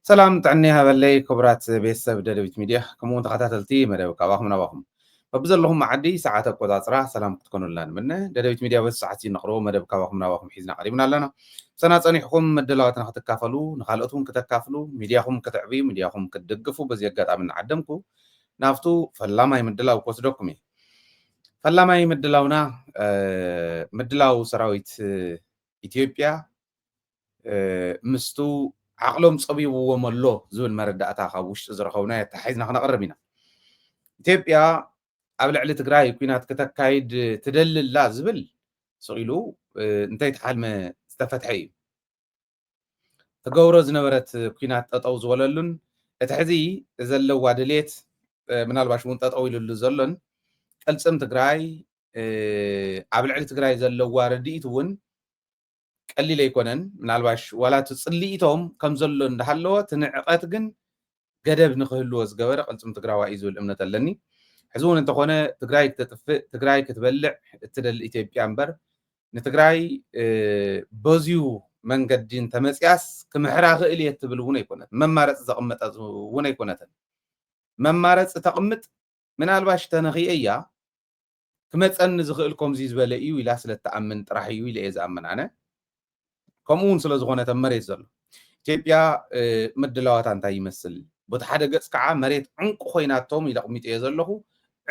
ሰላም ጥዕኒ ሃበለይ ክቡራት ቤተሰብ ደደቢት ሚድያ ከምኡውን ተኸታተልቲ መደብ ካባኹም ናባኹም በብዘለኹም መዓዲ ሰዓት ኣቆፃፅራ ሰላም ክትኮኑላ ንምነ ደደቢት ሚድያ በዚ ሰዓት ነቕርቦ መደብ ካባኹም ናባኹም ሒዝና ቀሪብና ኣለና ሰና ፀኒሕኩም መደላዋትና ክትካፈሉ ንካልኦት እውን ከተካፍሉ ሚድያኹም ክትዕብዩ ሚድያኹም ክትድግፉ በዚ ኣጋጣሚ ንዓደምኩ ናብቱ ፈላማይ ምድላው ክወስደኩም እየ ፈላማይ ምድላውና ምድላው ሰራዊት ኢትዮጵያ ምስቱ عقلهم صبيب وملو زول مرد أتاخا وش زرخونا يتحيزنا خنا قربنا إثيوبيا قبل على تجراي كينات كتكايد تدلل لازبل سئلو انتهت حال ما استفتحي تجورز نورت كينات تطوز وللن اتحزي زلوا وادليت من الباش مون تطويل اللي قلصم تجراي قبل على تجراي زلوا وارديت ون قليل يكونن منالباش ولا تصليتهم كم زلوا اندحلو تنعقات جن قدب نخلو زغبر قلصم تقراوا ايزو الامنه لني حزون انت خونه تقراي تطفئ تقراي كتبلع تدل ايثيوبيا امبر نتقراي بوزيو منقدين تمصياس كمحرا خيل يتبل ونه يكونت ممارص زقمط ونه يكونت ممارص تقمط منالباش تنخييا كمصن زخيلكم زي زبل ايو الى سلتامن طراحيو الى يزامن انا كمون سلازغونه تمريت زلو ኢትዮጵያ ምድላዋታ እንታይ ይመስል በቲ ሓደ ገጽ ከዓ መሬት ዕንቁ ኮይናቶም ኢለቕሚጥ እየ ዘለኹ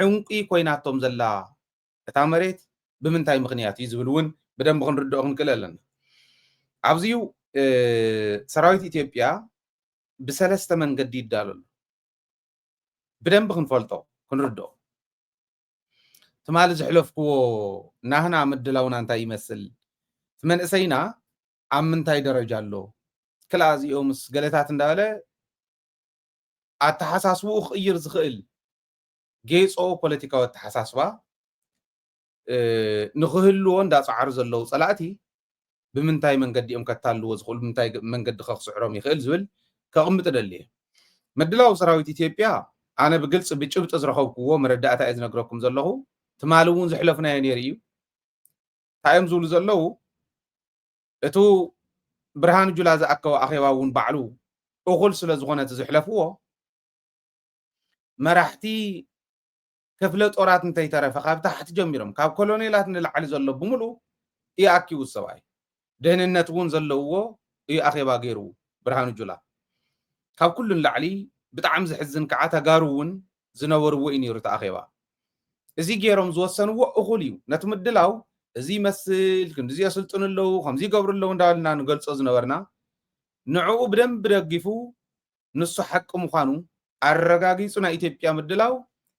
ዕንቂ ኮይናቶም ዘላ እታ መሬት ብምንታይ ምኽንያት እዩ ዝብል እውን ብደንብ ክንርድኦ ክንክእል ኣለና ኣብዚዩ ሰራዊት ኢትዮጵያ ብሰለስተ መንገዲ ይዳለሉ ብደንብ ክንፈልጦ ክንርድኦ ትማሊ ዝሕለፍክዎ ናህና ምድላውና እንታይ ይመስል ትመንእሰይና ኣብ ምንታይ ደረጃ ኣሎ كلازيومس قالتات انداله التحساسو خير زخيل جيس او بوليتيكا التحساسوا نخهلو اندا صعر زلو صلاتي بمنتاي منقد يوم كتالو زخول بمنتاي منقد خخ سعرهم يخيل زبل كقمت دليه مدلاو سراويت اثيوبيا انا بقلص بچبط زرخوكو مرداتا اذ نغركم زلهو تمالون زحلفنا ينيريو تايم زول زلو اتو برهان جولا زأكو أخيواون بعلو أغل سلزغونة زحلفوه مرحتي كفلت أورات انتي ترى فقاب تحت جميرهم كاب كولونيلات نلعالي زلو بملو إيه أكيو السواي دهن النتون زلوه إيه أخيوا غيرو برهان جولا كاب كل اللعلي بتعم زحزن كعاتا غارون زنورو إني رتا أخيوا إزي غيرهم زوسنو أغليو نتمدلاو زي مسل كن زي سلطن له خمزي قبر له እንዳልና ንገልጾ ዝነበርና ንዕኡ ብደም ብደጊፉ ንሱ حق ምዃኑ አረጋጊጹና ኢትዮጵያ ምድላው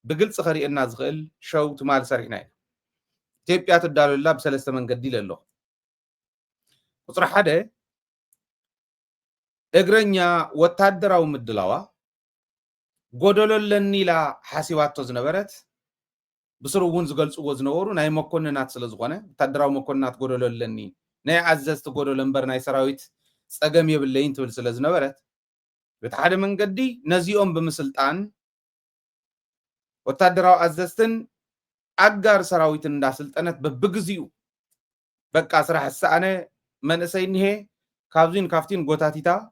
ብግልጽ ኸሪእና ዝኽእል ሸው ትማል ሰሪሕና ኢትዮጵያ ትዳለላ በሰለስተ መንገዲ ይለሎ ቁጥር 1 እግረኛ ወታደራዊ ምድላዋ ጎደሎለኒላ ሓሲባቶ ዝነበረት بسرون زغلص وزنورو ناي مكوننات سلازغونه تدراو مكوننات غودوللني ناي عززت غودولنبر ناي سراويت صقم يبلين تول سلازنبرت بتحد منقدي نزيهم بمسلطان وتدراو عززتن اغار سراويت اندا سلطنت ببغزيو بقى سرح السانه منسينه كابزين كافتين غوتاتيتا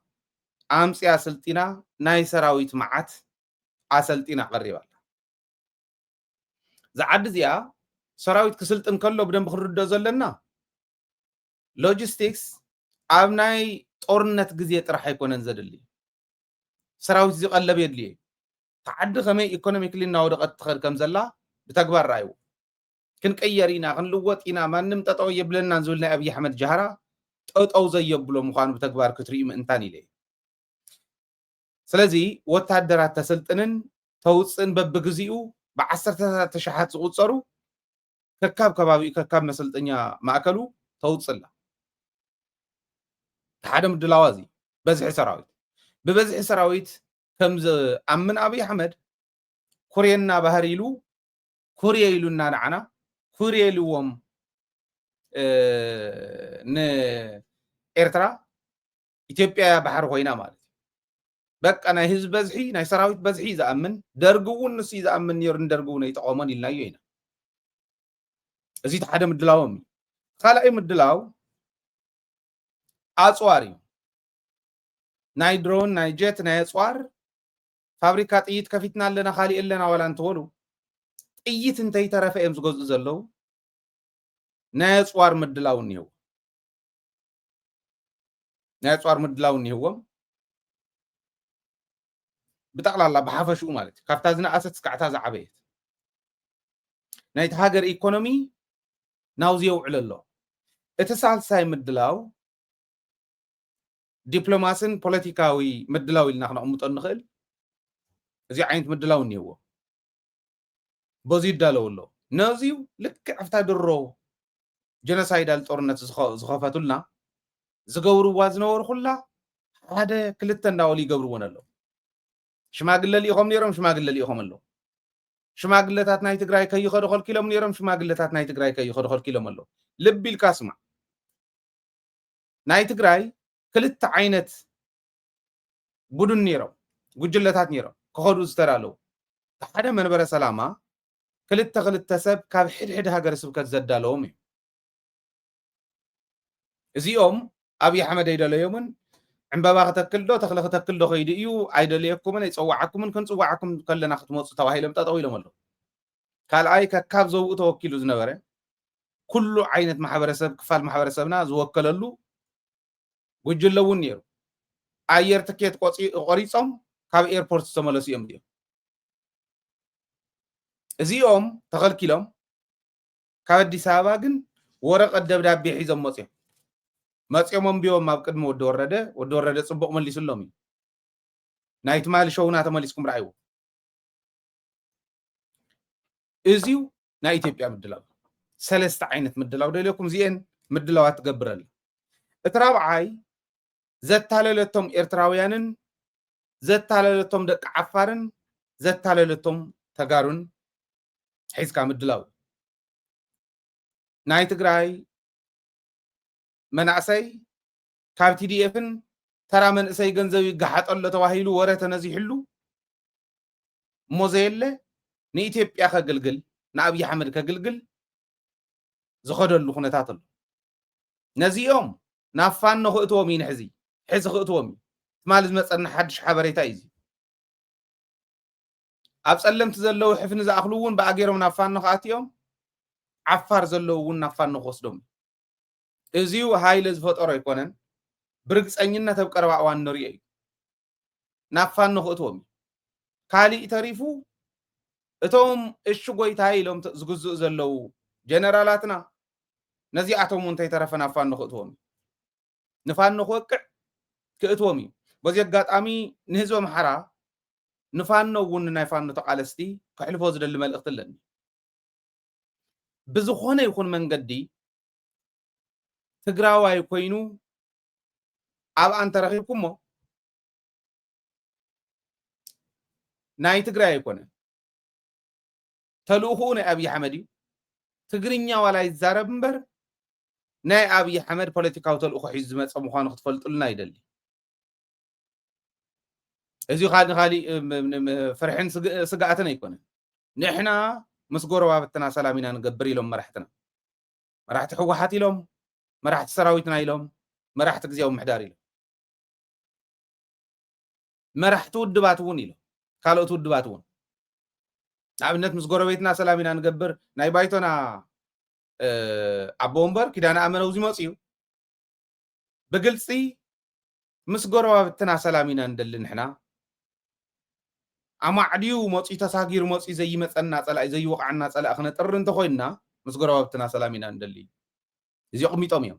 امصيا سلطينا ناي سراويت معات اسلطينا قريبا زعد زيا سراويت كسلطن كله بدن بخردو زلنا لوجيستكس ابناي طورنت غزي طرح يكونن زدلي سراويت زي قلب يدلي تعد خمي ايكونوميكلي ناودقت تخر كم زلا بتكبر رايو كن قيرينا كن لوطينا مانم تطو يبلنا نزولنا ابي احمد جهرا طوطو زيبلو مخان بتكبر كتري انتاني لي سلازي وتادرات تسلطنن توصن ببغزيو بعصرت تشحات زغصرو ككاب كبابي ككاب مسلطنيا ماكلو توصلا حدم دلاوازي بزح سراويت ببزح سراويت كمز امن ابي احمد كورينا بهريلو كورييلونا نعنا كورييلوم ن إرترا إثيوبيا بحر خوينا مالت بك أنا حزب بزحي ناي سراويت بزحي زأمن درجون نسي زأمن يرن درجون يتقامن إلا يوينا أزيد حدا مدلاوم خلا أي مدلاو أصواري ናይ ድሮን ናይ ጀት ናይ ኣፅዋር ፋብሪካ ጥይት ከፊትና ኣለና ካሊእ ኣለና ዋላ እንትበሉ ጥይት እንተይተረፈ እዮም ዝገዝኡ ዘለዉ ናይ ኣፅዋር ምድላው እኒሄው ናይ ኣፅዋር ምድላው እኒሄዎም ብጠቕላላ ብሓፈሽኡ ማለት እዩ ካብታ ዝነኣሰት ክሳዕታ ዝዓበየት ናይቲ ሃገር ኢኮኖሚ ናብዚ የውዕል ኣሎ እቲ ሳልሳይ ምድላው ዲፕሎማስን ፖለቲካዊ ምድላው ኢልና ክነቕምጦ ንኽእል እዚ ዓይነት ምድላው እኒሄዎ በዚ ይዳለው ኣሎ ነዚዩ ልክዕ ኣብታ ድሮ ጀኖሳይዳል ጦርነት ዝኸፈቱልና ዝገብርዋ ዝነበሩ ኩላ ሓደ ክልተ እንዳበሉ ይገብርዎን ኣለዉ ሽማግለ ልኢኾም ነይሮም ሽማግለ ልኢኾም ኣለዉ ሽማግለታት ናይ ትግራይ ከይኸዱ ከልኪሎም ነይሮም ሽማግለታት ናይ ትግራይ ከይኸዱ ከልኪሎም ኣለዉ ልቢ ኢልካ ስማዕ ናይ ትግራይ ክልተ ዓይነት ቡድን ነይሮም ጉጅለታት ነይሮም ክኸዱ ዝተዳለዉ ሓደ መንበረ ሰላማ ክልተ ክልተ ሰብ ካብ ሕድሕድ ሃገረ ስብከት ዘዳለዎም እዩ እዚኦም ኣብይ ኣሕመድ ኣይደለዮምን ዕምበባ ክተክል ዶ ተኽሊ ክተክል ዶ ከይዲ እዩ ኣይደለየኩምን ኣይፀዋዓኩምን ክንፅዋዓኩም ከለና ክትመፁ ተባሂሎም ጠጠው ኢሎም ኣለዉ ካልኣይ ከካብ ዘውኡ ተወኪሉ ዝነበረ ኩሉ ዓይነት ማሕበረሰብ ክፋል ማሕበረሰብና ዝወከለሉ ጉጅለ እውን ነይሩ ኣየር ትኬት ቆሪፆም ካብ ኤርፖርት ዝተመለሱ እዮም እዚኦም እዚኦም ተኸልኪሎም ካብ ኣዲስ ኣበባ ግን ወረቐት ደብዳቤ ሒዞም መፅኦም ኣንቢቦም ኣብ ቅድሚ ወዲ ወረደ ፅቡቕ መሊሱሎም እዩ ናይ ትማሊ ሸውና ተመሊስኩም ረኣይዎ እዚዩ ናይ ኢትዮጵያ ምድላው ሰለስተ ዓይነት ምድላው ደልየኩም እዚአን ምድላዋት ትገብር ኣላ እቲ ራብዓይ ዘታለለቶም ኤርትራውያንን ዘታለለቶም ደቂ ዓፋርን ዘታለለቶም ተጋሩን ሒዝካ ምድላው ናይ ትግራይ መናእሰይ ካብ ቲዲኤፍን ተራ መንእሰይ ገንዘብ ይጋሓጠሎ ተባሂሉ ወረ ተነዚሕሉ እሞ ዘየለ ንኢትዮጵያ ከገልግል ንኣብይ ኣሕመድ ከገልግል ዝኸደሉ ኩነታት ኣሎ ነዚኦም ናብ ፋኖ ክእትዎም እዩ ንሕዚ ሕዚ ክእትዎም እዩ ትማሊ ዝመፀና ሓድሽ ሓበሬታ እዩ ኣብ ፀለምቲ ዘለዉ ሕፍኒ ዝኣኽሉ እውን ብኣገይሮም ናብ ፋኖ ከኣትዮም ዓፋር ዘለዉ እውን ናብ ፋኖ ክወስዶም እዚዩ ሃይለ ዝፈጠሮ ኣይኮነን ብርግፀኝነት ኣብ ቀረባ እዋን ንሪኦ እዩ ናብ ፋኖ ክእትዎም እዩ ካሊእ ተሪፉ እቶም እሺ ጎይታ ኢሎም ዝግዝኡ ዘለዉ ጀነራላትና ነዚኣቶም እውን እንተይተረፈ ናብ ፋኖ ክእትዎም እዩ ንፋኖ ክወቅዕ ክእትዎም እዩ በዚ ኣጋጣሚ ንህዝቢ ኣምሓራ ንፋኖ እውን ናይ ፋኖ ተቃለስቲ ክሕልፎ ዝደሊ መልእኽቲ ኣለኒ ብዝኾነ ይኹን መንገዲ ትግራዋይ ኮይኑ ኣብ ኣንተ ረኺብኩሞ ናይ ትግራይ ኣይኮነን ተልእኹኡ ናይ ኣብይ ኣሕመድ እዩ ትግርኛ ዋላ ይዛረብ እምበር ናይ ኣብይ ኣሕመድ ፖለቲካዊ ተልእኹ ሒዙ ዝመፀ ምዃኑ ክትፈልጡልና ይደሊ እዚ ካሊእ ፍርሕን ስጋኣትን ኣይኮነን ንሕና ምስ ጎረባብትና ሰላም ኢና ንገብር ኢሎም መራሕትና መራሕቲ ሕወሓት ኢሎም መራሕቲ ሰራዊትና ኢሎም መራሕቲ ግዜያዊ ምሕዳር ኢሎም መራሕቲ ውድባት እውን ኢሎም ካልኦት ውድባት እውን ንኣብነት ምስ ጎረቤትና ሰላም ኢና ንገብር ናይ ባይቶና ኣቦ ወንበር ኪዳነ ኣመነ ውዚ መፅ እዩ ብግልፂ ምስ ጎረባብትና ሰላም ኢና ንደሊ ንሕና ኣማዕድዩ መፅኡ ተሳጊሩ መፅኡ ዘይመፀና ፀላእ ዘይወቕዓና ፀላእ ክነጥሪ እንተኮይንና ምስ ጎረባብትና ሰላም ኢና ንደሊ እዚ ቅሚጦም እዮም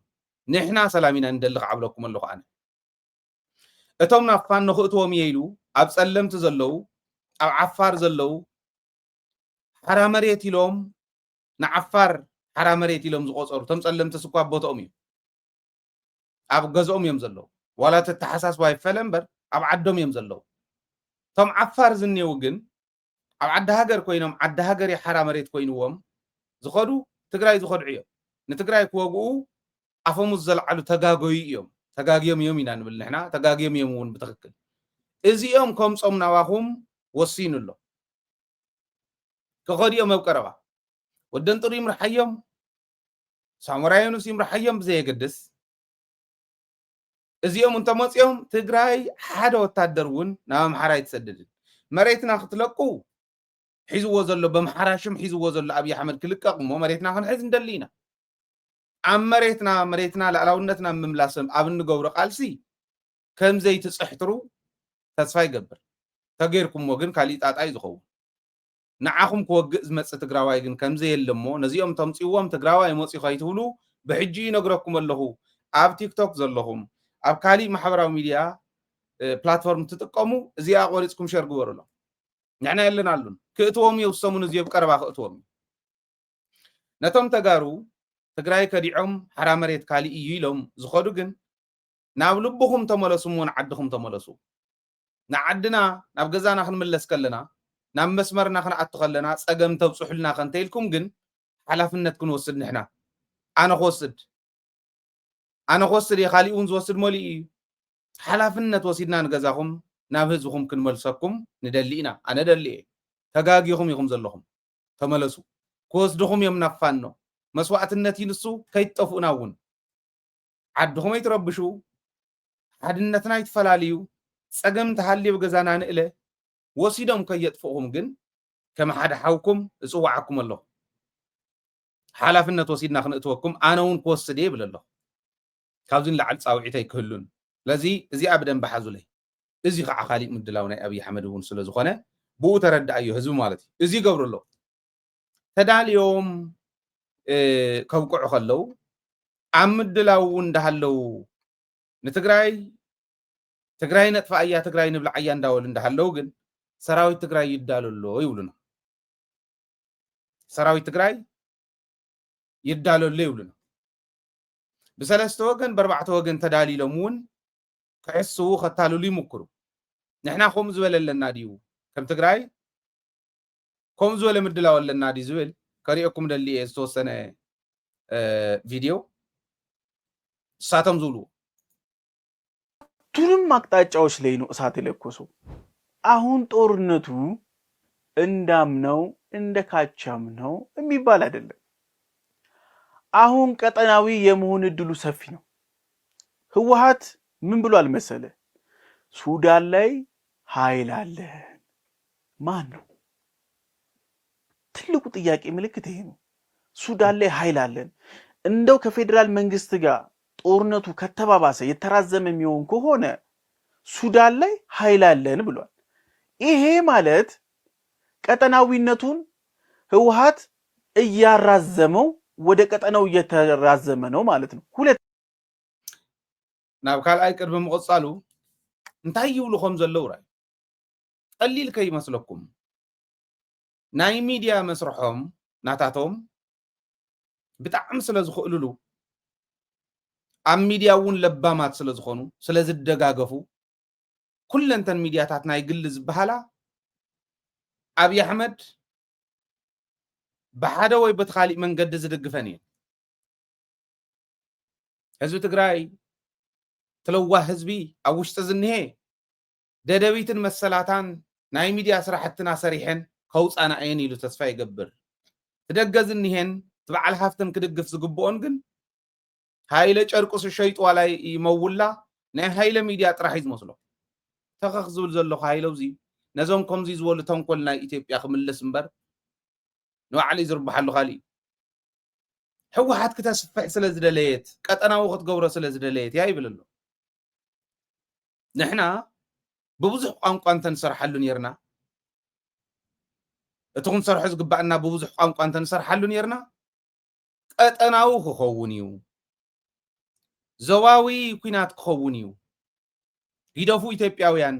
ንሕና ሰላም ኢና ንደሊ ክዓብለኩም ኣለኹ ኣነ እቶም ናብ ፋኖ ክእትዎም እየ ኢሉ ኣብ ፀለምቲ ዘለዉ ኣብ ዓፋር ዘለዉ ሓራ መሬት ኢሎም ንዓፋር ሓራ መሬት ኢሎም ዝቆፀሩ እቶም ፀለምቲ ስኳ ቦትኦም እዩ ኣብ ገዝኦም እዮም ዘለዉ ዋላ ተተሓሳስባ ይፈለ እምበር ኣብ ዓዶም እዮም ዘለዉ እቶም ዓፋር ዝኔው ግን ኣብ ዓዲ ሃገር ኮይኖም ዓዲ ሃገር ሓራ መሬት ኮይንዎም ዝኸዱ ትግራይ ዝኸድዑ እዮም ንትግራይ ክወግኡ ኣፈሙዝ ዘለዓሉ ተጋገዩ እዮም ተጋግዮም እዮም ኢና ንብል ንሕና ተጋግዮም እዮም እውን ብትክክል እዚኦም ከምፆም ናባኹም ወሲኑ ኣሎ ክኸዲኦም ኣብ ቀረባ ወደን ጥሩ ይምርሓዮም ሳሙራዮኑስ ይምርሓዮም ብዘየገድስ እዚኦም እንተመፅኦም ትግራይ ሓደ ወታደር እውን ናብ ኣምሓራ ይትሰደድን መሬትና ክትለቁ ሒዝዎ ዘሎ በምሓራሽም ሒዝዎ ዘሎ ኣብይ ኣሕመድ ክልቀቕ እሞ መሬትና ክንሕዝ እንደሊ ኢና ኣብ መሬትና ልዕላውነትና ምምላስም ኣብ እንገብሮ ቃልሲ ከምዘይ ትፅሕትሩ ተስፋ ይገብር ተገይርኩምዎ ግን ካሊእ ጣጣ እዩ ዝኸውን ንዓኹም ክወግእ ዝመፅእ ትግራዋይ ግን ከምዘየለ እሞ ነዚኦም ተምፂዎም ትግራዋይ መፂኡ ከይትብሉ ብሕጂ ይነግረኩም ኣለኹ ኣብ ቲክቶክ ዘለኹም ኣብ ካሊእ ማሕበራዊ ሚድያ ፕላትፎርም ትጥቀሙ እዚኣ ቆሪፅኩም ሸር ግበሩሎም ንሕና የለና ኣሉን ክእትዎም የውሰሙን እዚኦም ቀረባ ክእትዎም ነቶም ተጋሩ ትግራይ ከዲዖም ሓራ መሬት ካሊእ እዩ ኢሎም ዝኸዱ ግን ናብ ልብኹም ተመለሱ እሞ ንዓድኹም ተመለሱ ንዓድና ናብ ገዛና ክንምለስ ከለና ናብ መስመርና ክንኣቱ ከለና ፀገም ተብፅሑልና ከንተኢልኩም ግን ሓላፍነት ክንወስድ ንሕና ኣነ ክወስድ እየ ካሊእ እውን ዝወስድ መሊኡ እዩ ሓላፍነት ወሲድና ንገዛኹም ናብ ህዝብኹም ክንመልሰኩም ንደሊ ኢና ኣነ ደሊ እየ ተጋጊኹም ኢኹም ዘለኹም ተመለሱ ክወስድኹም እዮም ናፋኖ መስዋዕትነት ይንሱ ከይትጠፍኡና እውን ዓድኹም ኣይትረብሹ ሓድነትና ይትፈላለዩ ፀገም ተሃልዩ ገዛና ንእለ ወሲዶም ከየጥፍኡኹም ግን ከም ሓደ ሓውኩም እፅዋዓኩም ኣለኹ ሓላፍነት ወሲድና ክንእትወኩም ኣነ እውን ክወስድ እየ ይብል ኣለኹ ካብዚ ንላዕሊ ፃውዒት ኣይክህሉን ለዚ እዚኣ ብደንቢ ሓዙለይ እዚ ከዓ ካሊእ ምድላው ናይ ኣብይ ኣሕመድ እውን ስለ ዝኾነ ብኡ ተረዳእዮ ህዝቢ ማለት እዩ እዚ ይገብሩ ኣለዉ ተዳልዮም ከብቅዑ ከለው ኣብ ምድላው እውን እንዳሃለው ንትግራይ ነጥፋ እያ ትግራይ ንብላዕ እያ እንዳበሉ እንዳሃለው ግን ሰራዊት ትግራይ ይዳሎ ኣሎ ይብሉና ሰራዊት ትግራይ ይዳሎ ኣሎ ይብሉና ብሰለስተ ወገን በርባዕተ ወገን ተዳሊሎም እውን ክሕስቡ ከታልሉ ይምክሩ ንሕና ከምኡ ዝበለ ኣለና ድዩ ከም ትግራይ ከምኡ ዝበለ ምድላው ኣለና ድዩ ዝብል ከሪአኩም ደሊ እየ ዝተወሰነ ቪድዮ እሳቶም ዝብልዎ ሁሉም አቅጣጫዎች ላይ ነው እሳት የለኮሰው። አሁን ጦርነቱ እንዳምነው እንደካቻምነው የሚባል አይደለም። አሁን ቀጠናዊ የመሆን እድሉ ሰፊ ነው። ህወሓት ምን ብሏል መሰለ? ሱዳን ላይ ኃይል አለ። ማን ነው? ትልቁ ጥያቄ ምልክት ይሄ ነው። ሱዳን ላይ ኃይል አለን። እንደው ከፌደራል መንግስት ጋር ጦርነቱ ከተባባሰ የተራዘመ የሚሆን ከሆነ ሱዳን ላይ ኃይል አለን ብሏል። ይሄ ማለት ቀጠናዊነቱን ህወሓት እያራዘመው ወደ ቀጠናው እየተራዘመ ነው ማለት ነው። ሁለት ናብ ካልኣይ ቅድሚ ምቕፃሉ እንታይ ይብሉ ከም ዘለው ራይ ቀሊል ከይመስለኩም ናይ ሚድያ መስርሖም ናታቶም ብጣዕሚ ስለ ዝኽእልሉ ኣብ ሚድያ እውን ለባማት ስለ ዝኾኑ ስለ ዝደጋገፉ ኩለንተን ሚድያታት ናይ ግሊ ዝበሃላ ኣብይ ኣሕመድ ብሓደ ወይ በተኻሊእ መንገዲ ዝድግፈን እየን። ህዝቢ ትግራይ ትለዋህ ህዝቢ ኣብ ውሽጢ ዝኒሄ ደደቢትን መሰላታን ናይ ሚድያ ስራሕትና ሰሪሐን ከውፃና እየን ኢሉ ተስፋ ይገብር። ትደገ ዝኒሄን ትበዓል ሃፍተን ክድግፍ ዝግብኦን ግን ሃይለ ጨርቁስ ሸይጡ ዋላይ ይመውላ ናይ ሃይለ ሚድያ ጥራሕ ይዝመስሎ ተኸኽ ዝብል ዘለኹ ሃይለውዚ ነዞም ከምዚ ዝበሉ ተንኮል ናይ ኢትዮጵያ ክምልስ እምበር ንባዕሉ ይዝርብሓሉ ካሊእ ህወሓት ክተስፍሕ ስለ ዝደለየት ቀጠናዊ ክትገብሮ ስለ ዝደለየት ያ ይብል ኣሎ። ንሕና ብብዙሕ ቋንቋ እንተንሰርሓሉ ነርና እቲ ክንሰርሖ ዝግባአና ብብዙሕ ቋንቋ እንተንሰርሓሉ ነርና ቀጠናዊ ክኸውን እዩ ዞባዊ ኩናት ክኸውን እዩ ይደፉ ኢትዮጵያውያን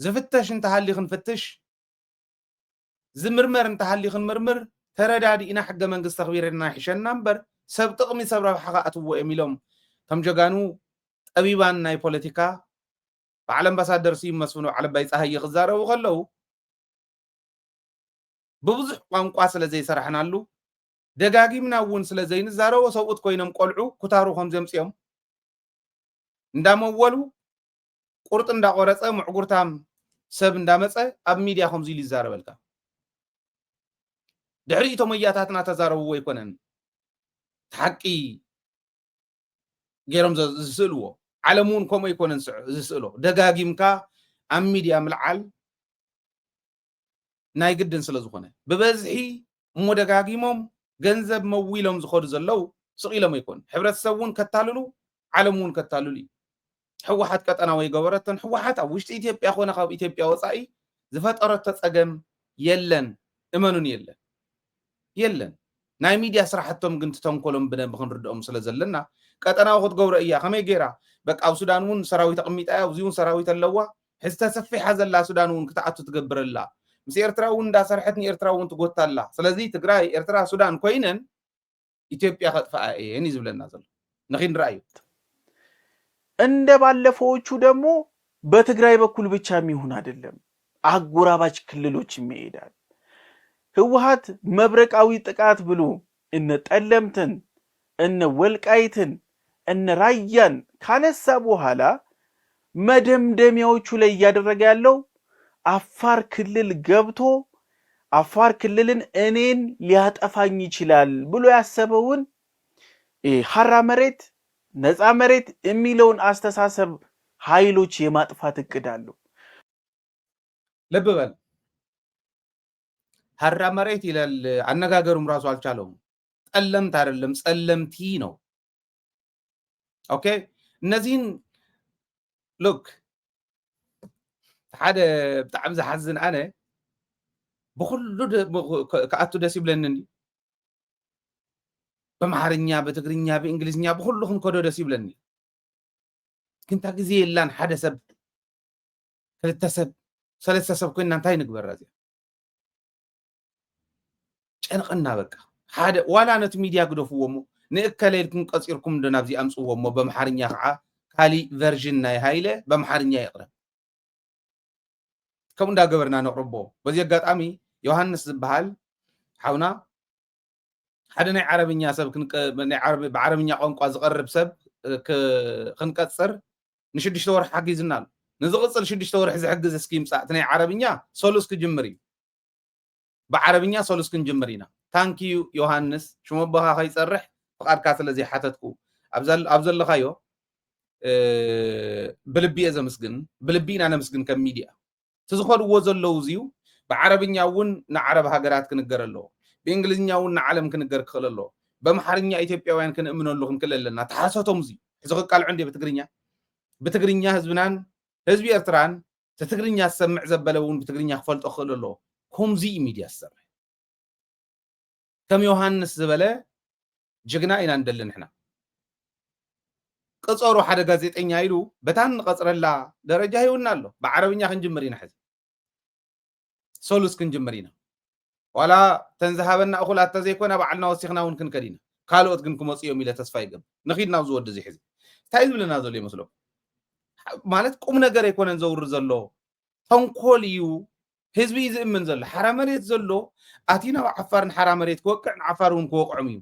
ዝፍተሽ እንተሃሊ ክንፍትሽ ዝምርመር እንተሃሊ ክንምርምር ተረዳዲእና ሕገ መንግስቲ ተኽቢርና ይሕሸና እምበር ሰብ ጥቕሚ ሰብ ረብሓ ኣትዎ እዮም ኢሎም ከም ጀጋኑ ጠቢባን ናይ ፖለቲካ በዓል ኣምባሳደር ስዩም መስፍን በዓል ኣባይ ፀሃየ ክዛረቡ ከለው ብብዙሕ ቋንቋ ስለ ዘይሰራሕናሉ ደጋጊምና እውን ስለ ዘይንዛረቦ ሰብኡት ኮይኖም ቆልዑ ኩታሩ ከም ዘምፅኦም እንዳመወሉ ቁርጥ እንዳቆረፀ ምዕጉርታም ሰብ እንዳመፀ ኣብ ሚድያ ከምዚ ኢሉ ይዛረበልካ ድሕሪ እቶም ወያታትና ተዛረብዎ ኣይኮነን ሓቂ ገይሮም ዝስእልዎ ዓለሙን ከምኡ ይኮነን ዝስእሎ ደጋጊምካ ኣብ ሚድያ ምልዓል ናይ ግድን ስለ ዝኾነ ብበዝሒ እሞ ደጋጊሞም ገንዘብ መዊሎም ዝኸዱ ዘለው ስቂሎም ኣይኮን ሕብረተሰብ እውን ከታልሉ ዓለም እውን ከታልሉ እዩ ሕወሓት ቀጠናዊ ገበረተን ሕወሓት ኣብ ውሽጢ ኢትዮጵያ ኮነ ካብ ኢትዮጵያ ወፃኢ ዝፈጠረቶ ፀገም የለን እመኑን የለን ናይ ሚድያ ስራሕቶም ግን ተንኮሎም ብደንብ ክንርድኦም ስለ ዘለና ቀጠናዊ ክትገብሮ እያ ከመይ ጌራ በቃ ኣብ ሱዳን እውን ሰራዊት ኣቕሚጣ ኣብዚ እውን ሰራዊት ኣለዋ ሕዚ ተሰፊሓ ዘላ ሱዳን እውን ክትኣቱ ትገብረላ ምስ ኤርትራ እውን እንዳሰርሐት ንኤርትራ እውን ትጎታላ ስለዚ ትግራይ ኤርትራ ሱዳን ኮይነን ኢትዮጵያ ከጥፋኣ እየን ዝብለና ዘሎ ንኺንራእዩ እንደ ባለፈዎቹ ደግሞ በትግራይ በኩል ብቻ የሚሆን አይደለም አጎራባች ክልሎችም ይሄዳል ህወሓት መብረቃዊ ጥቃት ብሎ እነ ጠለምትን እነ ወልቃይትን እነ ራያን ካነሳ በኋላ መደምደሚያዎቹ ላይ እያደረገ ያለው አፋር ክልል ገብቶ አፋር ክልልን እኔን ሊያጠፋኝ ይችላል ብሎ ያሰበውን ሐራ መሬት ነፃ መሬት የሚለውን አስተሳሰብ ኃይሎች የማጥፋት እቅድ አለው ለበበል ሐራ መሬት ይላል አነጋገሩም ራሱ አልቻለውም ጠለምት አይደለም ጸለምቲ ነው ኦኬ እነዚህን ሉክ ሓደ ብጣዕሚ ዝሓዝን ኣነ ብኩሉ ከኣቱ ደስ ይብለኒ በማሕርኛ በትግርኛ በእንግሊዝኛ ብኩሉ ክንከዶ ደስ ይብለኒ ግን ታ ግዜ የላን ሓደ ሰብ ክልተ ሰብ ሰለስተ ሰብ ኮይና እንታይ ንግበር እዚኣ ጨንቅና በቃ ሓደ ዋላ ነቲ ሚድያ ግደፍዎሞ ንእከለልኩም ቀፂርኩም እንደናብዚ ኣምፅዎሞ በማሕርኛ ከዓ ካሊ ቨርዥን ናይ ሃይለ በማሕርኛ ይቅረብ ከም እንዳገበርና ነቅርቦ በዚ አጋጣሚ ዮሐንስ ዝበሃል ሓውና ሓደ ናይ ዓረብኛ ሰብ ብዓረብኛ ቋንቋ ዝቀርብ ሰብ ክንቀፅር ንሽዱሽተ ወርሒ ሓጊዝና ኣሎ ንዝቕፅል 6 ወርሒ ዝሕግዝ እስኪ ይምፃእ እቲ ናይ ዓረብኛ ሰሉስ ክጅምር እዩ بعربኛ ሶሉስ ክንጅምር ኢና ታንኪዩ ዮሐንስ ሽሞበኻ ከይፀርሕ ፍቃድካ ስለዚ ሓተትኩ ኣብዘለኻዮ ብልቢ ዘመስግን ብልቢ ኢና ነመስግን ከም ሚድያ ትዝኸድዎ ዘለው እዚዩ بعربኛ እውን ንዓረብ ሃገራት ክንገር ኣለዎ ብእንግሊዝኛ እውን ንዓለም ክንገር ክኽእል ኣለዎ በማሕርኛ ኢትዮጵያውያን ክንእምነሉ ክንክእል ኣለና ተሓሰቶም እዚ ሕዚ ክቃልዑ እንደ ብትግርኛ ህዝብናን ህዝቢ ኤርትራን ትግርኛ ሰምዕ ዘበለ እውን ብትግርኛ ክፈልጦ ክኽእል ኣለዎ ከምዚ ሚድያ ዝሰርሕ ከም ዮሐንስ ዝበለ ጅግና ኢና እንደሊ ንሕና ቅፀሩ ሓደ ጋዜጠኛ ኢሉ በታን ንቀፅረላ ደረጃ ይውና ኣሎ ብዓረብኛ ክንጅምር ኢና ሕዚ ሶሉስ ክንጅምር ኢና ዋላ ተንዝሃበና እኹላት ተዘይኮነ ባዕልና ወሲኽና እውን ክንከድ ኢና ካልኦት ግን ክመፁ እዮም ኢለ ተስፋ ይገብር ንኺድና ዝወዲ እዚ ሕዚ እንታይ ዝብለና ዘሎ ይመስሎ ማለት ቁም ነገር ኣይኮነን ዘውር ዘሎ ተንኮል እዩ ህዝቢ ዝእምን ዘሎ ሓራ መሬት ዘሎ ኣቲና ዓፋርን ሓራ መሬት ክወቅዕን ዓፋር እውን ክወቅዖም እዩ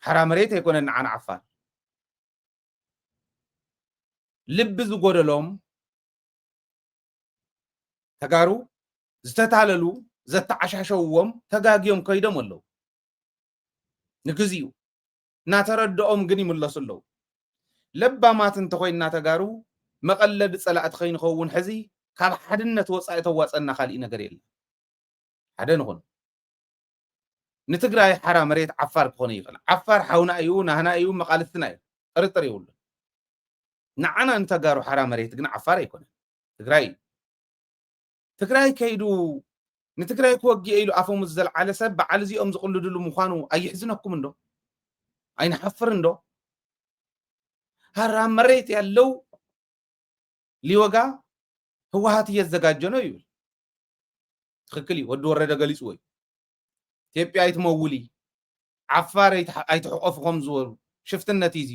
ሓራ መሬት ኣይኮነን ንዓና ዓፋር ልቢ ዝጎደሎም ተጋሩ ዝተታለሉ ዘተዓሻሸውዎም ተጋጊዮም ከይዶም ኣለው ንግዚኡ እናተረድኦም ግን ይምለሱ ኣለው ለባማት እንተኮይንና ተጋሩ መቐለድ ፀላእቲ ከይንኸውን ሕዚ ካብ ሓድነት ወፃኢ ተዋፀና ካልእ ነገር የለን ሓደ ንኹን ንትግራይ ሓራ መሬት ዓፋር ክኾነ ይኽእል ዓፋር ሓውና እዩ ናህና እዩ መቃልትና እዩ ጥርጥር የብሉ ንዓና እንተጋሩ ሓራ መሬት ግን ዓፋር ኣይኮነን ትግራይ ከይዱ ንትግራይ ክወግእ ኢሉ ኣፎም ዝዘልዓለ ሰብ በዓል እዚኦም ዝቕልድሉ ምዃኑ ኣይሕዝነኩም እንዶ ኣይንሓፍር እንዶ ሓራ መሬት ያለው ሊወጋ ህወሓት እየዘጋጀ ነው ይብል ትክክል ወዲ ወረደ ገሊጹ ወይ ኢትዮጵያ ኣይትመውሊ ዓፋር ኣይትሕቆፍ ከም ዝበሉ ሽፍትነት እዩ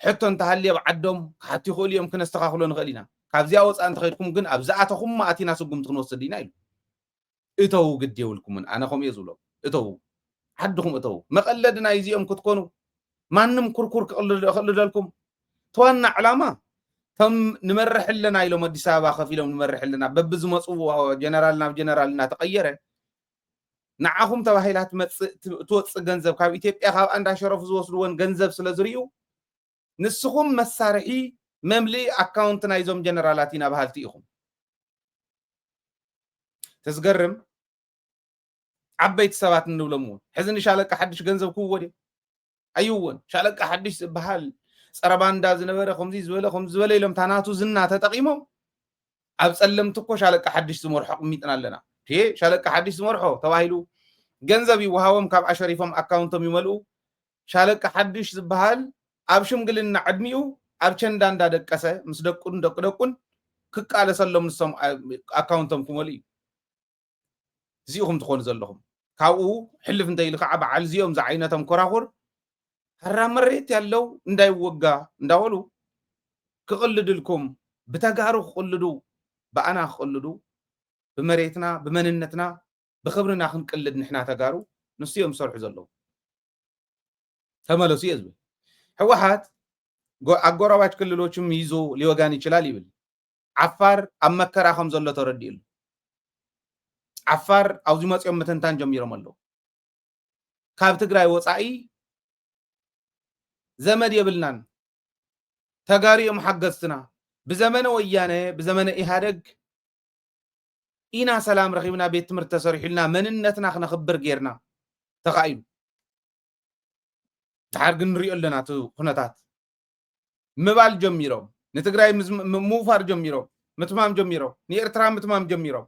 ሕቶ እንተሃልየ ብዓዶም ካሕቲ ይኽእሉ እዮም ክነስተኻኽሎ ንኽእል ኢና ካብዚኣ ወፃእ እንተኸይድኩም ግን ኣብ ዝኣተኹም ኣቲና ስጉምቲ ክንወስድ ኢና ኢሉ እተው ግድ የብልኩምን ኣነ ከምኡ እየ ዝብሎም እተው ዓድኹም እተው መቐለድ ናይ እዚኦም ክትኮኑ ማንም ኩርኩር ክቕልደልኩም ተዋና ዕላማ ቶም ንመርሕ ኣለና ኢሎም ኣዲስ ኣበባ ከፍ ኢሎም ንመርሕ ኣለና በቢ ዝመፅዎ ጀነራል ናብ ጀነራል እናተቐየረ ንዓኹም ተባሂላት ትወፅእ ገንዘብ ካብ ኢትዮጵያ ካብ አንዳ ሸረፍ ዝወስድዎን ገንዘብ ስለ ዝርዩ ንስኹም መሳርሒ መምልኢ ኣካውንት ናይዞም ጀነራላት ኢና ባህልቲ ኢኹም ተዝገርም ዓበይቲ ሰባት እንብሎም እውን ሕዚ ንሻለቃ ሓድሽ ገንዘብ ክውዎ ድዮም ኣይውን ሻለቃ ሓድሽ ዝበሃል ፀረ ባንዳ ዝነበረ ከምዚ ዝበለ ኢሎም ታናቱ ዝና ተጠቂሞም ኣብ ፀለምቲ እኮ ሻለቃ ሓድሽ ዝመርሖ ቅሚጥና ኣለና ሻለቃ ሓድሽ ዝመርሖ ተባሂሉ ገንዘብ ይወሃቦም ካብ ኣሸሪፎም ኣካውንቶም ይመልኡ ሻለቃ ሓድሽ ዝበሃል ኣብ ሽምግልና ዕድሚኡ ኣብ ቸንዳ እንዳደቀሰ ምስ ደቁን ክቃለሰሎም ንሶም ኣካውንቶም ክመልኡ እዚኦም ትኾኑ ዘለኹም ካብኡ ሕልፍ እንተይሉ ከዓ በዓል እዚኦም ዝዓይነቶም ኮራኹር ሃራ መሬት ያለው እንዳይወጋ እንዳወሉ ክቅልድልኩም ብተጋሩ ክቅልዱ በአና ክቅልዱ ብመሬትና ብመንነትና ብክብርና ክንቅልድ ንሕና ተጋሩ ንስዮም ሰርሑ ዘለዉ ተመለሱ የዝብል ህወሓት አጎራባች ክልሎችም ይዞ ሊወጋን ይችላል ይብል ዓፋር ኣብ መከራ ከም ዘሎ ተረዲእሉ ዓፋር ኣብዚ መፅኦም ምትንታን ጀሚሮም ኣለዉ ካብ ትግራይ ወፃኢ ዘመድ የብልናን ተጋሪኦም ሓገዝትና ብዘመነ ወያነ ብዘመነ ኢሃደግ ኢና ሰላም ረኺብና ቤት ትምህርቲ ተሰሪሑልና መንነትና ክነኽብር ጌርና ተኻኢሉ ድሓር ግን ንሪኦ ኣለና እቲ ኩነታት ምባል ጀሚሮም ንትግራይ ምውፋር ጀሚሮም ምትማም ጀሚሮም ንኤርትራ ምትማም ጀሚሮም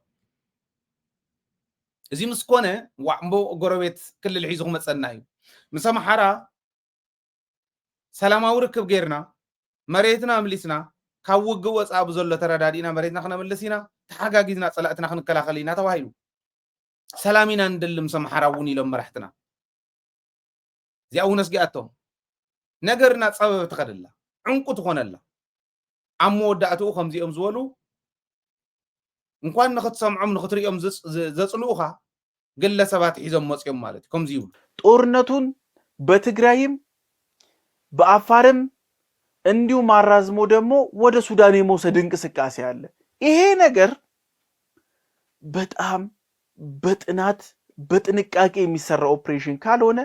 እዚ ምስ ኮነ ዋዕምቦ ጎረቤት ክልል ሒዙ ክመፀና እዩ ምስ ኣምሓራ ሰላማዊ ርክብ ጌርና መሬትና ምሊስና ካብ ውግእ ወፃእ ብዘሎ ተረዳዲእና መሬትና ክነምልስ ኢና ተሓጋጊዝና ፀላእትና ክንከላኸል ኢና ተባሂሉ ሰላም ኢና ንደሊ ምስ ኣምሓራ እውን ኢሎም መራሕትና እዚኣ እውን ኣስጊኣቶም ነገርና ፀበብ ትኸደላ ዕንቁ ትኾነላ ኣብ መወዳእትኡ ከምዚኦም ዝበሉ እንኳን ንክትሰምዖም ንክትሪኦም ዘፅልኡኻ ግለሰባት ሒዞም መፅኦም ማለት እዩ ከምዚ ይብሉ ጦርነቱን በትግራይም በአፋርም እንዲሁ ማራዝሞ ደግሞ ወደ ሱዳን የመውሰድ እንቅስቃሴ አለ። ይሄ ነገር በጣም በጥናት በጥንቃቄ የሚሰራ ኦፕሬሽን ካልሆነ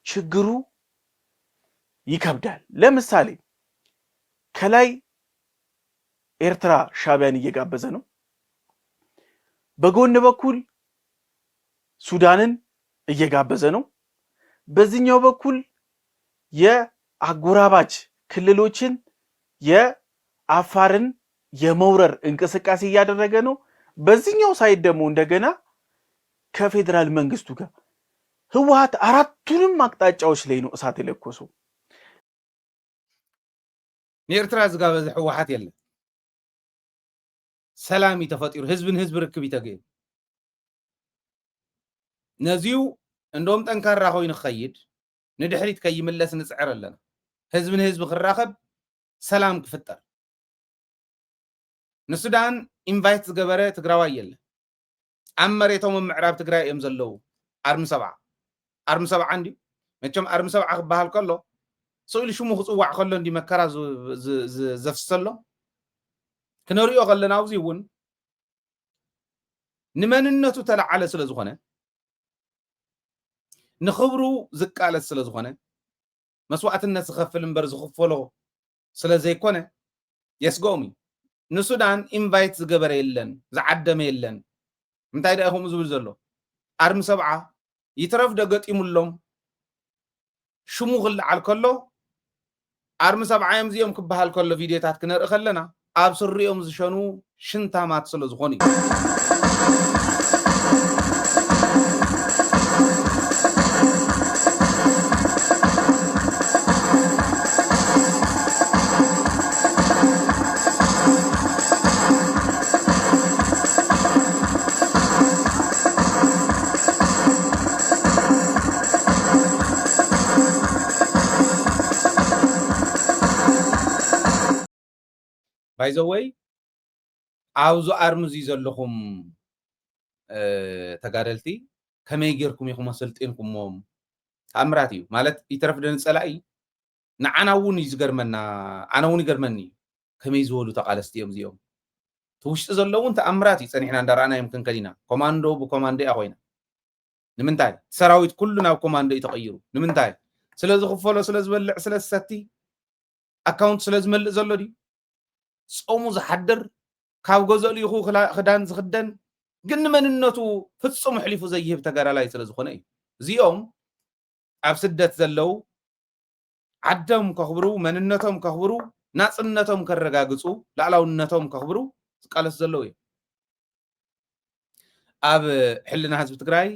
ችግሩ ይከብዳል። ለምሳሌ ከላይ ኤርትራ ሻዕቢያን እየጋበዘ ነው። በጎን በኩል ሱዳንን እየጋበዘ ነው። በዚህኛው በኩል የአጎራባች ክልሎችን የአፋርን የመውረር እንቅስቃሴ እያደረገ ነው። በዚህኛው ሳይድ ደግሞ እንደገና ከፌደራል መንግስቱ ጋር ህወሓት አራቱንም አቅጣጫዎች ላይ ነው እሳት የለኮሰው። ንኤርትራ ዝጋበዘ ህወሓት የለ ሰላም ተፈጢሩ ህዝብን ህዝብ ርክብ ይተገዩ ነዚው እንደውም ጠንካራ ኮይኑ ክኸይድ ንድሕሪት ከይምለስ ንፅዕር ኣለና ህዝብን ህዝብ ክራኸብ ሰላም ክፍጠር ንሱዳን ኢንቫይት ዝገበረ ትግራዋይ የለ ኣብ መሬቶም ምዕራብ ትግራይ እዮም ዘለዉ ኣርሚ ሰብዓ እንዲ መቸም ኣርሚ ሰብዓ ክበሃል ከሎ ስኢሉ ሽሙ ክፅዋዕ ከሎ እንዲ መከራ ዘፍሰሎ ክንሪኦ ከለና ኣብዚ እውን ንመንነቱ ተለዓለ ስለ ዝኾነ ንኽብሩ ዝቃለስ ስለ ዝኾነ መስዋዕትነት ዝኸፍል እምበር ዝኽፈሎ ስለ ዘይኮነ የስጎም እዩ ንሱዳን ኢንቫይት ዝገበረ የለን ዝዓደመ የለን እንታይ ዳ ኢኹም ዝብል ዘሎ ኣርሚ ሰብዓ ይትረፍ ደገጢሙሎም ሽሙ ክልዓል ከሎ ኣርሚ ሰብዓ እዮም እዚኦም ክበሃል ከሎ ቪድዮታት ክነርኢ ከለና ኣብ ስሪኦም ዝሸኑ ሽንታማት ስለ ዝኾኑ እዩ by the way ኣውዞ ኣርሚ እዚ ዘለኹም ተጋደልቲ ከመይ ጌርኩም ኢኹም ኣሰልጢንኩሞም ተኣምራት እዩ ማለት ይተረፍ ደንፀላኢ ንዓና እውን እዩ ዝገርመና ኣነ እውን ይገርመኒ ከመይ ዝበሉ ተቃለስቲ እዮም እዚኦም ትውሽጢ ዘለውን ተኣምራት እዩ ፀኒሕና እንዳረኣናዮም ክንከዲና ኮማንዶ ብኮማንዶ እያ ኮይና ንምንታይ ሰራዊት ኩሉ ናብ ኮማንዶ ይተቀይሩ ንምንታይ ስለዚ ክፈሎ ስለዝበልዕ ስለሰቲ አካውንት ስለዝመልእ ዘሎ ዲ ጾሙ ዝሓድር ካብ ገዘሉ ይኹ ክዳን ዝኽደን ግን መንነቱ ፍጹም ሕሊፉ ዘይህብ ተጋዳላይ ስለዝኾነ እዩ እዚኦም ኣብ ስደት ዘለው ዓዶም ከኽብሩ መንነቶም ከኽብሩ ናጽነቶም ከረጋግጹ ላዕላውነቶም ከኽብሩ ዝቃለስ ዘለው እዩ ኣብ ሕልና ህዝቢ ትግራይ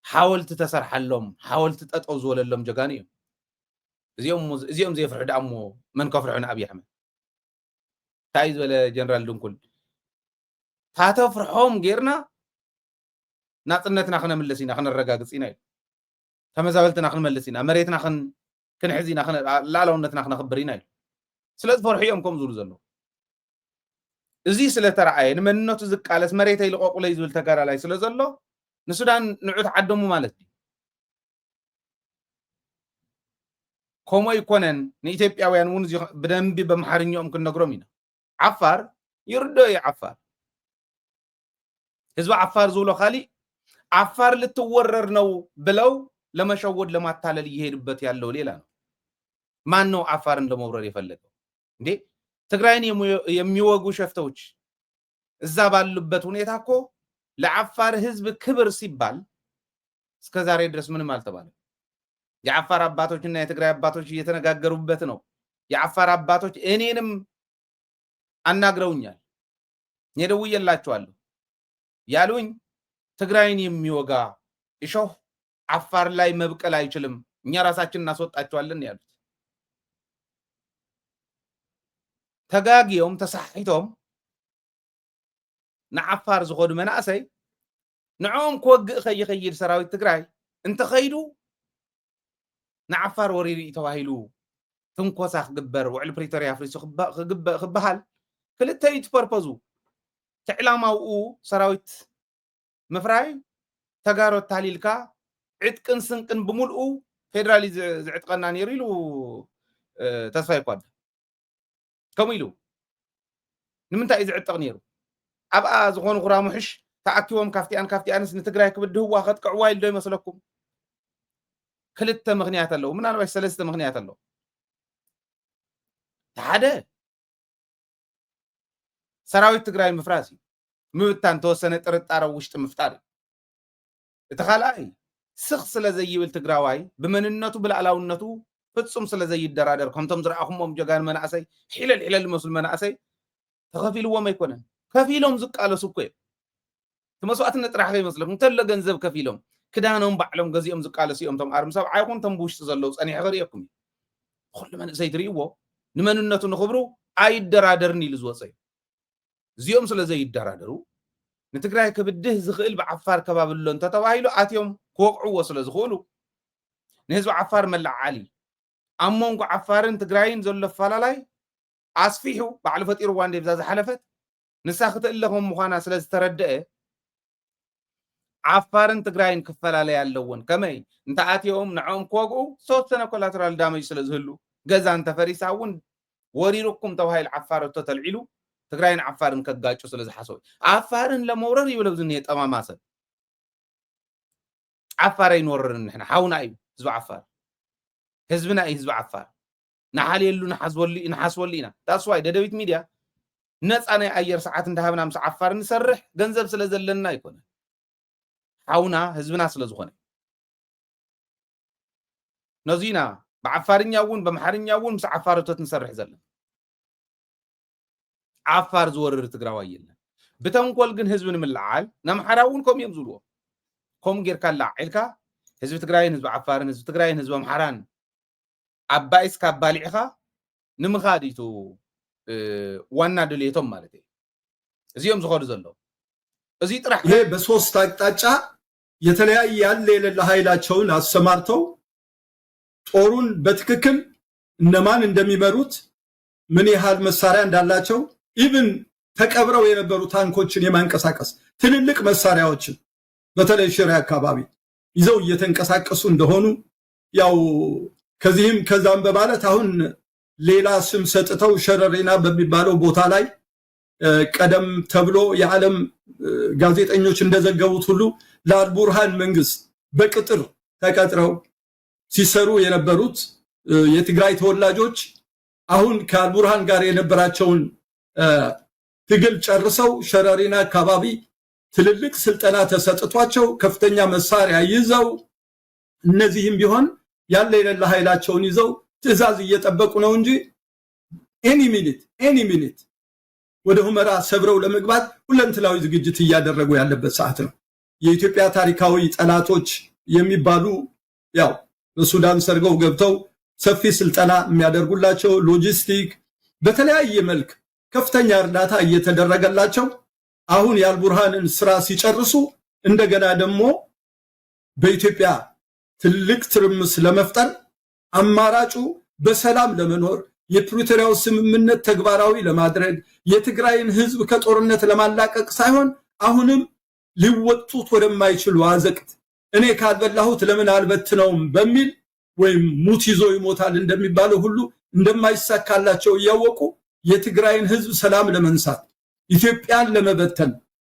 ሓወልቲ ተሰርሐሎም ሓወልቲ ጠጠው ዝወለሎም ጀጋን እዮም እዚኦም ዘይፍርሑ ደኣ እሞ መን ከፍርሑና ኣብይ ኣሕመድ እንታይ ዝበለ ጀነራል ድንኩል ታተፍርሖም ጌርና ናጽነትና ክነምልስ ኢና ክነረጋግጽ ኢና እዩ ተመዛበልትና ክንመልስ ኢና መሬትና ክንሕዝ ኢና ላዕላውነትና ክነኽብር ኢና እዩ ስለዚ ፈርሑ እዮም ከም ዝብሉ ዘለዉ እዚ ስለተረኣየ ንመንነቱ ዝቃለስ መሬተይ ልቆቁለይ ዝብል ተጋዳላይ ስለ ዘሎ ንሱዳን ንዑ ተዓደሙ ማለት እዩ ከምኡ ይኮነን ንኢትዮጵያውያን እውን ብደንቢ በመሓርኛኦም ክንነግሮም ኢና ዓፋር ይርዶ እዩ ዓፋር ህዝቢ ዓፋር ዝብሎ ካሊእ ዓፋር ልትወረር ነው ብለው ለመሸወድ ለማታለል እየሄዱበት ያለው ሌላ ነው ማን ነው ዓፋርን ለመውረር የፈለገው እንዴ ትግራይን የሚወጉ ሸፍቶች እዛ ባሉበት ሁኔታ እኮ ለዓፋር ህዝብ ክብር ሲባል እስከ ዛሬ ድረስ ምንም አልተባለም የዓፋር አባቶችና የትግራይ አባቶች እየተነጋገሩበት ነው የዓፋር አባቶች እኔንም አናግረውኛል የደውየላቸዋለሁ ያሉኝ ትግራይን የሚወጋ እሾህ ዓፋር ላይ መብቀል አይችልም እኛ ራሳችን እናስወጣቸዋለን ያሉት ተጋጊዮም ተሳሒቶም ንዓፋር ዝኸዱ መናእሰይ ንዖም ክወግእ ከይኸይድ ሰራዊት ትግራይ እንተ ኸይዱ ንዓፋር ወሪሪ ተባሂሉ ትንኮሳ ክግበር ውዕል ፕሪቶሪያ ፍሪሱ ክበሃል ክልተ ይትፐርፐዙ ተዕላማው ሰራዊት ምፍራይ ተጋሮ ታሊልካ ዕጥቅን ስንቅን ብምልኡ ፌደራሊ ዝዕጥቀና ነይሩ ኢሉ ተስፋይ ኳዳ ከምኡ ኢሉ ንምንታይ ዝዕጥቕ ነይሩ ኣብኣ ዝኾኑ ኩራሙሕሽ ተኣኪቦም ካፍቲኣንስ ንትግራይ ክብድህዋ ከጥቅዕዋ ኢሉ ዶ ይመስለኩም ክልተ ምኽንያት ኣለዉ ምናልባሽ ሰለስተ ምኽንያት ኣለዉ ሓደ ሰራዊት ትግራይ ምፍራስ እዩ ምብታን ተወሰነ ጥርጣረ ውሽጢ ምፍጣር እዩ እቲ ካልኣይ ስኽ ስለ ዘይብል ትግራዋይ ብመንነቱ ብላዕላውነቱ ፍጹም ስለ ዘይደራደር ከምቶም ዝረኣኹሞም ጀጋን መናእሰይ ሒለል ዝመስሉ መናእሰይ ተኸፊልዎም ኣይኮነን ከፊሎም ዝቃለሱ እኮ እዮም እቲ መስዋዕትነት ጥራሕ ከይመስለኩም እንተሎ ገንዘብ ከፊሎም ክዳኖም ባዕሎም ገዚኦም ዝቃለሱ እዮም ቶም ኣርሚ ሰብዓ ይኹን ቶም ብውሽጢ ዘለዉ ፀኒሐ ክሪአኩም እዩ ኩሉ መንእሰይ ትርእይዎ ንመንነቱ ንኽብሩ ኣይደራደርን ኢሉ ዝወፀ እዩ እዚኦም ስለ ዘይደራደሩ ንትግራይ ክብድህ ዝኽእል ብዓፋር ከባቢ ኣሎ እንተተባሂሉ ኣትዮም ክወቅዕዎ ስለ ዝኽእሉ ንህዝቢ ዓፋር መላዓሊ ኣብ መንጎ ዓፋርን ትግራይን ዘሎ ኣፈላላይ ኣስፊሑ ባዕሉ ፈጢሩዋ እንደ ብዛ ዝሓለፈት ንሳ ክትእለኹም ምዃና ስለ ዝተረድአ ዓፋርን ትግራይን ክፈላለያ ኣለዎን ከመይ እንተኣትዮም ንዖም ክወግኡ ዝተወሰነ ኮላተራል ዳሜጅ ስለ ዝህሉ ገዛ እንተፈሪሳ እውን ወሪሩኩም ተባሂል ዓፋር እቶ ተልዒሉ ትግራይን ዓፋርን ከጋጩ ስለ ዝሓሰቡ ዓፋርን ለመውረር ይብለው ዝኒሄ ጠማማ ሰብ ዓፋር ኣይንወርርን ንሕና ሓውና እዩ ህዝቢ ዓፋር ህዝብና እዩ ህዝቢ ዓፋር ንሓልየሉ ንሓስወሉ ኢና ታስዋይ ደደቢት ሚድያ ነፃ ናይ ኣየር ሰዓት እንዳሃብና ምስ ዓፋር ንሰርሕ ገንዘብ ስለ ዘለና ኣይኮነ ሓውና ህዝብና ስለ ዝኾነ ነዚና ብዓፋርኛ እውን በመሓርኛ እውን ምስ ዓፋር እቶት ንሰርሕ ዘለና ዓፋር ዝወርር ትግራዋይ የለን ብተንኮል ግን ህዝቢ ንምልዓል ናምሓራ እውን ከምኡ እዮም ዝብልዎ ከምኡ ጌርካ ላዒልካ ህዝቢ ትግራይን ህዝቢ ዓፋርን ህዝቢ ትግራይን ህዝቢ ኣምሓራን ኣባኢስካ ኣባሊዕኻ ንምኻድ ኢቱ ዋና ድልየቶም ማለት እዩ እዚኦም ዝኸዱ ዘለዉ እዚ ጥራሕ ይሄ በሶስት አቅጣጫ የተለያየ ያለ የሌለ ኃይላቸውን አሰማርተው ጦሩን በትክክል እነማን እንደሚመሩት ምን ያህል መሳሪያ እንዳላቸው ኢቭን ተቀብረው የነበሩ ታንኮችን የማንቀሳቀስ ትልልቅ መሳሪያዎችን በተለይ ሽሬ አካባቢ ይዘው እየተንቀሳቀሱ እንደሆኑ ያው ከዚህም ከዛም በማለት አሁን ሌላ ስም ሰጥተው ሸረሪና በሚባለው ቦታ ላይ ቀደም ተብሎ የዓለም ጋዜጠኞች እንደዘገቡት ሁሉ ለአልቡርሃን መንግስት በቅጥር ተቀጥረው ሲሰሩ የነበሩት የትግራይ ተወላጆች አሁን ከአልቡርሃን ጋር የነበራቸውን ትግል ጨርሰው ሸረሪና አካባቢ ትልልቅ ስልጠና ተሰጥቷቸው ከፍተኛ መሳሪያ ይዘው እነዚህም ቢሆን ያለ የሌለ ኃይላቸውን ይዘው ትዕዛዝ እየጠበቁ ነው እንጂ ኤኒ ሚኒት ወደ ሁመራ ሰብረው ለመግባት ሁለንተናዊ ዝግጅት እያደረጉ ያለበት ሰዓት ነው። የኢትዮጵያ ታሪካዊ ጠላቶች የሚባሉ ያው በሱዳን ሰርገው ገብተው ሰፊ ስልጠና የሚያደርጉላቸው ሎጂስቲክ በተለያየ መልክ ከፍተኛ እርዳታ እየተደረገላቸው አሁን የአልቡርሃንን ስራ ሲጨርሱ እንደገና ደግሞ በኢትዮጵያ ትልቅ ትርምስ ለመፍጠር አማራጩ በሰላም ለመኖር የፕሪቶሪያው ስምምነት ተግባራዊ ለማድረግ የትግራይን ህዝብ ከጦርነት ለማላቀቅ ሳይሆን አሁንም ሊወጡት ወደማይችሉ አዘቅት እኔ ካልበላሁት ለምን አልበትነውም በሚል ወይም ሙት ይዞ ይሞታል እንደሚባለው ሁሉ እንደማይሳካላቸው ያወቁ የትግራይን ህዝብ ሰላም ለመንሳት ኢትዮጵያን ለመበተን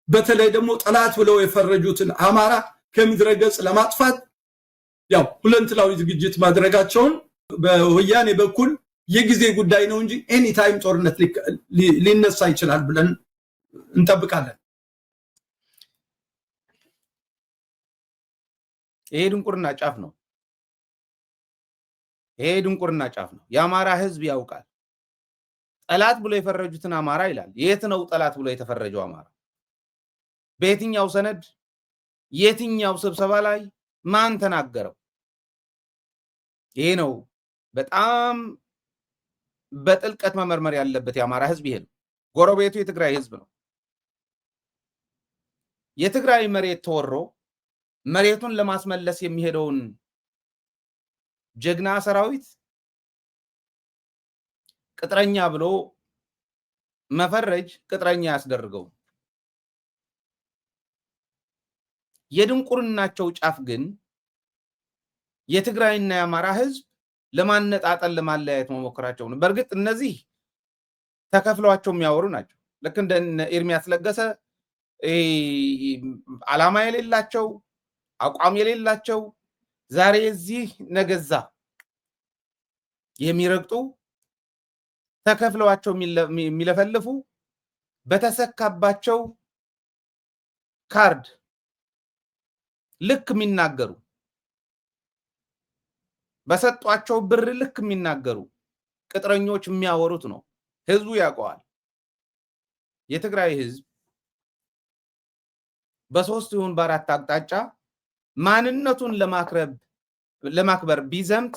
በተለይ ደግሞ ጠላት ብለው የፈረጁትን አማራ ከምድረ ገጽ ለማጥፋት ያው ሁለንተናዊ ዝግጅት ማድረጋቸውን በወያኔ በኩል የጊዜ ጉዳይ ነው እንጂ ኤኒ ታይም ጦርነት ሊነሳ ይችላል ብለን እንጠብቃለን። ይሄ ድንቁርና ጫፍ ነው። የአማራ ህዝብ ያውቃል። ጠላት ብሎ የፈረጁትን አማራ ይላል። የት ነው ጠላት ብሎ የተፈረጀው አማራ? በየትኛው ሰነድ፣ የትኛው ስብሰባ ላይ ማን ተናገረው? ይሄ ነው በጣም በጥልቀት መመርመር ያለበት የአማራ ህዝብ። ይሄ ነው ጎረቤቱ የትግራይ ህዝብ ነው። የትግራይ መሬት ተወሮ መሬቱን ለማስመለስ የሚሄደውን ጀግና ሰራዊት ቅጥረኛ ብሎ መፈረጅ ቅጥረኛ ያስደርገው። የድንቁርናቸው ጫፍ ግን የትግራይና የአማራ ህዝብ ለማነጣጠል ለማለያየት መሞከራቸው ነው። በእርግጥ እነዚህ ተከፍሏቸው የሚያወሩ ናቸው። ልክ እንደ ኤርሚያስ ለገሰ ዓላማ የሌላቸው አቋም የሌላቸው ዛሬ እዚህ ነገዛ የሚረግጡ ተከፍለዋቸው የሚለፈልፉ በተሰካባቸው ካርድ ልክ የሚናገሩ በሰጧቸው ብር ልክ የሚናገሩ ቅጥረኞች የሚያወሩት ነው። ህዝቡ ያውቀዋል። የትግራይ ህዝብ በሶስት ይሁን በአራት አቅጣጫ ማንነቱን ለማክበር ቢዘምት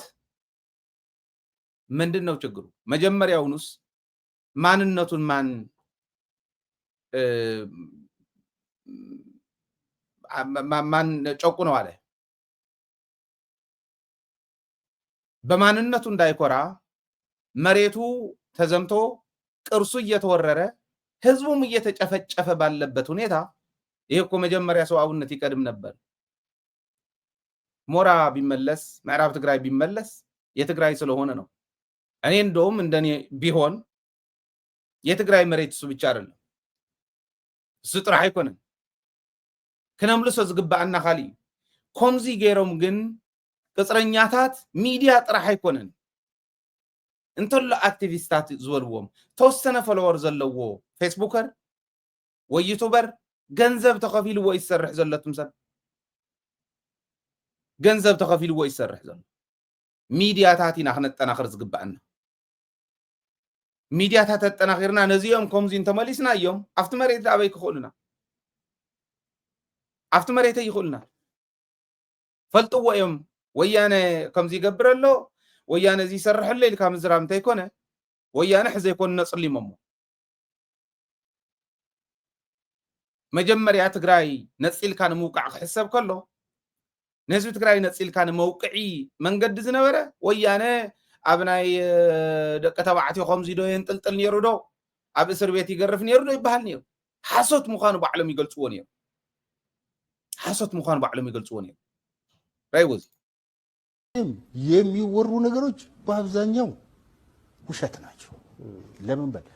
ምንድነው ችግሩ? መጀመሪያውንስ ማንነቱን ማን ጨቁነው አለ? በማንነቱ እንዳይኮራ መሬቱ ተዘምቶ ቅርሱ እየተወረረ ህዝቡም እየተጨፈጨፈ ባለበት ሁኔታ ይሄ እኮ መጀመሪያ ሰውአውነት ይቀድም ነበር። ሞራ ቢመለስ ምዕራብ ትግራይ ቢመለስ የትግራይ ስለሆነ ነው። እኔ እንደውም እንደኔ ቢሆን የትግራይ መሬት እሱ ብቻ አይደለም፣ እሱ ጥራይ አይኮንም። ከነምልሶ ዝግባአና ካሊ ኮምዚ ገይሮም ግን ቅጽረኛታት ሚዲያ ጥራይ አይኮንን እንተሎ አክቲቪስታት ዝወልዎም ተወሰነ ፎሎወር ዘለዎ ፌስቡከር ወይ ዩቲዩበር ገንዘብ ተከፊልዎ ይሰርሕ ዘለቱም ሰብ ገንዘብ ተከፊልዎ ይሰርሕ ዘሎ ሚዲያታት ኢና ክነጠናክር ዝግባአና ሚዲያታት ተጠናክርና ነዚኦም ከምዚ እንተመሊስና እዮም ኣብቲ መሬት ኣበይ ክኽእሉና ኣብቲ መሬት ይኽእሉና ፈልጥዎ እዮም ወያነ ከምዚ ይገብር ኣሎ ወያነ እዚ ይሰርሕ ኣሎ ኢልካ ምዝራብ እንተይኮነ ወያነ ሕዘ ይኮን ነፅሊሞሞ መጀመርያ ትግራይ ነፂልካ ንምውቃዕ ክሕሰብ ከሎ ነህዝቢ ትግራይ ነፂልካ ንመውቅዒ መንገዲ ዝነበረ ወያነ ኣብ ናይ ደቀ ተባዕትዮ ከምዚ ዶ የንጥልጥል ነይሩ ዶ ኣብ እስር ቤት ይገርፍ ነይሩ ዶ ይበሃል ነይሩ። ሓሶት ምዃኑ ባዕሎም ይገልፅዎ ነይሩ። ሓሶት ምዃኑ ባዕሎም ይገልፅዎ ነይሩ። ራይወዚ የሚወሩ ነገሮች በአብዛኛው ውሸት ናቸው። ለምን በል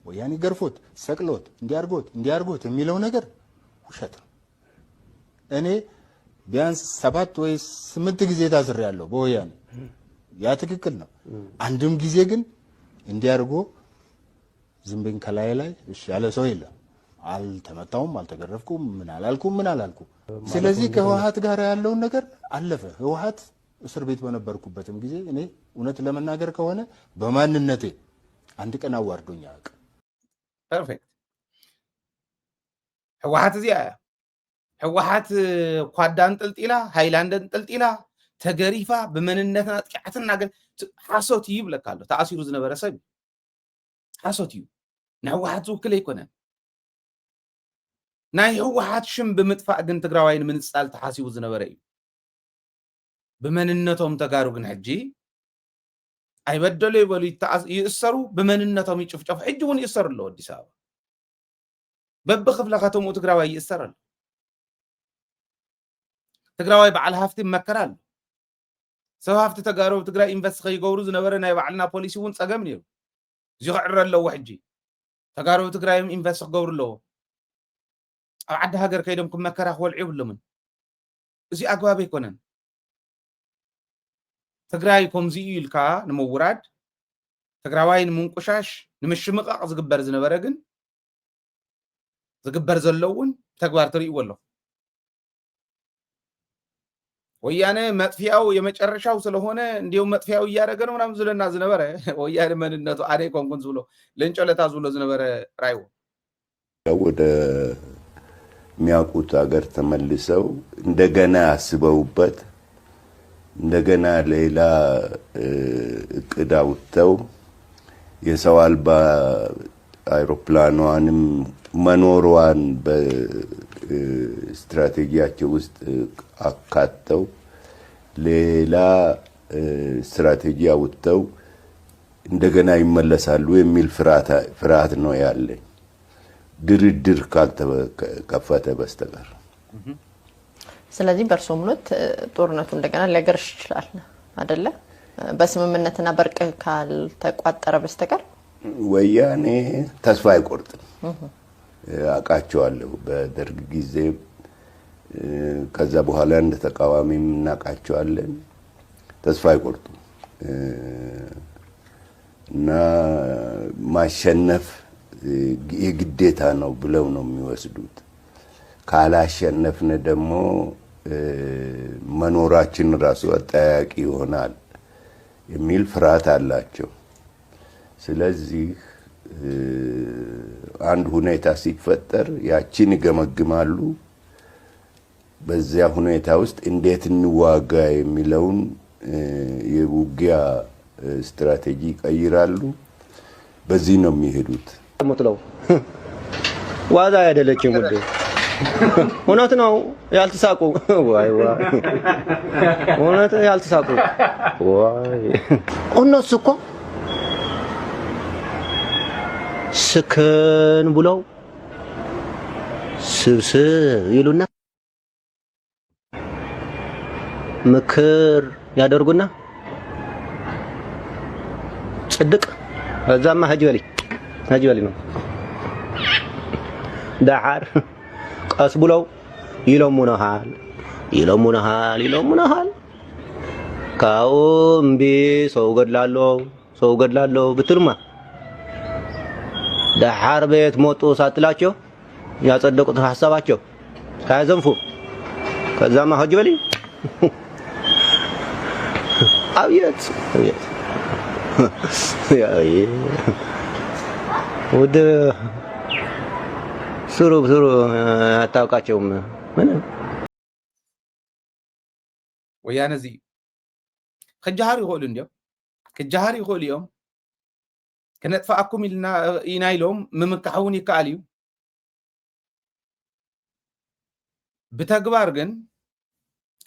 ወያኔ ገርፎት ሰቅሎት እንዲያርጎት የሚለው ነገር ውሸት ነው። እኔ ቢያንስ 7 ወይ 8 ጊዜ ታስሬያለሁ በወያኔ ያ ትክክል ነው አንድም ጊዜ ግን እንዲያርጎ ዝምብን ከላይ ላይ እሺ ያለ ሰው የለም አልተመታውም አልተገረፍኩም ምን አላልኩም ስለዚህ ከህወሓት ጋር ያለው ነገር አለፈ ህወሓት እስር ቤት በነበርኩበትም ጊዜ እኔ እውነት ለመናገር ከሆነ በማንነቴ አንድ ቀን አዋርዶኝ አቅ ፐርፌክት ህወሓት ኳዳን ጥልጥላ ሃይላንድን ጥልጥላ ተገሪፋ በመንነትና ጥቂዓትና ግን ሓሶት ይብለካሎ ተኣሲሩ ዝነበረ ሰብ ሓሶት እዩ ንህወሓት ዝውክል ኣይኮነን ናይ ህወሓት ሽም ብምጥፋእ ግን ትግራዋይን ምንጻል ተሓሲቡ ዝነበረ እዩ በመንነቶም ተጋሩ ግን ሕጂ ኣይበደሉ ይበሉ ይእሰሩ በመንነቶም ይጭፍጨፉ ሕጂ እውን ይእሰሩ ኣሎ አዲስ አበባ በብክፍለ ከተሙ ትግራዋይ ይእሰር ኣሎ ትግራዋይ በዓል ሃፍቲ መከራል ሰብ ሃፍቲ ተጋሩ ትግራይ ኢንቨስት ከይገብሩ ዝነበረ ናይ ባዕልና ፖሊሲ እውን ፀገም ነይሩ እዚ ክዕረ ኣለዎ ሕጂ ተጋሩ ትግራይም ኢንቨስት ክገብሩ ኣለዎ ኣብ ዓዲ ሃገር ከይዶም ክመከራ ክወልዑ ይብሎምን እዚ ኣግባብ ኣይኮነን ትግራይ ከምዚ ኢልካ ንምውራድ ትግራዋይ ንምንቁሻሽ ንምሽምቃቅ ዝግበር ዝነበረ ግን ዝግበር ዘለውን ተግባር ትርእይዎ ኣሎ ወያኔ መጥፊያው የመጨረሻው ስለሆነ እንዲው መጥፊያው እያደረገ ነው ምናምን ዝለና ዝነበረ ወያኔ መንነቱ አሬ ኮንኩን ዝብሎ ለንጨለታ ዝብሎ ዝነበረ ራይዎ ወደ የሚያውቁት ሀገር ተመልሰው እንደገና አስበውበት እንደገና ሌላ እቅድ አውጥተው የሰው አልባ አይሮፕላኗንም መኖሯን በስትራቴጂያቸው ውስጥ አካተው ሌላ ስትራቴጂ አውጥተው እንደገና ይመለሳሉ የሚል ፍርሃት ነው ያለኝ ድርድር ካልተከፈተ በስተቀር ስለዚህ በርሶ ምኖት ጦርነቱ እንደገና ሊያገርሽ ይችላል አይደለ በስምምነትና በርቅ ካልተቋጠረ በስተቀር ወያኔ ተስፋ አይቆርጥም አቃቸዋለሁ በደርግ ጊዜ ከዛ በኋላ እንደ ተቃዋሚም እናቃቸዋለን ተስፋ አይቆርጡም እና ማሸነፍ የግዴታ ነው ብለው ነው የሚወስዱት ካላሸነፍነ ደግሞ መኖራችን ራሱ አጠያቂ ይሆናል የሚል ፍርሃት አላቸው ስለዚህ አንድ ሁኔታ ሲፈጠር ያቺን ይገመግማሉ በዚያ ሁኔታ ውስጥ እንዴት እንዋጋ የሚለውን የውጊያ ስትራቴጂ ቀይራሉ በዚህ ነው የሚሄዱት ሙጥለው ዋዛ ያደለችኝ ሙዴ እውነት ነው ያልተሳቁ ዋይ እውነት ያልተሳቁ ዋይ እነሱ እኮ ስክን ብለው ስብስብ ይሉና ምክር ያደርጉና ጽድቅ እዛማ ሀጂ በሊ ነው ዳዓር ቀስ ብለው ይለሙናሃል ካውምቢ ሰው ገድላለሁ ብትልማ ዳዓር ቤት ሞጡ ሳትላቸው ያጸደቁት ሐሳባቸው ሳያዘንፉ ከዛማ ሀጂ በሊ አብየት ወደ ስሩ አታውቃቸውም ምን ወያነ እዚ ከጃሃር ይሆል እንዲያው ከጃሃር ይሆል ይኦም ከነጥፋአኩም ኢናይሎም ምምካውን ይካል እዩ በተግባር ግን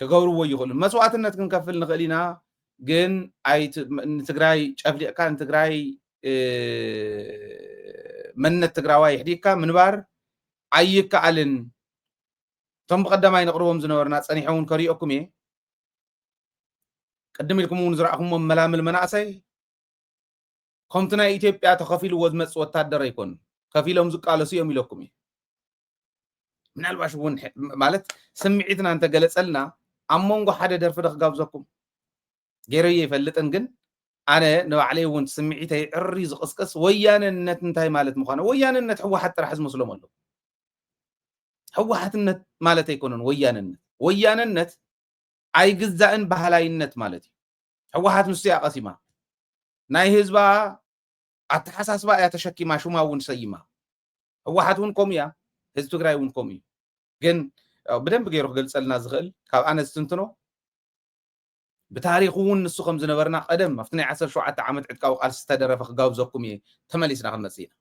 ከገብርዎ ይሆል መስዋዕትነት ክንከፍል ንኽእሊና ግን አይ ትግራይ ጨፍሊካ ትግራይ መንነት ትግራዋይ ሕዲካ ምንባር ኣይከኣልን ቶም በቀዳማይ ነቅርቦም ዝነበርና ጸኒሖውን ከሪኦኩም ቅድም ኢልኩም እውን ዝረኣኹም መላምል መናእሰይ ከምቲ ናይ ኢትዮጵያ ተኸፊልዎ ዝመጽእ ወታደር ኣይኮን ከፊሎም ዝቃለሱ እዮም ኢለኩም ምናልባሽ እውን ማለት ስምዒትና እንተ ገለጸልና ኣብ መንጎ ሓደ ደርፊ ክጋብዘኩም ገይረየ ይፈልጥን ግን ኣነ ንባዕለይ እውን ስምዒተይ ዕሪ ዝቕስቅስ ወያነነት እንታይ ማለት ምዃነ ወያነነት ሕወሓት ጥራሕ ዝመስሎም ኣለዉ ሕወሓትነት ማለት ኣይኮነን ወያነነት ኣይግዛእን ባህላይነት ማለት እዩ ሕወሓት ምስያ ቀሲማ ናይ ህዝባ ኣተሓሳስባ እያ ተሸኪማ ሹማ እውን ሰይማ ሕወሓት እውን ከምኡ እያ ህዝቢ ትግራይ እውን ከምኡ እዩ ግን ብደንብ ገይሩ ክገልፀልና ዝኽእል ካብ ኣነ ዝትንትኖ بتاريخ ون نسخم زنبرنا قدم مفتني 17 عامت عدكاو قال استدرف خغاوزكم تمليسنا خمسينا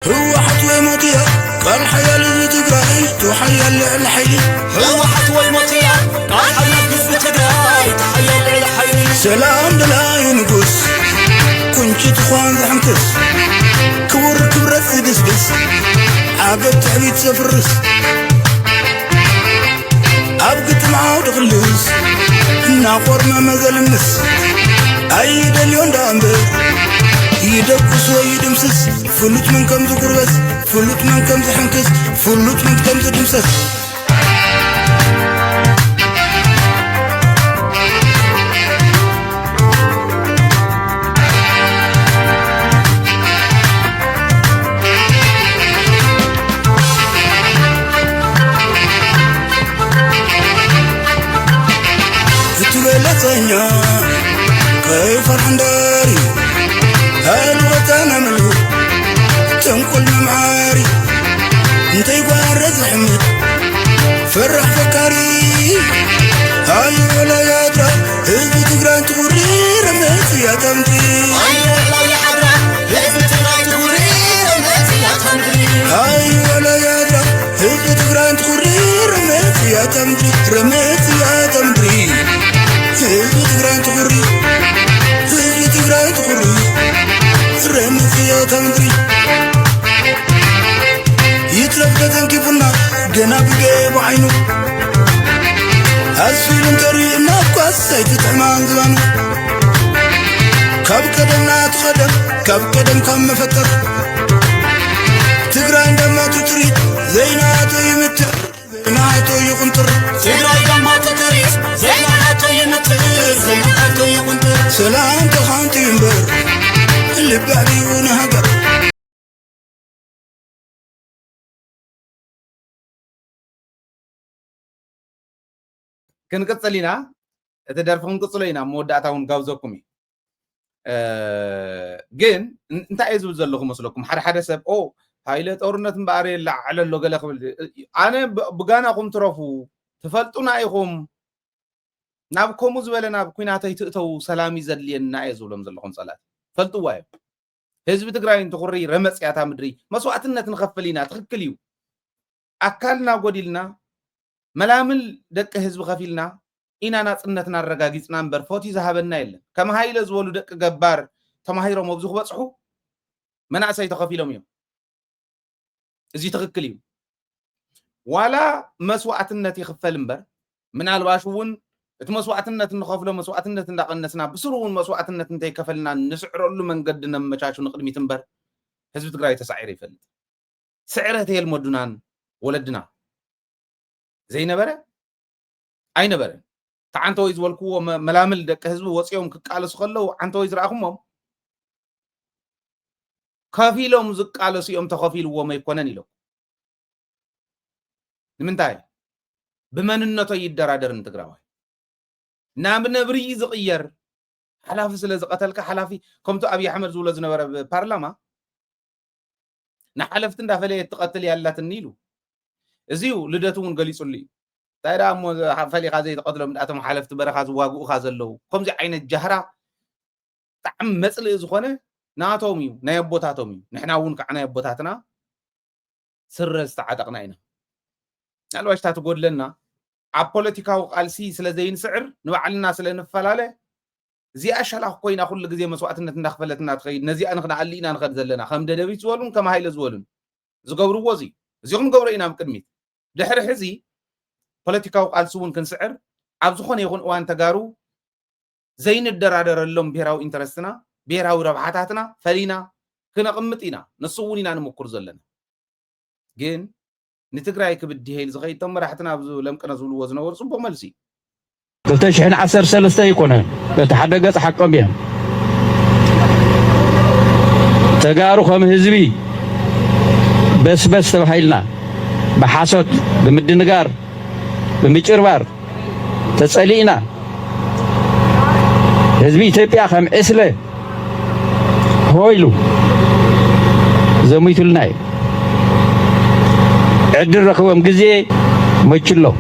هو حتوي موتيا قال حيا اللي تقراي تحيا الحي هو حتوي موتيا قال حيا اللي تقراي تحيا الحي سلام دلاي نقص كنت تخوان زحمتس كور كبرت دسدس عقب تعبيد سفرس أبقت معه دغلس ناقور ما مازال النس أيد اليوم دامبر يدبس ويدمسس فلوت من كم زقربس فلوت من كم زحنكس فلوت من كم زدمسس كيف الحنداري هالوطن ملو تنقل ممعاري انتي قارد حمد فرح فكاري هاي ولا يدرى هذي تقران تغري رميت يا تمدري هاي ولا يدرى هذي تقران تغري رميت يا تمدري هاي ولا يدرى هذي تقران تغري رميت يا تمدري رميت يا تمدري هذي تقران تغري هذي تقران تغري رميت يا تمدري يترك تنكفنا جناب جيب عينه أسفل انتري ناقص سيتتعمان زمانه كاب قدمنا تخدم كاب قدم كم مفتر تقرأ عندما تتريد زيناتو يمتر زيناتو يقنطر تقرأ عندما تتريد زيناتو يمتر زيناتو يقنطر سلام تخانتي ينبر اللي بعدي ونهجر كنقص لينا تدرفون قصلينا مودعتاون غاوزكم ግን እንታይ እዩ ዘለኹም መስለኩም ሓደ ሓደ ሰብ ሃይለ ጦርነት ምባሪ ላዕለሎ ገለ ክብል ኣነ ብጋናኹም ትረፉ ትፈልጡና ኢኹም ናብ ከምኡ ዝበለ ናብ ኩናተይ ትእተው ሰላም ይዘልየና እየ ዝብሎም ዘለኹም ፀላት ፈልጥዋ እዮም ህዝቢ ትግራይ እንትኹሪ ረመፅያታ ምድሪ መስዋዕትነት ንኸፍል ኢና ትኽክል እዩ ኣካልና ጎዲልና መላምል ደቂ ህዝቢ ከፊልና ኢና ናፅነትና ኣረጋጊፅና እምበር ፎቲ ዝሃበና የለን ከም ሃይለ ዝበሉ ደቂ ገባር ተማሂሮም ኣብዙ ክበፅሑ መናእሰይ ተኸፊሎም እዮም እዚ ትኽክል እዩ ዋላ መስዋዕትነት ይኽፈል እምበር ምናልባሽ እውን እቲ መስዋዕትነት ንኸፍሎ መስዋዕትነት እንዳቐነስና ብስሩ እውን መስዋዕትነት እንተይከፈልና ንስዕረሉ መንገዲ ነመቻቹ ንቅድሚት እምበር ህዝቢ ትግራይ ተሳዒረ ይፈልጥ ስዕረት የልመዱናን ወለድና ዘይነበረ ኣይነበረን ተዓንተወይ ዝበልክዎ መላምል ደቂ ህዝቢ ወፂኦም ክቃለሱ ከለው ዓንተወይ ዝረኣኹሞም ከፊሎም ዝቃለሱ እዮም ተኸፊልዎም ኣይኮነን ኢሎም ንምንታይ ብመንነቶ ይደራደርን ትግራዋይ ናብ ነብሪ ዝቕየር ሓላፊ ስለ ዝቐተልካ ሓላፊ ከምቲ ኣብይ ኣሕመድ ዝብሎ ዝነበረ ፓርላማ ንሓለፍቲ እንዳፈለየ ትቐትል ያላትኒ ኢሉ እዚዩ ልደቱ እውን ገሊጹሉ እዩ እንታይ ደኣ እሞ ፈሊኻ ዘይተቐትሎም ዳእቶም ሓለፍቲ በረኻ ዝዋግኡኻ ዘለው ከምዚ ዓይነት ጃህራ ብጣዕሚ መፅልኢ ዝኾነ ናቶም እዩ ናይ ኣቦታቶም እዩ ንሕና እውን ከዓ ናይ ኣቦታትና ስረ ዝተዓጠቕና ኢና ናልባሽ እታ ትጎድለና ኣብ ፖለቲካዊ ቃልሲ ስለ ዘይንስዕር ንባዕልና ስለ ንፈላለ እዚኣ ሸላኽ ኮይና ኩሉ ግዜ መስዋዕትነት እንዳኽፈለትና ትኸይድ ነዚኣ ንኽንኣሊ ኢና ንኸድ ዘለና ከም ደደቢት ዝበሉን ከም ሃይለ ዝበሉን ዝገብርዎ እዚ እዚኦም ንገብሮ ኢና ቅድሚት ድሕሪ ሕዚ ፖለቲካዊ ቃልሲ እውን ክንስዕር ኣብ ዝኾነ ይኹን እዋን ተጋሩ ዘይንደራደረሎም ብሄራዊ ኢንተረስትና ብሄራዊ ረብሓታትና ፈሊና ክነቕምጥ ኢና ንሱ እውን ኢና ንምኩር ዘለና ግን نتقرأي كبدي هيل زغي تم راحتنا بزو لم كنا زول وزنا ورسوب بملسي تلتشحن 10 سلسة يكونه تتحدق حقهم بهم تجارو خم هزبي بس تبحيلنا بحاسوت بمدنقار بمجربار تسألينا هزبي تبيع خم اسله هويلو زميتو لناي عدل رخوهم قزي مجلو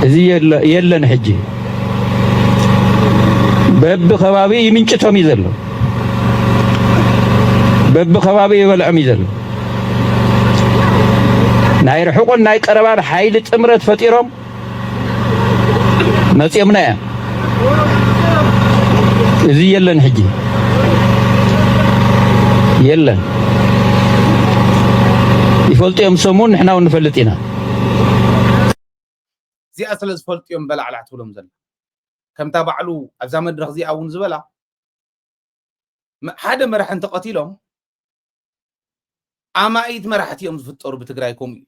زي يلن حجي بب خبابي يمنشتهم يزلو بب خبابي يبلعم يزلو ناي رحوقن ناي قربان حيل تمرت فطيرهم مصيمنا زي يلن حجي يلن يفلطيهم سمون نحنا ونفلطينا زي أصل فلطيهم بلع على عتولهم زل كم تابعلو أبزا مدرخ زي أون زبلا حدا مرح انت قتيلهم أما أيد مرحتيهم فطور بتقرايكم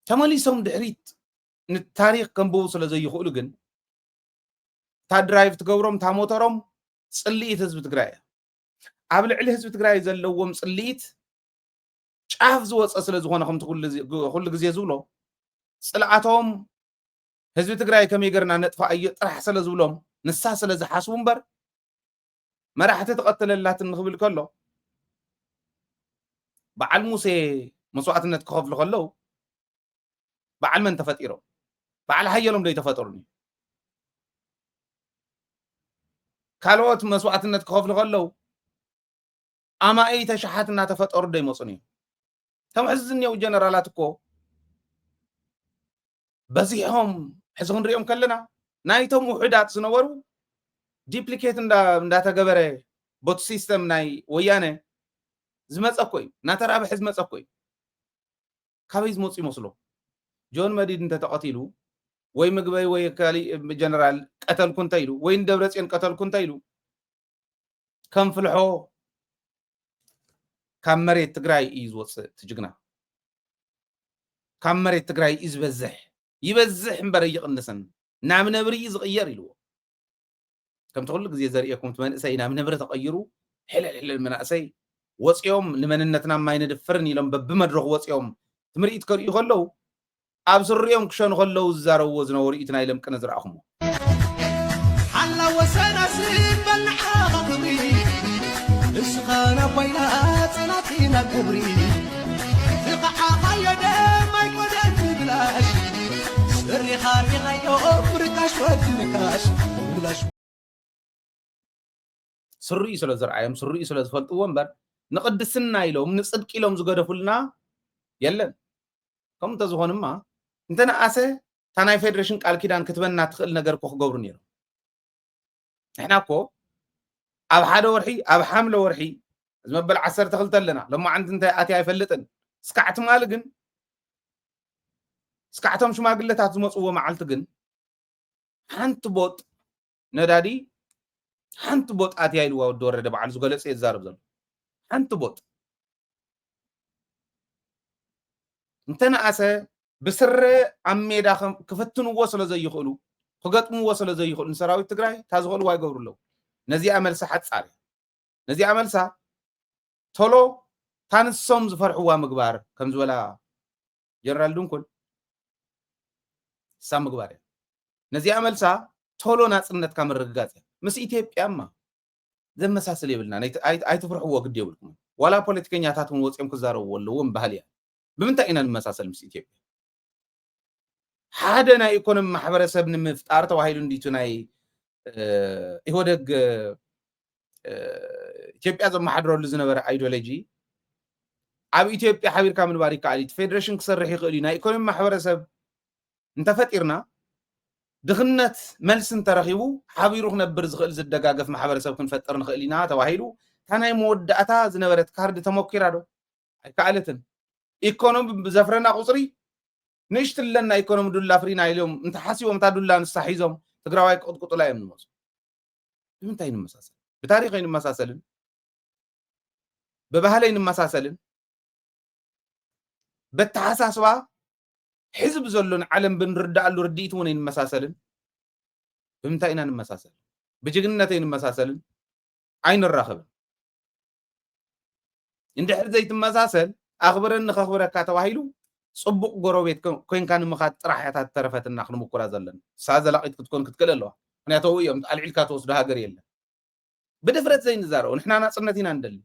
تمالي دحريت التاريخ كم بوصل زي يقولوا جن تا درايف تقورهم تا موترهم صليت حزب تقراي قبل على حزب تقراي زلوهم صليت شاف زوص أصل زغونهم كل غزي زولو صلعاتهم حزب تقراي كم يقرنا نطفى أي طرح سلا زولهم نسا سلا زحاسون بر ما راح تتقتل اللات النخبل كله بعل موسى مسوعتنا تخاف له بعل من تفطيرو بعل هيلهم دي تفطرني كالوت مسوعتنا تخاف له اما اي تشحاتنا تفطر دي مصني تم حزني وجنرالات كو بزيهم حزون ريهم كلنا نايتهم وحدات سنورو ديبليكيت اندا تغبره بوت سيستم ناي ويانه زمصكوي ناتراب حز مصكوي كابيز موصي مسلو جون مديد انت تقتيلو وي مغبي وي كالي جنرال قتل كنتايلو وي دبرصين قتل كنتايلو كم فلحو كامريت تግራይ يزوص تجغنا كامريت تግራይ يبزح امبر يقنسن نام نبري يزغير يلو كم تقول غزي زريكم تمنسي نام نبر تقيروا حلل المناسي وصيوم لمننتنا ما يندفرني لم بمدرخ وصيوم تمريت كريو خلو ابسريوم كشن خلو زارو وزنو ريتنا يلم كنزرعهم حلا وسناسين بالحاضري اسخانا بينات صلاتينا كبري فقع قيدا ما يقدر بلاش سري خاري غيو بركاش ودنكاش بلاش سري سلا زرعيم سري سلا زفلطو ومبر نقدسنا يلوم نصدق يلوم زغدفلنا يلن كم تزخونما انتنا اسه تاناي فيدريشن قال كيدان كتبنا تخل نجر كو خغبرو نيرو احنا كو اب حدا ورحي اب حمله ورحي زمبل 10 تخلتلنا لما عند انت اتي يفلطن سكعت مالغن سكعتهم شماغلتات زمصو معلت غن حنت بوت ندادي حنت بوت اتي يلوا ودورده بعل زغلص يزارب زل حنت بوت انتنا اسه بسر عميدا كفتن وصل زي يخلو خغطم وصل زي يخلو سراويت تግራይ تازغل واي غبرلو نزي عمل صحت صاري نزي عمل صح تولو تانسوم زفرحوا مغبار كم زولا جنرال دونكل سام مغبار نزي عمل صح تولو ناصنت كامرغاص مس ኢትዮጵያማ ዘመሳሰል ይብልና አይ ተፍርحوا ግድ ይብልኩም ወላ ፖለቲከኛታቱን ወጽም ከዛረው ወለውም ባህልያ بمنتا إنا المساسل مس إثيوبيا حادنا يكون محبرسب نمفتار تواهيلو نديتو ناي إهودق إثيوبيا زم محدرو لزنبر أيديولوجي عب إثيوبيا حبير كامل باريكا عليت فيدريشن كسرح يقولينا يكون محبرسب انت فاتيرنا دخنت ملسن ترخيبو حبيروخ نبر زغل زدقاقف محبرسب كنفتر نخلينا تواهيلو تاناي مودعتا زنبرت كارد تموكيرادو كالتن إيكونوم بزفرنا قصري نشتل لنا إيكونوم دولا فرينا اليوم انت حاسيوم تا دولا نستحيزهم تقراواي قط لا يمنوس بمنتين المساسل بتاريخين المساسل ببهلين المساسل بتحساسوا حزب زلون علم بنردأ له رديت ونين مساسلن بمتى نمساسل بجنتين مساسلن عين الرخب عند حد زيت مساسل أخبرن خبرك كتواهيلو صبق قروبيت كوين كان مخاط راحت ترفت النخل مكرا زلن ساز لقيت كتكون كتكل الله أنا توي يوم العيل كاتوس ده قريل بدفرت زين زارو نحنا نصنتين عندل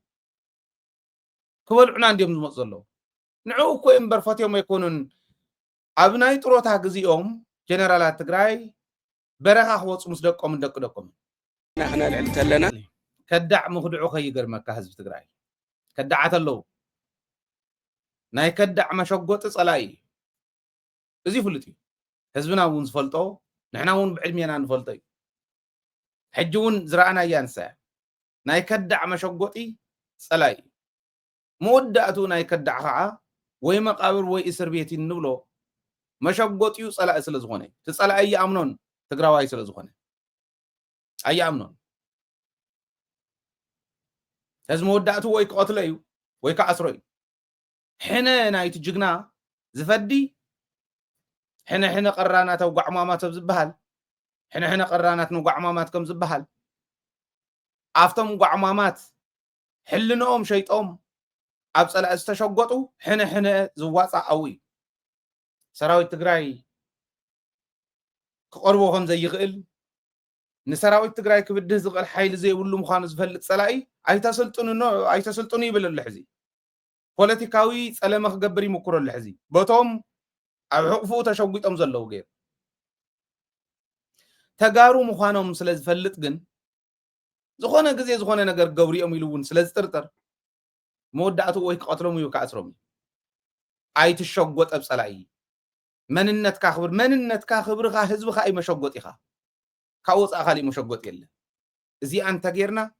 كبل عندهم مصلو نعو كوين برفات يوم يكونون أبناء تروتها جزيهم جنرالات تجراي برها خوص مصدقهم دقدقهم نحن العلت لنا كدع مخدعو خيجر مكة حزب تجراي كدعت له ناي كدع مشقوت صلاي ازي فلتي حزبنا ون زفلطو نحنا ون بعلمنا نفلطي حجون زرعنا يانسا ناي كدع مشقوتي صلاي موداتو ناي كدع خا وي مقابر وي اسر بيتي نبلو مشقوتيو صلا سلازغونه تصلا اي امنون تግራዋይ ስለዝኾነ አያምኖን ህዝብ መወዳእቱ ወይ ከቀትሎ እዩ ወይ ከአስሮ እዩ ሕነ ናይቲ ጅግና ዝፈዲ ሕነ ቀራናት ጓዕማማት ዝብሃል ሕነ ቀራናት ጓዕማማት ከም ዝብሃል አፍቶም ጓዕማማት ሕልኖኦም ሸይጦም ኣብ ጸላእ ዝተሸጎጡ ሕነ ዝዋጻእ ሰራዊት ትግራይ كقربو هم زي يغل نسراوي تجراي كبده زغل حيل زي ولو مخان زفلت صلاي اي تسلطنو يبل الحزي بوليتيكاوي صلمه خغبري مكرو الحزي بوتوم اب حقفو تشوقيطم زلو غير تغارو مخانوم سلاز فلت جن زخونه غزي زخونه ነገር ገብሪኦም ይሉውን ስለዚ ጥርጥር መወዳእቱ ወይ ከቀትሎም እዩ ከአስሮም አይ ትሸጎጠብ ጸላይ مننتك خبر خا حزب خا اي مشغوط يخا كاوصا خالي مشغوط يله ازي انت غيرنا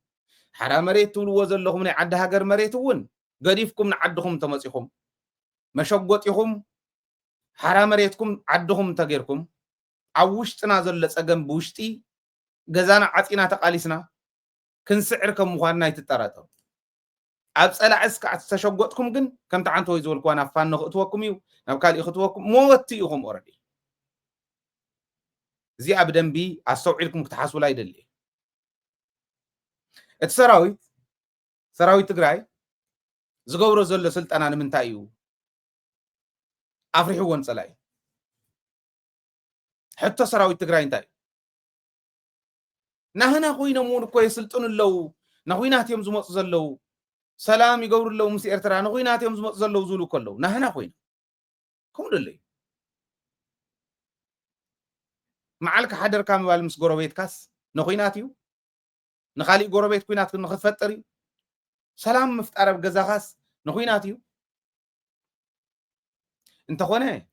حرام مريت تولو زلهم ني عد هاجر مريت ون غديفكم نعدهم تمصيهم مشغوط يهم حرام مريتكم عدهم تغيركم عوشتنا زل صقم بوشتي غزانا عطينا تقاليسنا كنسعركم مخاننا يتطراتو ኣብ ጸላዕስካ ተሸጎጥኩም ግን ከም ተዓንቶ ይዝወልኩ ዋና ፋኖ ክትወኩም እዩ ናብ ካልእ ክትወኩም ሞት ኢኹም ኦሬዲ እዚ ኣብ ደንቢ ኣስተውዒልኩም ክትሓስቡላ ይደሊ እቲ ሰራዊት ትግራይ ዝገብሮ ዘሎ ስልጠና ንምንታይ እዩ ኣፍሪሕዎን ጸላይ ሕቶ ሰራዊት ትግራይ እንታይ ናህና ኮይኖም እውን እኮ የስልጥኑ ኣለው ናኹይናት እዮም ዝመፁ ዘለው سلام يقول له مس إرترا نخوينات يوم زلوا زولو كله نحنا خوين كم دللي معلك حدر كام بالمس قربيت كاس نخويناتيو نخالي قربيت كوينات نخد فتري سلام مفتقر بجزا خاص نخويناتيو انت خونا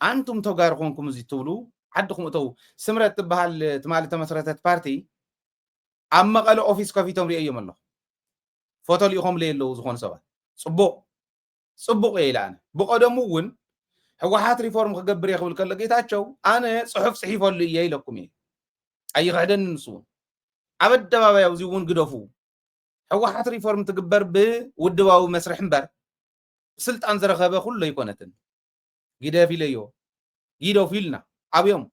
انتم توغاركم زي تولو عندكم تو سمرت بحال تمالي تمسرتت بارتي اما قالوا اوفيس كافيتوم ري ايام الله فوتو ليهم ليلو زخون سبات صبق إيلان بقدمو ون حوحات ريفورم خقبر يخبل كلا جيتاتشو أنا صحف صحيفة اللي يلكم أي غدن نسون عبد دبابة يوزيون قدفو حوحات ريفورم تقبر بودواو مسرح مبر سلت أنزر خبا كله يكونتن جدا في ليو جدا فيلنا أبيهم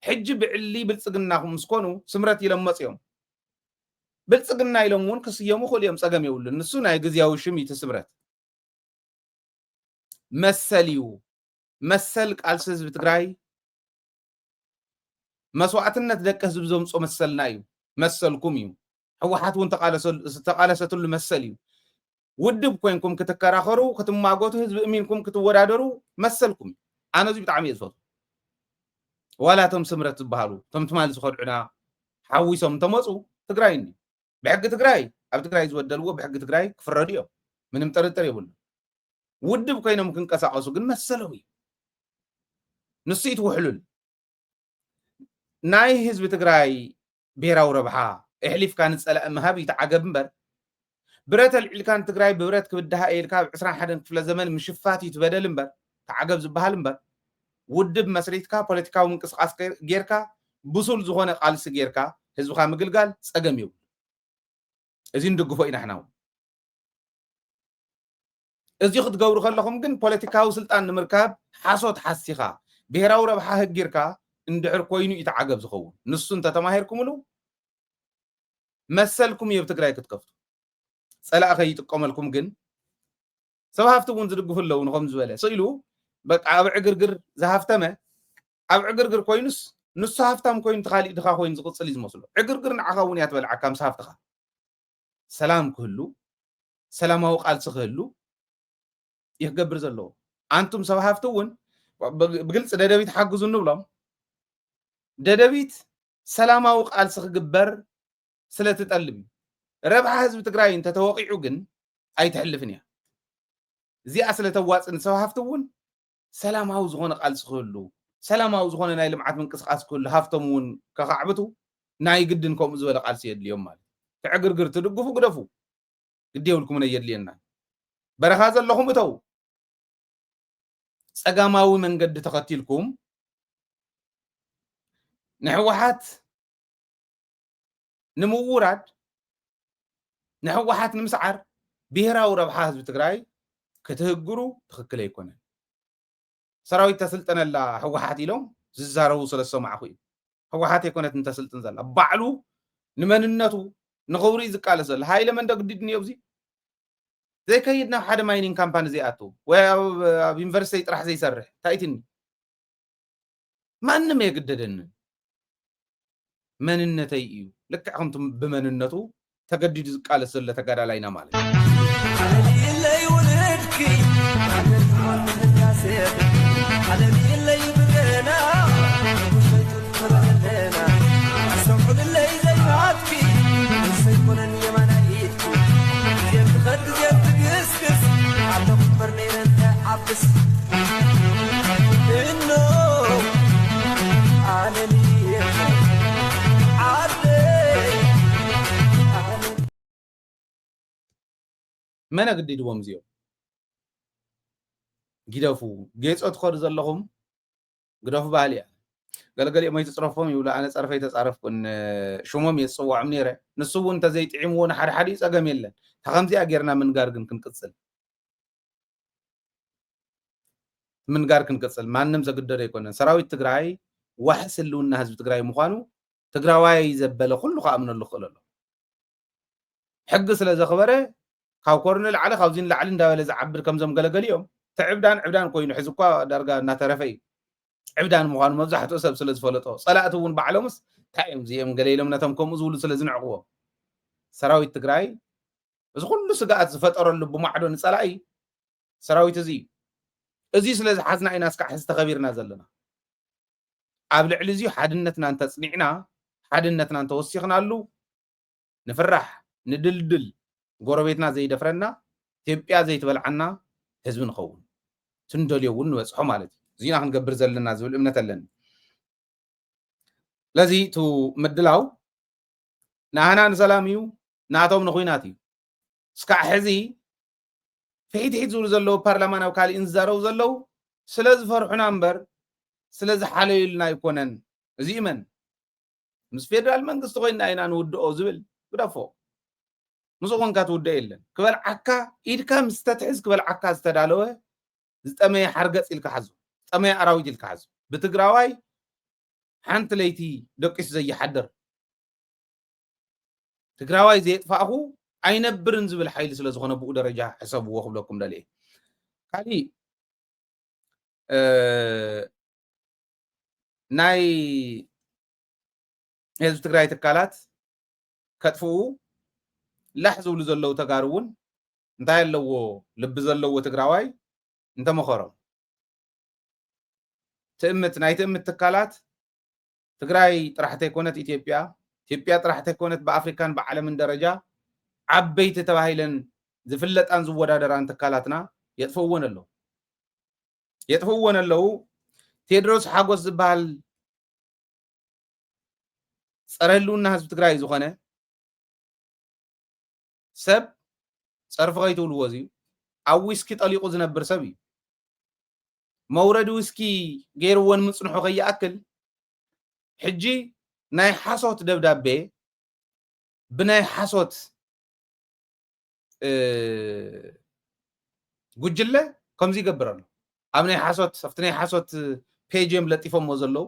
حجب اللي بلصقناهم مسكونو سمرتي لما يوم بلصقنا يلمون كسيمو خل يوم صقم يقول النسو ناي غزياو شمي تسمرت مسل قال حزب تግራይ መስዋዕትነት ደቀ ህዝብ ዘምጾ መሰልና እዩ መሰልኩም እዩ ህወሓት ወን ተቃለሰቱሉ መሰል እዩ ውድብ ኮይንኩም ክትከራኸሩ ክትማጎቱ ህዝብ እሚንኩም ክትወዳደሩ መሰልኩም ኣነ እዚ ብጣዕሚ እየ ዝፈቱ ዋላቶም ስምረት ዝበሃሉ ቶም ትማል ዝኸድዑና ሓዊሶም ተመፁ ትግራይ بحق تግራይ ኣብ ትግራይ ዝወደልዎ بحق ትግራይ ክፍረድዮ ምንም ጥርጥር የብሉ ውድብ ኮይኖም ክንቀሳቀሱ ግን መሰለው ንስይት ውሕሉል ናይ ህዝብ ትግራይ ብሔራዊ ረብሓ እሕሊፍካ ንፀላእ ምሃብ ይተዓገብ እምበር ብረት ልዕልካን ትግራይ ብብረት ክብድሃ ኤልካ 21 ክፍለ ዘመን ምሽፋት ይትበደል እምበር ተዓገብ ዝበሃል እምበር ውድብ መስሪትካ ፖለቲካዊ ምንቅስቃስ ጌርካ ብሱል ዝኾነ ቃልሲ ጌርካ ህዝብካ ምግልጋል ፀገም እዩ እዚ እንደግፎ ኢና ሕናው እዚህ ክትገብሩ ከለኹም ግን ፖለቲካዊ ስልጣን ንምርካብ ሓሶት ሓሲኻ ብሄራዊ ረብሓ ህጊርካ እንድሕር ኮይኑ ይተዓገብ ዝኸውን ንሱ እንተተማሂርኩምሉ መሰልኩም የብ ትግራይ ክትከፍቱ ፀላእ ከይጥቀመልኩም ግን ሰብ ሃፍቲ እውን ዝድግፉ ኣለዉ ንኸም ዝበለ ስኢሉ በቃ ኣብ ዕግርግር ዝሃፍተመ ኣብ ዕግርግር ኮይኑስ ንሱ ሃፍታም ኮይኑ ተኻሊእ ድኻ ኮይኑ ዝቕፅል እዩ ዝመስሎ ዕግርግር ንዓኻ እውን እያ ትበልዓካ ምስ ሃፍትኻ ሰላም ክህሉ ሰላማዊ ቃልሲ ክህሉ ይክገብር ዘለዎ አንቱም ሰብ ሃፍቲ እውን ብግልፂ ደደቢት ሓግዙ ንብሎም ደደቢት ሰላማዊ ቃልሲ ክግበር ስለትጠልብ ረብሓ ህዝቢ ትግራይ እንተተወቂዑ ግን ኣይትሕልፍን እያ እዚኣ ስለተዋፅን ሰብ ሃፍቲ እውን ሰላማዊ ዝኾነ ቃልሲ ክህሉ ሰላማዊ ዝኾነ ናይ ልምዓት ምንቅስቃስ ክህሉ ሃፍቶም እውን ከካዕብቱ ናይ ግድን ከምኡ ዝበለ ቃልሲ የድልዮም ማለት ትዕግርግር ትድግፉ ግደፉ ግድ የብልኩምን የድልየና በረኻ ዘለኹም እተው ፀጋማዊ መንገዲ ተኸቲልኩም ንሕወሓት ንምውራድ ንሕወሓት ንምስዓር ብሄራዊ ረብሓ ህዝቢ ትግራይ ክትህግሩ ትኽክል ኣይኮነን ሰራዊት ተስልጠነላ ሕወሓት ኢሎም ዝዛረቡ ስለሰማዕኹ እዩ ሕወሓት ኣይኮነት እንተስልጥን ዘላ ባዕሉ ንመንነቱ ንኽብሪ ዝቃለስ ዘላ ሃይለ መንደቕ ግዲድ እኒኦ እዚ ዘይከይድ ናብ ሓደ ማይኒንግ ካምፓኒ ዘይኣቱ ወይ ኣብ ዩኒቨርሲቲ ጥራሕ ዘይሰርሕ ታይትኒ ማንም የግደደኒ መንነተይ እዩ ልክዕ ከምቲ ብመንነቱ ተገዲዱ ዝቃለስ ዘሎ ተጋዳላይና ማለት መን ኣገዲድዎም እዚኦም ግደፉ ጌፆ ትኸዱ ዘለኹም ግደፉ ባህሊ እያ ገለገሊኦም ኣይትፅረፎም ይብሉ ኣነ ፀርፈይ ተፃረፍኩን ሽሞም የፅዋዖም ነይረ ንሱ እውን እንተዘይጥዒምዎ ንሓደ ሓደ ፀገም የለን ተኸምዚኣ ጌርና ምንጋር ግን ክንቅፅል ማንም ዘግደዶ ኣይኮነን ሰራዊት ትግራይ ዋሕስ ህልውና ህዝቢ ትግራይ ምዃኑ ትግራዋይ ዘበለ ኩሉ ከኣምነሉ ክኽእል ኣሎ ሕጊ ስለ ዘኽበረ ካብ ኮርነ ላዕለ ካብዚ ንላዕሊ እንዳበለ ዝዓብር ከምዞም ገለገሊኦም ዕብዳን ኮይኑ ሕዚ እኳ ዳርጋ እናተረፈ እዩ ዕብዳን ምዃኑ መብዛሕትኡ ሰብ ስለ ዝፈለጦ ፀላእቲ እውን ባዕሎምስ እንታይ እዮም እዚኦም ገሌሎም ነቶም ከምኡ ዝብሉ ስለ ዝንዕቕዎ ሰራዊት ትግራይ እዚ ኩሉ ስጋኣት ዝፈጠረሉ ብማዕዶ ንፀላኢ ሰራዊት እዚ ስለ ዝሓዝና ኢና እስካዕ ሕዚ ተኸቢርና ዘለና ኣብ ልዕሊ እዚዩ ሓድነትና እንተፅኒዕና ሓድነትና እንተወሲኽናሉ ንፍራሕ ንድልድል ጎረቤትና ዘይደፍረና ኢትዮጵያ ዘይትበልዓና ህዝቢ ንኸውን ትንደልዮ እውን ንበፅሖ ማለት እዩ እዚና ክንገብር ዘለና ዝብል እምነት ኣለኒ ለዚ ቱ ምድላው ንኣና ንሰላም እዩ ናቶም ንኹናት እዩ እስካዕ ሕዚ ፍሒትሒት ዝብሉ ዘለዉ ፓርላማ ናብ ካሊእ ዝዛረቡ ዘለዉ ስለ ዝፈርሑና እምበር ስለ ዝሓለዩልና ኣይኮነን እዚ መን ምስ ፌደራል መንግስቲ ኮይና ኢና ንውድኦ ዝብል ግደፎ ምስ ኮንካ ትውድኦ የለን ክበልዓካ ኢድካ ምስ ተትሕዝ ክበልዓካ ዝተዳለወ ዝጠመየ ሓርገፅ ኢልካ ሓዙ ጠመየ ኣራዊት ኢልካ ሓዙ ብትግራዋይ ሓንቲ ለይቲ ደቂሱ ዘይሓድር ትግራዋይ ዘየጥፋእኹ ኣይነብርን ዝብል ሓይሊ ስለ ዝኾነ ብኡ ደረጃ ሕሰብዎ ክብለኩም ደልየ ካሊእ ናይ ህዝቢ ትግራይ ትካላት ከጥፍኡ ላሕ ዝብሉ ዘለዉ ተጋሩ እውን እንታይ ኣለዎ ልቢ ዘለዎ ትግራዋይ እንተመኸሮም ናይ ትእምት ትካላት ትግራይ ጥራሕተ ይኮነት ኢትዮጵያ ጥራሕተ ይኮነት ብኣፍሪካን ብዓለምን ደረጃ ዓበይቲ ተባሂለን ዝፍለጣን ዝወዳደራን ትካላትና የጥፍውዎን ኣለዉ ቴድሮስ ሓጎስ ዝበሃል ፀረ ህልውና ህዝቢ ትግራይ ዝኾነ ሰብ ፀርፊ ከይትብልዎ እዚ ኣብ ዊስኪ ጠሊቑ ዝነብር ሰብ እዩ መውረዲ ዊስኪ ገይርዎን ምፅንሖ ከይኣክል ሕጂ ናይ ሓሶት ደብዳቤ ብናይ ሓሶት ጉጅለ ከምዚ ይገብራሉ ኣብ ናይ ሓሶት ኣብቲ ናይ ሓሶት ፔጅም ለጢፎሞ ዘለዉ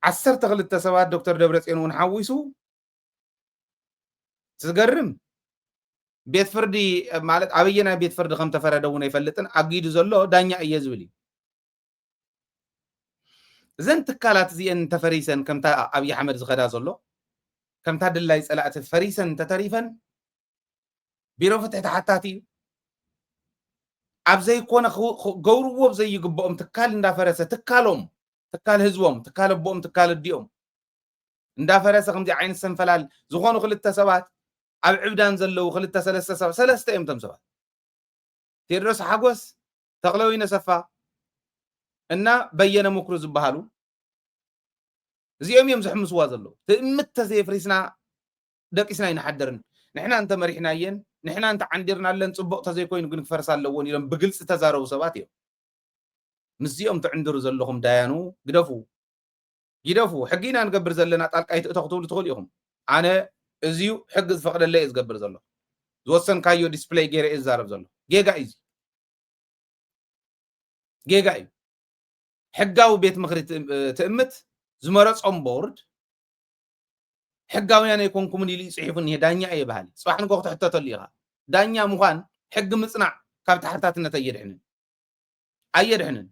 12 ሰባት ዶክተር ደብረጽዮን እውን ሓዊሱ ዝገርም ቤት ፍርዲ ማለት ኣበየና ቤት ፍርዲ ከም ተፈረደ እውን ኣይፈልጥን ኣጊዱ ዘሎ ዳኛ እየ ዝብል እዩ እዘን ትካላት እዚአን ተፈሪሰን ከምታ ኣብይ ኣሕመድ ዝኸዳ ዘሎ ከምታ ድላይ ፀላእቲ ፈሪሰን ተተሪፈን ቢሮ ፍትሒ ተሓታቲ እዩ ኣብ ዘይኮነ ገውርዎ ዘይግብኦም ትካል እንዳፈረሰ ትካሎም ትካል ህዝቦም ትካል ኣቦኦም ትካል ኣዲኦም እንዳፈረሰ ከምዚ ዓይነት ሰንፈላል ዝኾኑ ክልተ ሰባት ኣብ ዕብዳን ዘለው ክልተ ሰለስተ ሰባት ሰለስተ እዮም ቶም ሰባት ቴድሮስ ሓጎስ ተክለወይነ ሰፋ እና በየነ ምክሩ ዝበሃሉ እዚኦም እዮም ዝሕምስዋ ዘለው ትእምት ተዘይፍሪስና ደቂስና ይንሓደርን ንሕና እንተ መሪሕናየን ንሕና እንተ ዓንዲርና ኣለን ፅቡቅ ተዘይኮይኑ ግን ክፈርስ ኣለዎን ኢሎም ብግልፂ ተዛረቡ ሰባት እዮም ምስዚኦም ትዕንድሩ ዘለኹም ዳያኑ ግደፉ ሕጊና ንገብር ዘለና ጣልቃ ይትእተኹ ትብሉ ትኽእሉ ኢኹም ኣነ እዚዩ ሕጊ ዝፈቅደለይ እየ ዝገብር ዘሎ ዝወሰንካዮ ዲስፕሌይ ገይረ እየ ዝዛረብ ዘሎ ጌጋ እዩ ሕጋዊ ቤት ምክሪ ትእምት ዝመረፆም ቦርድ ሕጋውያን ኣይኮንኩምን ኢሉ ይፅሒፉን እየ ዳኛ እየ ባህሊ ፅባሕ ንጎ ክትሕተተሉ ኢኻ ዳኛ ምዃን ሕጊ ምፅናዕ ካብ ተሓታትነት ኣየድሕንን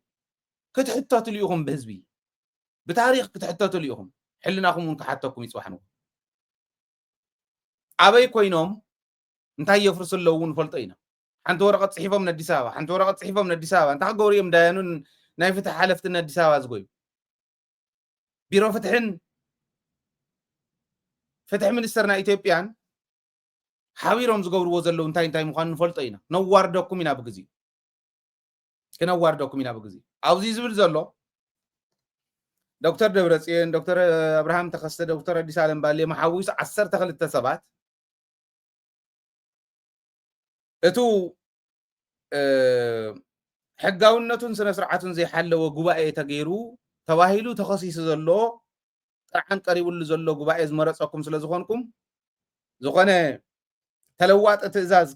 ክትሕተትሉ ኢኹም ብህዝቢ ብታሪክ ክትሕተትሉ ኢኹም ሕልናኹም እውን ክሓተኩም ይፅባሕ ንጎ ኣበይ ኮይኖም እንታይ የፍርሱ ኣለዉ እውን ፈልጦ ኢና ሓንቲ ወረቐት ፅሒፎም ንኣዲስ ኣበባ እንታይ ክገብሩ እዮም ዳያኑን ናይ ፍትሒ ሓለፍትን ኣዲስ ኣበባ ዝጎዩ ቢሮ ፍትሒ ሚኒስተርና ኢትዮጵያን ሓቢሮም ዝገብርዎ ዘለዉ እንታይ ምዃኑ ንፈልጦ ኢና ክነዋርደኩም ኢና ብግዜ ኣብዚ ዝብል ዘሎ ዶክተር ደብረጽዮን ዶክተር አብርሃም ተኸስተ ዶክተር አዲስ ዓለም ባሌ መሓዊሱ 12 ሰባት እቱ ሕጋውነቱን ስነ ስርዓቱን ዘይሓለወ ጉባኤ ተገይሩ ተባሂሉ ተኸሲሱ ዘሎ ጥርዓን ቀሪቡሉ ዘሎ ጉባኤ ዝመረፀኩም ስለ ዝኾንኩም ዝኾነ ተለዋጠ ትእዛዝ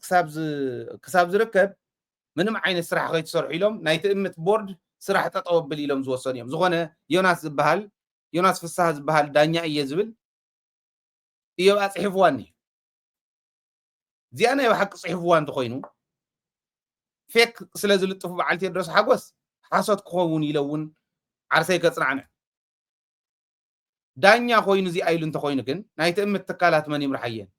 ክሳብ ዝርከብ ምንም ዓይነት ስራሕ ከይትሰርሑ ኢሎም ናይ ትእምት ቦርድ ስራሕ ጠጠወብል ኢሎም ዝወሰኑ እዮም ዝኾነ ዮናስ ፍሳህ ዝበሃል ዳኛ እየ ዝብል እዮ ኣፅሒፍዋኒ እዚኣ ናይ ብሓቂ ፅሒፍዋ እንተኮይኑ ፌክ ስለ ዝልጥፉ በዓል ቴድሮስ ሓጎስ ሓሶት ክኸውን ኢለውን ዓርሰይ ከፅናዕንዕ ዳኛ ኮይኑ እዚ ኣይሉ እንተኮይኑ ግን ናይ ትእምት ትካላት መን ይምርሓየን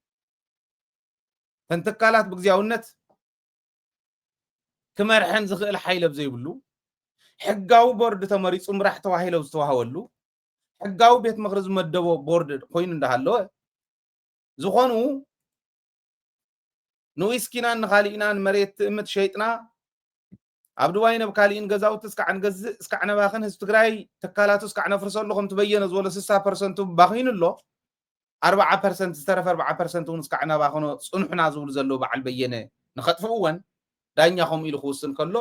ተን ትካላት ብግዚያውነት ክመርሐን ዝኽእል ሓይለ ዘይብሉ ሕጋዊ ቦርድ ተመሪፁ ምራሕ ተዋሂለው ዝተዋሃበሉ ሕጋዊ ቤት ምክሪ ዝመደቦ ቦርድ ኮይኑ እንዳሃለወ ዝኾኑ ንዊስኪናን ንኻሊእናን መሬት ትእምት ሸይጥና ኣብ ዱባይ ነብ ካሊእን ገዛውቲ እስካዕ ንገዝእ እስካዕ ነባኽን ህዝቢ ትግራይ ትካላቱ እስካዕ ነፍርሰሉ ከም ትበየነ ዝበሎ 60% ባኺኑ ኣሎ 40% ዝተረፈ 40% እውን እስካዕ ነባኽኖ ፅንሑና ዝብሉ ዘለዉ በዓል በየነ ንኸጥፍኡ እውን ዳኛ ከምኡ ኢሉ ክውስን ከሎ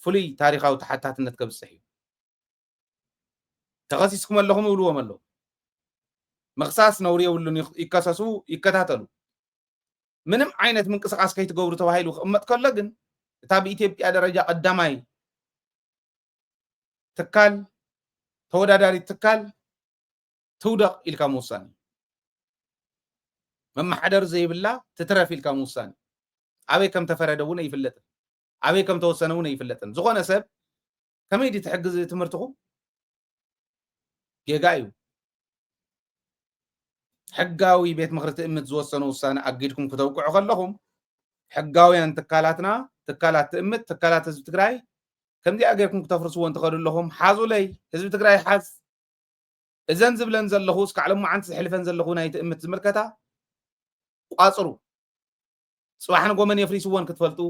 ፍሉይ ታሪካዊ ተሓታትነት ከብፅሕ እዩ ተኸሲስኩም ኣለኹም ይብልዎም ኣለዉ ምኽሳስ ነውሪ የብሉን ይከሰሱ ይከታተሉ ምንም ዓይነት ምንቅስቃስ ከይትገብሩ ተባሂሉ ክቕመጥ ከሎ ግን እታ ብኢትዮጵያ ደረጃ ቀዳማይ ትካል ተወዳዳሪት ትካል ትውደቕ ኢልካ ምውሳን መማሓደር ዘይብላ ትትረፍ ኢልካ ምውሳን ኣበይ ከም ተፈረደ እውን ኣይፍለጥን ኣበይ ከም ተወሰነ እውን ኣይፍለጥን ዝኾነ ሰብ ከመይ ዲ ትሕግዝ ትምህርትኩም ጌጋ እዩ ሕጋዊ ቤት ምክሪ ትእምት ዝወሰኑ ውሳነ ኣጊድኩም ክተውቅዑ ከለኹም ሕጋውያን ትካላትና ትካላት ትእምት ትካላት ህዝቢ ትግራይ ከምዚ ኣገርኩም ክተፍርስዎን ትኸዱ ኣለኹም ሓዙለይ ህዝቢ ትግራይ ሓዝ እዘን ዝብለን ዘለኹ እስካዕ ሎማዓንቲ ዝሕልፈን ዘለኹ ናይ ትእምት ዝምልከታ ቋፅሩ ፅባሕ ንጎመን የፍሪስዎን ክትፈልጡ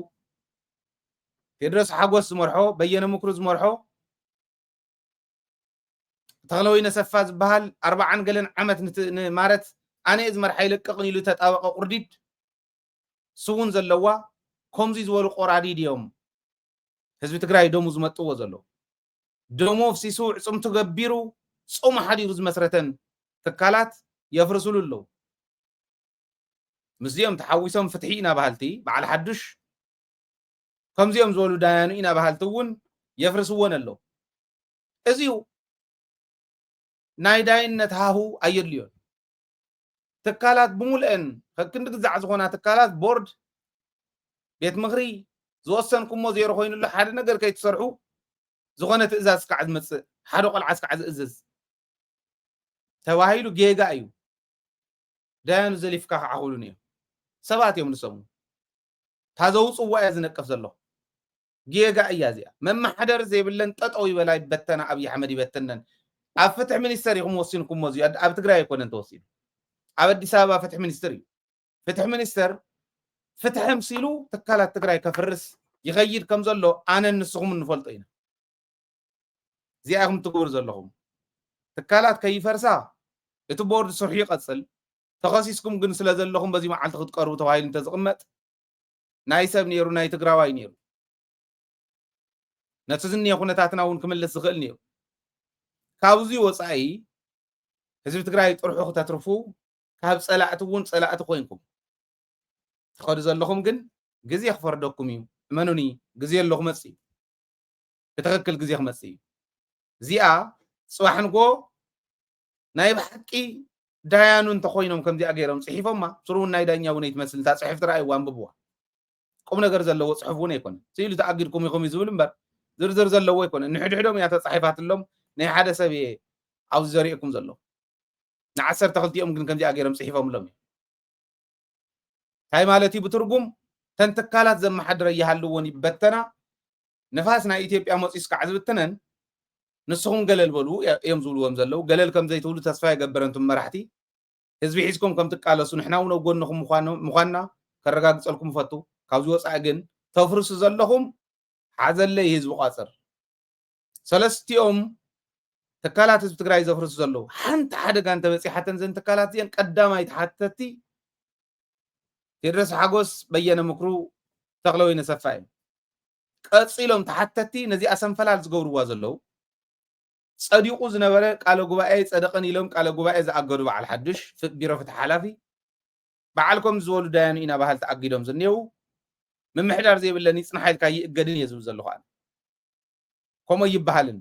ቴድሮስ ሓጎስ ዝመርሖ በየነ ምክሩ ዝመርሖ ተክለወይነ ሰፋ ዝበሃል 40 ገለን ዓመት ንማረት ኣነ ዝመርሓ ይለቅቕን ኢሉ ተጣበቀ ቁርዲድ ስውን ዘለዋ ከምዚ ዝበሉ ቆራዲድ እዮም ህዝቢ ትግራይ ደሙ ዝመጥዎ ዘሎ ደሞ ፍሲሱ ዕፅምቱ ገቢሩ ጾም ሓዲሩ ዝመስረተን ትካላት የፍርስሉ ኣለዉ ምስዚኦም ተሓዊሶም ፍትሒ ኢና ባህልቲ በዓል ሓዱሽ ከምዚኦም ዝበሉ ዳያኑ ኢና ባህልቲ እውን የፍርስዎን ኣለዉ እዚኡ ናይ ዳይነት ሃሁ ኣየድልዮን ትካላት ብሙልአን ከክንዲ ግዛዕ ዝኾና ትካላት ቦርድ ቤት ምኽሪ ዝወሰንኩሞ ዜሮ ኮይኑሉ ሓደ ነገር ከይትሰርሑ ዝኾነ ትእዛዝ ከዓ ዝመፅእ ሓደ ቆልዓስ ከዓ ዝእዝዝ ተባሂሉ ጌጋ እዩ ዳያኑ ዘሊፍካ ከዓ ክብሉን እዮም ሰባት እዮም ንሰሙ ታዘውፅዋ እያ ዝነቀፍ ዘሎ ጌጋ እያ እዚኣ መማሓደር ዘይብለን ጠጠው ይበላ ይበተና ኣብይ ኣሕመድ ይበተነን ኣብ ፍትሒ ሚኒስተር ኢኹም ወሲንኩሞ እዚኡ ኣብ ትግራይ ኣይኮነን ተወሲኑ ኣብ ኣዲስ ኣበባ ፍትሒ ሚኒስተር እዩ ፍትሒ ሚኒስተር ፍትሒ ምሲሉ ትካላት ትግራይ ከፍርስ ይኸይድ ከም ዘሎ ኣነ ንስኹም እንፈልጦ ኢና እዚኣኹም ትግብሩ ዘለኹም ትካላት ከይፈርሳ እቲ ቦርድ ስርሑ ይቐፅል ተኸሲስኩም ግን ስለ ዘለኹም በዚ መዓልቲ ክትቀርቡ ተባሂሉ እንተዝቕመጥ ናይ ሰብ ነይሩ ናይ ትግራዋይ ነይሩ ነቲ ዝኒአ ኩነታትና እውን ክምለስ ዝኽእል ነይሩ ካብዚ ወፃኢ ህዝቢ ትግራይ ጥርሑ ክተትርፉ ካብ ፀላእቲ እውን ፀላእቲ ኮይንኩም ትኸዱ ዘለኹም ግን ግዜ ክፈርደኩም እዩ እመኑኒ ግዜ ኣሎ ክመፅእ እዩ ብትኽክል ግዜ ክመፅእ እዩ እዚኣ ፅባሕ ንጎ ናይ ብሓቂ ዳያኑ እንተኮይኖም ከምዚኣ ገይሮም ፅሒፎማ ስሩውን ናይ ዳኛ እውን ይትመስል እንታ ፅሕፍቲ ረኣይዋ አንብብዋ ቁም ነገር ዘለዎ ፅሑፍ እውን ኣይኮነን ስኢሉ ተኣጊድኩም ኢኹም እዩ ዝብል እምበር ዝርዝር ዘለዎ ኣይኮነን ንሕድሕዶም እያ ተፃሒፋትሎም ናይ ሓደ ሰብ እየ ኣብዚ ዘሪእኩም ዘሎ ንዓሰርተ ክልቲኦም ግን ከምዚኣ ገይሮም ፅሒፎምሎም እዩ እንታይ ማለት እዩ ብትርጉም ተን ትካላት ዘመሓድረ እያሃልዎን ይበተና ንፋስ ናይ ኢትዮጵያ መፂስ ከዓ ዝብትነን ንስኹም ገለል በሉ እዮም ዝብልዎም ዘለው ገለል ከም ዘይትብሉ ተስፋ የገበረንቱም መራሕቲ ህዝቢ ሒዝኩም ከም ትቃለሱ ንሕና እውን ኣብ ጎንኹም ምዃንና ከረጋግፀልኩም ፈቱ ካብዚ ወፃኢ ግን ተፍርሱ ዘለኹም ሓዘለይ ህዝቢ ቋፅር ሰለስቲኦም ትካላት ህዝቢ ትግራይ ዘፍርሱ ዘለው ሓንቲ ሓደጋ እንተበፂሓተን ዘን ትካላት እዚአን ቀዳማይ ተሓተቲ ቴድሮስ ሓጎስ በየነ ምክሩ ተክለወይነ ሰፋ እዩ ቀፂሎም ተሓተቲ ነዚኣ ሰንፈላል ዝገብርዋ ዘለው ፀዲቁ ዝነበረ ቃለ ጉባኤ ፀደቀን ኢሎም ቃለ ጉባኤ ዝኣገዱ በዓል ሓዱሽ ቢሮ ፍትሒ ሓላፊ በዓልኩም ዝበሉ ዳያኑ ኢና ባህል ተኣጊዶም ዝኔው ምምሕዳር ዘይብለኒ ይፅንሓ ኢልካ ይእገድን እየ ዝብል ዘለኹ ኣነ ከምኡ ይበሃልን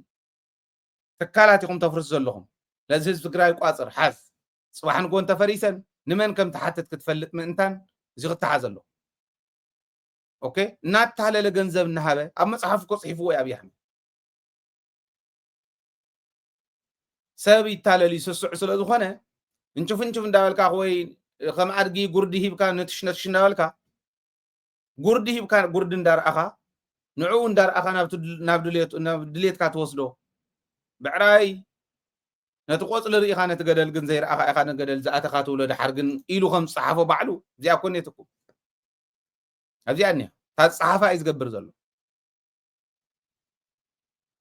ትካላት ኢኹም ተፍርሱ ዘለኹም ለዚ ህዝቢ ትግራይ ቋፅር ሓዝ ፅባሕ ንጎ እንተፈሪሰን ንመን ከም ተሓትት ክትፈልጥ ምእንታን እዚ ክትሓዝ ኣሎ ኦኬ እናተሃለለ ገንዘብ እናሃበ ኣብ መፅሓፍ እኮ ፅሒፍዎ እዩ ኣብይ ኣሕመድ ሰብ ይታለል ይስስዑ ስለ ዝኾነ እንጭፍ እንዳበልካ ወይ ከም ኣድጊ ጉርዲ ሂብካ ነትሽ እንዳበልካ ጉርዲ ሂብካ ጉርዲ እንዳርኣኻ ንዕኡ እንዳርኣኻ ናብ ድሌትካ ትወስዶ ብዕራይ ነቲ ቆፅሊ ርኢኻ ነቲ ገደል ግን ዘይረኣኻ ኢኻ ንገደል ዝኣተኻ ትብሎ ድሓር ግን ኢሉ ከም ዝፀሓፎ ባዕሉ እዚኣ ኮኔትኩም ኣብዚኣ እኒኣ እታ ዝፀሓፋ እዩ ዝገብር ዘሎ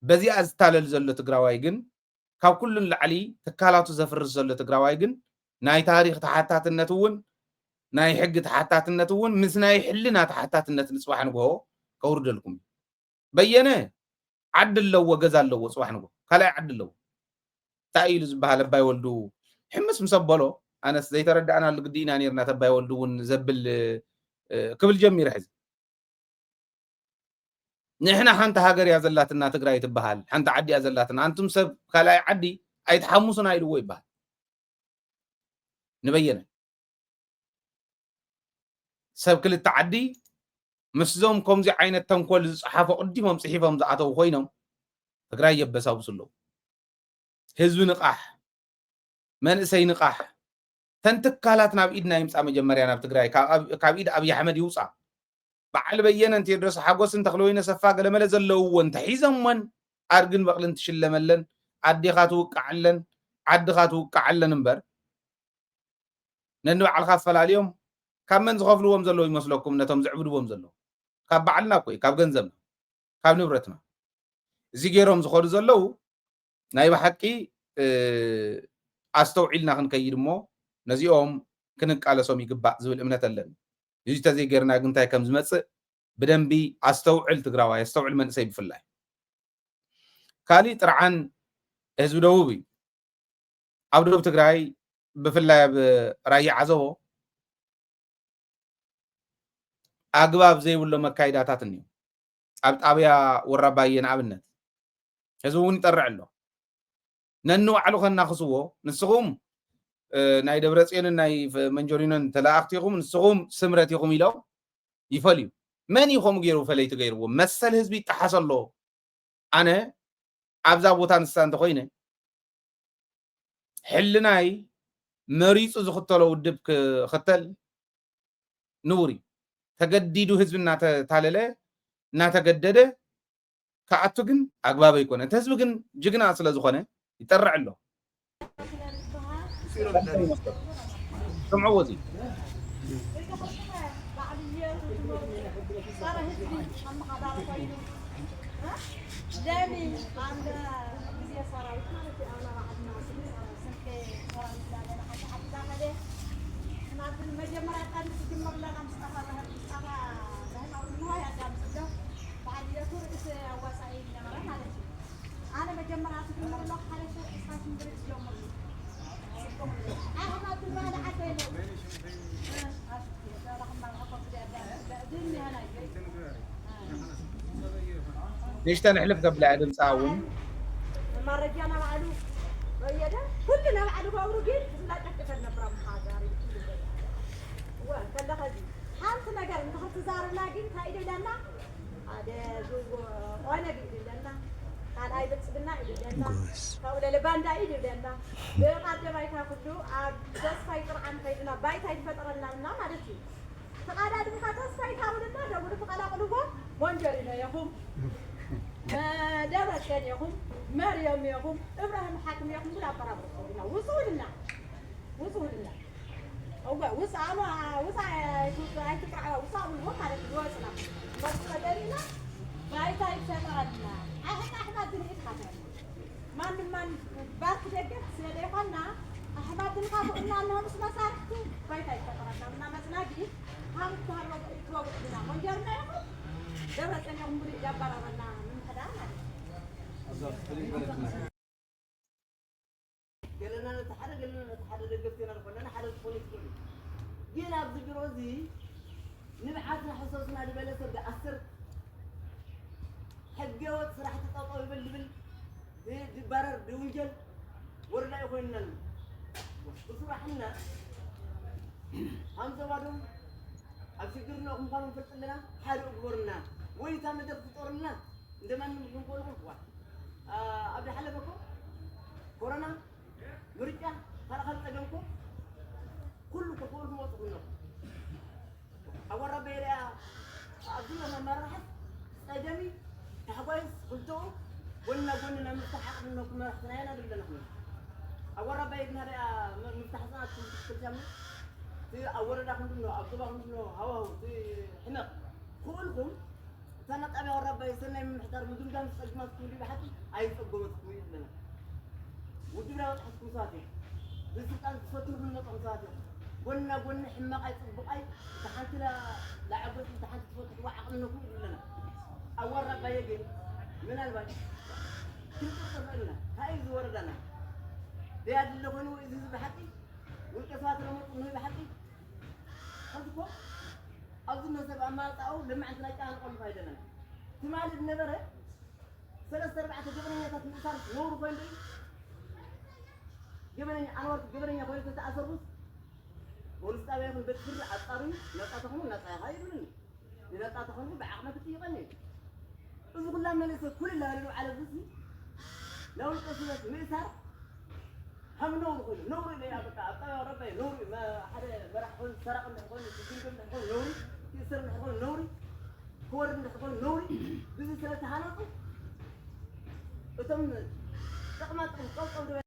በዚኣ ዝታለል ዘሎ ትግራዋይ ግን ካብ ኩሉን ላዕሊ ትካላቱ ዘፍርስ ዘሎ ትግራዋይ ግን ናይ ታሪክ ተሓታትነት እውን ናይ ሕጊ ተሓታትነት እውን ምስ ናይ ሕልና ተሓታትነት ንፅባሕ ንጎ ከውርደልኩም በየነ ዓዲ ኣለዎ ገዛ ኣለዎ ፅባሕ ንጎ ካልኣይ ዓዲ ኣለዎ እንታይ ኢሉ ዝበሃል ኣባይ ወልዱ ሕምስ ምስ ኣበሎ ኣነስ ዘይተረዳእናሉ ግዲእና ነርና ተባይ ወልዱ እውን ዘብል ክብል ጀሚረ ሕዚ ንሕና ሓንቲ ሃገር እያ ዘላትና ትግራይ ትበሃል ሓንቲ ዓዲ እያ ዘላትና አንቱም ሰብ ካልኣይ ዓዲ ኣይተሓሙሱና ኢልዎ ይበሃል ንበየነ ሰብ ክልተ ዓዲ ምስዞም ከምዚ ዓይነት ተንኮል ዝፀሓፎ ቅዲሞም ፅሒፎም ዝኣተው ኮይኖም ትግራይ የበሳብሱ ኣለዉ ህዝቢ ንቃሕ መንእሰይ ንቃሕ ተንትካላት ናብ ኢድና ይምፃ መጀመርያ ናብ ትግራይ ካብ ኢድ ኣብይ ኣሕመድ ይውፃ በዓል በየነን ቴድሮስ ሓጎስን ተክለወይነ ሰፋ ገለመለ ዘለውዎን ተሒዞምዎን ኣድግን በቕልን ትሽለመለን ኣዴኻ ትውቃዓለን ዓድኻ ትውቃዓለን እምበር ነንባዕልካ ኣፈላልዮም ካብ መን ዝኸፍልዎም ዘለዉ ይመስለኩም ነቶም ዝዕብድዎም ዘለዉ ካብ በዓልና ኮይ ካብ ገንዘብና ካብ ንብረትና እዚ ገይሮም ዝኸዱ ዘለዉ ናይ ብሓቂ ኣስተውዒልና ክንከይድ እሞ ነዚኦም ክንቃለሶም ይግባእ ዝብል እምነት ኣለኒ እዚ ተዘይገርና ግን እንታይ ከም ዝመፅእ ብደንቢ ኣስተውዕል ትግራዋይ ኣስተውዕል መንእሰይ ብፍላይ ካሊእ ጥርዓን ህዝቢ ደቡብ እዩ ኣብ ደቡብ ትግራይ ብፍላይ ኣብ ራያ ዓዘቦ ኣግባብ ዘይብሎ መካይዳታት እኒዩ ኣብ ጣብያ ወራባየን ኣብነት እዚ እውን ይጠርዕ ኣሎ ነኑ ባዕሉ ከናኽስዎ ንስኹም ናይ ደብረጽዮንን ናይ መንጆሪኖን ተላእኽቲኹም ንስኹም ስምረት ኢኹም ኢሎም ይፈልዩ መን ይኹም ገይሩ ፈለይቲ ገይርዎ መሰል ህዝቢ ይጠሓስ ኣሎ ኣነ ኣብዛ ቦታ ንሳ እንተኮይነ ሕልናይ መሪፁ ዝኽተሎ ውድብ ክኽተል ንቡር እዩ ተገዲዱ ህዝቢ እናተታለለ እናተገደደ ከኣቱ ግን ኣግባብ ኣይኮነ እቲ ህዝቢ ግን ጅግና ስለ ዝኾነ ይጠርዕ ኣሎ سمعوا وزي ليش تنحلف قبل عدم تعاون؟ ما رجعنا معلوم ويدا كلنا معلوم أوروجين لا تكتفنا برام حاجاري وكذا خدي حالتنا قال نخلص زار لاقين هاي لنا هذا جو وانا بيدي لنا كان هاي بس بنا يدي لنا فولا لباندا يدي لنا بقعد بايتها كله بس فايتر عن فايتنا بايت هاي فترة لنا ما دتي فقعد هذا بخاطر فايتها ولنا ده ولا فقعد قلوبه منجرنا يا هم دابا كان يقوم مريم يقوم ابراهيم حاكم يقوم ولا برابر وصولنا هو وسع هاي تقع وصع الوقت على الوصلة بس قدرنا بايتا يكسرنا احنا الدنيا اتخاطر من باك دقت سيديقنا احمد نخاف قلنا انهم اسمها صارت بايتا يكسرنا من مسناجي هم تهرب يتوقفنا منجرنا يقوم دابا كان يقوم جبرنا قلنا نتحرك قلتنا كلنا حرق بوليس كله جينا بزجروزي نبحثنا حصصنا لبلد تبدا اثر حقوت صراحه تطاطوا يبلبل برر بوجل ورنا يخوننا بصراحنا هم زوادهم افكرنا هم كانوا فتلنا حرق ورنا ويتا مدد فطورنا عندما نقول واحد أبي حلفكم كورونا مرجع خلق تجمعكم كله تقول موت منه أول ربي يا عبد الله ما راح أجمي تحويس قلتوا قلنا مفتاح إنكم ما رحنا بدنا نحن أول ربي يبنى مفتاحنا كل جمع في أول راح نقول عبد الله نقول هوا في حنا كلكم سنة أبي وربي سنة محتار بدون جام سجمات كولي بحكي عايز أقوم تقوي لنا ودنا حسب صادق بس كان فترة من نطق صادق قلنا حماق عايز بقاي امتحنت لعبت امتحنت فترة وعقل نقول لنا أول ربي يجي من البيت كل فترة لنا هاي وردنا ده اللي هو إذا بحكي والكفاءة المطلوبة بحكي خذكم أظن سبع ما تعو لما عندنا كان قل فايدنا تمال النبرة ثلاث أربعة جبرين تتنصر نور فندي جبرين أنور جبرين يقول تتأثر بس ونستوي من بتفر أطاري لا تأخذون لا تغيرون لا تأخذون بعقمة تيجاني إذا كل ما نسوي كل اللي هلو على بسي لو القصة ميسر هم نور كله نور اللي يبقى أبقى ربي نور ما حدا برح كل سرق من كل تجيب من كل نوري يصير من كل نوري كور من كل نوري بيجي سنة تهانته وتم رقمات القلق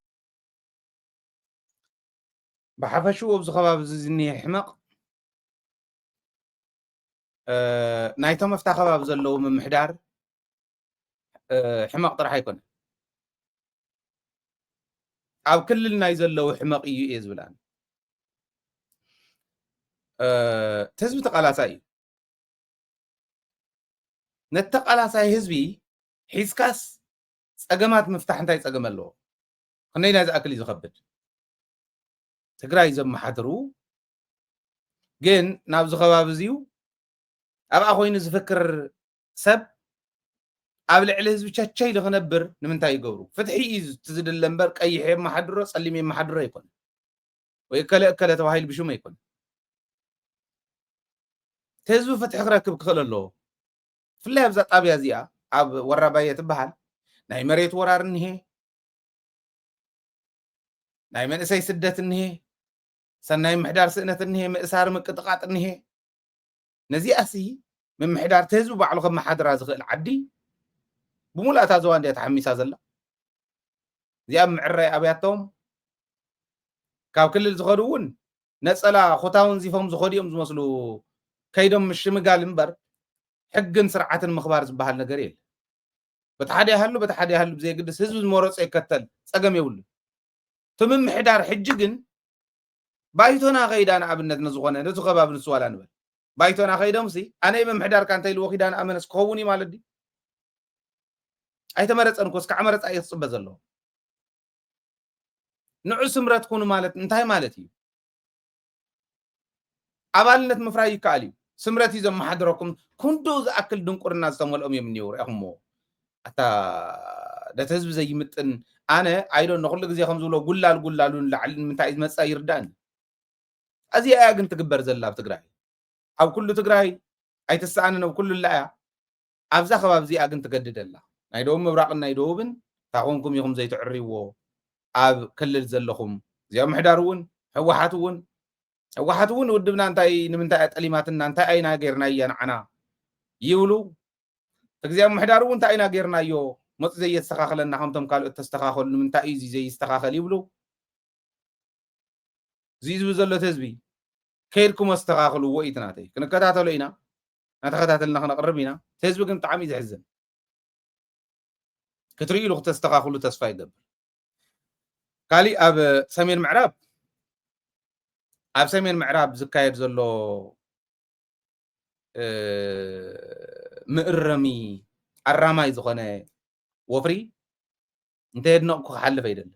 بحفشو بزخباب زني حمق نايتو مفتاح خباب زلو من محدار حمق طرح يكون أو كل الناس زلو حمق يؤيز بلان تثبت قلاساي نتقلاساي حزبي حزكاس صقمات مفتاح انتي صقم الله خنينا ذا اكل يزخبد تግራይ ዘመሓድሩ ግን ናብ ዝኸባቢ እዚዩ ኣብኣ ኮይኑ ዝፍክር ሰብ قبل على حزب تشاي لغنبر نمنتاي يقبروا فتحي تزيد اللمبر قيح ما حدره صلي ما حدره يكون ويكلا توهايل بشو ما يكون تهزو فتح راكب كخل الله فلا بزا طابيا زيا اب ورابايه تبحال ناي مريت ورار نهي ناي منسي سدت نهي سناي محدار سنت نهي مأسار مقطقاط نهي نزي اسي من محدار تهزو بعلو كم حدرا زغل عدي بمولاتا زوان ديت حميسا زلا زي معري ابياتهم كاو كل زغدون نصلا خوتاون زيفهم زخديهم زمسلو كيدهم مش مقال امبر حقن سرعه المخبار زبحال ነገር የለ بتحدي هلو بزي قدس حزب مورص يكتل صقم يول تمم حدار حج ግን بايتونا غيدان ابنت نزغونه نزغ باب نسوالا نبل بايتونا غيدهم سي انا يم حدار كانت يلو خيدان امنس كوني مالدي ايتمرصن كوس كعمرص ايصب زلو نعو سمرت كونو مالت انتهي مالتي ابالነት مفراي كالي سمرتي زم محضركم كنتو زاكل دنقرنا زتملኦም يمنيور اخمو اتا دتهزب زي متن انا ايدو نقول غزي خمزلو غلالون لعل منتاي مصا يردان ازي ايا كنت تكبر زلا بتግራይ او كل تግራይ ايتسانن كل لا ابزا خباب زي اغن تገددላ نايدوم مبراقنا نايدوبن تاقونكم يخم زي تعريو اب كلل زلخم زي محدارون حوحاتون ودبنا انتاي نمنتاي طليماتنا انتاي اينا غيرنا ينعنا يولو تግዚያ محدارون انتاي اينا غيرنا يو مص زي يستخاخلنا خمتم قالو تستخاخل نمنتاي زي يستخاخل يبلو زيز بزلو تزبي كيركم استخاخلوا ويتناتي كنكتاتلو اينا نتخاتلنا خنقربينا تزبي كن طعمي زحزن كتري له تستخاخلوا تسفا يقبل قالي اب سمير معراب اب سمير معراب زكايد زلو مقرمي الرماي زخونه وفري انت يدنقو حلف يدل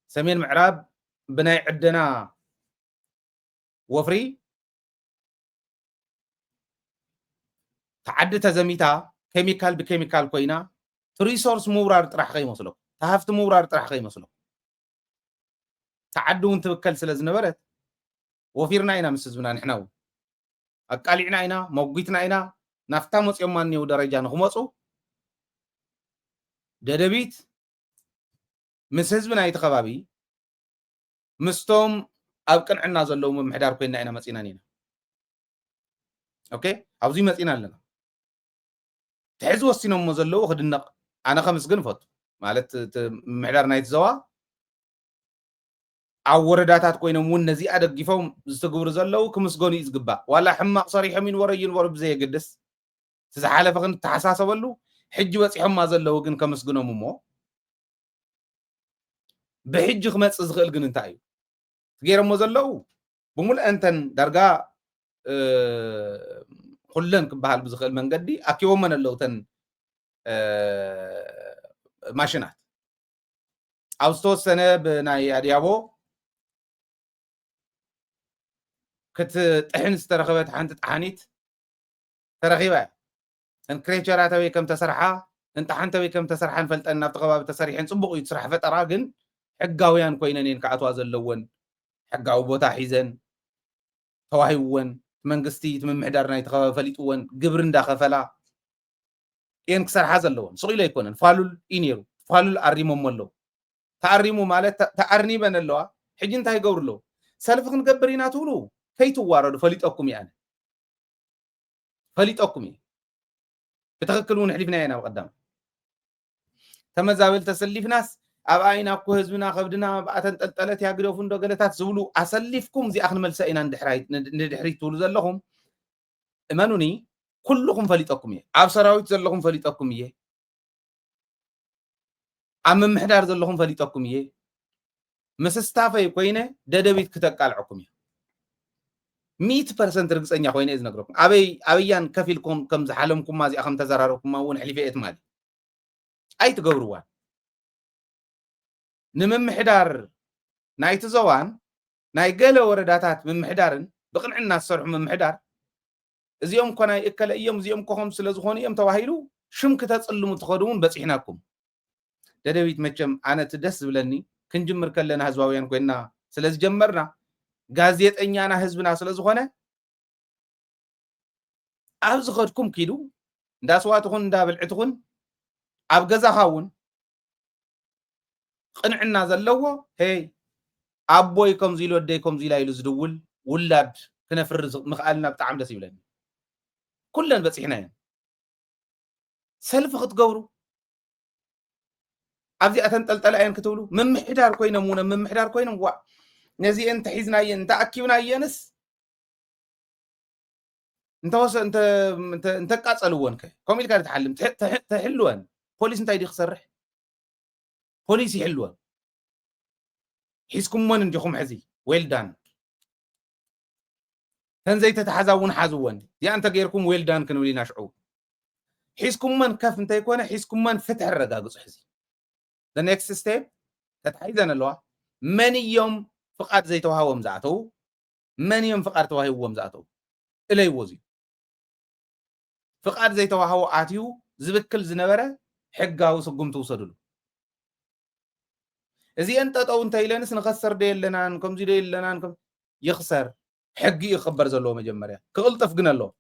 سمير معراب بناي عدنا وفري تعدت زميتا كيميكال بكيميكال كوينا ريسورس مورار طرح خي مسلو تهفت مورار طرح خي مسلو تعدون تبكل سلازنبرت وفيرنا اينا مسزبنا نحناو اقالعنا اينا موغيتنا اينا نافتا مصيمانيو درجه نخمصو ددبيت مسزبنا يتخبابي مستوم ابقنعنا زلو ممحدار كوينا اينا مصينا نينا اوكي ابزي مصينا لنا تحز وسينهم مزلو خدنق انا خمس قنفط مالت محدار نايت زوا او ورداتات كوينم ونزي ادغيفهم زتغبر زلو كمسغوني يزغبا ولا حماق صريح من ورين ورب زي يقدس تزحاله فخن تحساسبلو حج بصيحم ما زلو كن كمسغنوم مو بحج خمص زخل كن انتاي غيرم زلو بمول انتن درغا كلن كبحال بزخل منغدي اكيو من اللوتن ماشينات اوستو سنه بناي اديابو كت طحن استرخبت حنت طحانيت ترخيبه ان كريتشراتوي كم تسرحا انت حنتوي كم تسرحان فلطنا بتقباب تسريحن صبقو يتسرح فطرا كن حقاويان كوينين كعتوا زلون حقاو بوتا حيزن تواهيون منغستي تممحدارنا يتخباب فليطون قبر انداخفلا ين كسرحا زلون صقيله يكونن فالول انيرو فالول اريمو مولو تعريمو مالت تعرني بنلوا حجي انت هيغورلو سلف كنقبرينا تولو كيتو واردو فليطكم يعني فليطكم بتخكلون حلفنا هنا وقدام تمزاول تسليف ناس اباينا كو حزبنا خبدنا باتن طلطلت ياغدو فندو غلطات زبلو اسلفكم زي اخن ملسينا ندحريت تولو زلهم امنوني كلكم فليطكم اب سراويت زلهم فليطكم ام محدار زلهم فليطكم مسستافي كوينه ددبيت كتقالعكم 100% رغصኛ ኮይነ እዚ ነግረኩም አበያን ከፊልኩም ከም ዝሓለምኩም ማዚ አኸም ተዘራረኩም ማውን ሕሊፈት ማሊ አይትገብሩዋን ንምምሕዳር ናይቲ ዘዋን ናይ ገለ ወረዳታት ምምሕዳርን ብቅንዕና ዝሰርሑ ምምሕዳር እዚኦም ኮናይ እከለ እዮም እዚኦም ኮኹም ስለ ዝኾኑ እዮም ተዋሂሉ شم كتصلمو تخدون بصحناكم ددبيت مچم انا تدس بلني كنجمر كلنا هزواويان كوينا سلاز جمرنا ጋዜጠኛና ህዝብና ስለዝኾነ ኣብዚ ኸድኩም ኪዱ እንዳስዋትኹን እንዳብልዕትኹን ኣብ ገዛኻውን ቅንዕና ዘለዎ ሄይ ኣቦይ ከምዚ ኢሉ ወደይ ከምዚ ኢላ ኢሉ ዝድውል ውላድ ክነፍር ምኽኣልና ብጣዕሚ ደስ ይብለኒ ኩለን በፂሕና እየን ሰልፊ ክትገብሩ ኣብዚኣ ተንጠልጠላ እየን ክትብሉ ምምሕዳር ኮይኖም እውን ምምሕዳር ኮይኖም ዋ ነዚ انت حزنايه انت اكيوناينس انت قاصلون كوميل كانت تحلم تحلون بوليس انت يدي خسرح بوليس يحلون حيسكم من انجخم حزي ويل دان تنزي تتحزاون حازون يا انت غيركم ويل دان كنولي ناشعو حيسكم من كف انت يكون حيسكم من فتح الرقاقص حزي the next step تتحيزن اللوا من يوم فقط زي توهاوم زعتو من يوم فقط توهاوم زعتو إلي وزي فقط زي توهاو آتيو زبكل زنبرة حقاو سقوم توصدلو إذا أنت أو أنت إلانس نخسر ديل لنانكم زي ديل لنانكم يخسر حقي يخبر زلو مجمريا كغلط فقنا له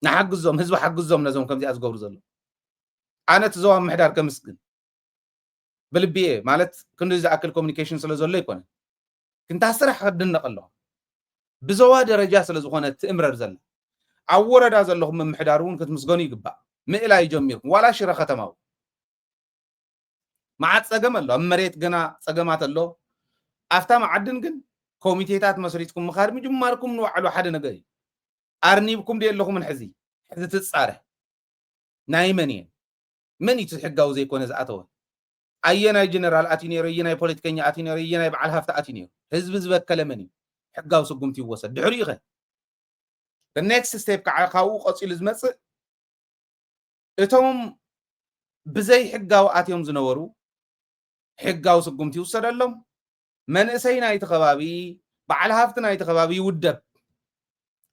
نحق الزوم هزو حق الزوم نزوم كم زي أزقور زلو أنا تزوام محدار كمسكن بالبيئة مالت كنو إذا أكل كوميونيكيشن سلو زلو يكون كنت أسرح خدنا الله بزواد رجاس لزخونة تأمرر زل عورة داز اللهم من محدارون كنت مسقوني قبع مئلا يجميكم ولا شرا ختماو ما عاد سقم الله مريت قنا سقمات الله أفتا ما عدن قن كوميتيتات مسريتكم مخارج جماركم نوعلو حد نقري أرنيبكم دي اللهم من حزي حزي تتصارح نايمانين من يتحقاو زي كون زعتوه أينا جنرال أتينير أينا بوليتيكينيا أتينير أينا بعلها هفت أتينير حزب زبك كلامني حقاو سقمتي وصل دحريقه the next step كعقاو قصيل زمص اتوم بزي حقاو أتيهم زنورو حقاو سقمتي وصلهم من أسينا يتخبابي بعلها هفتنا يتخبابي ودب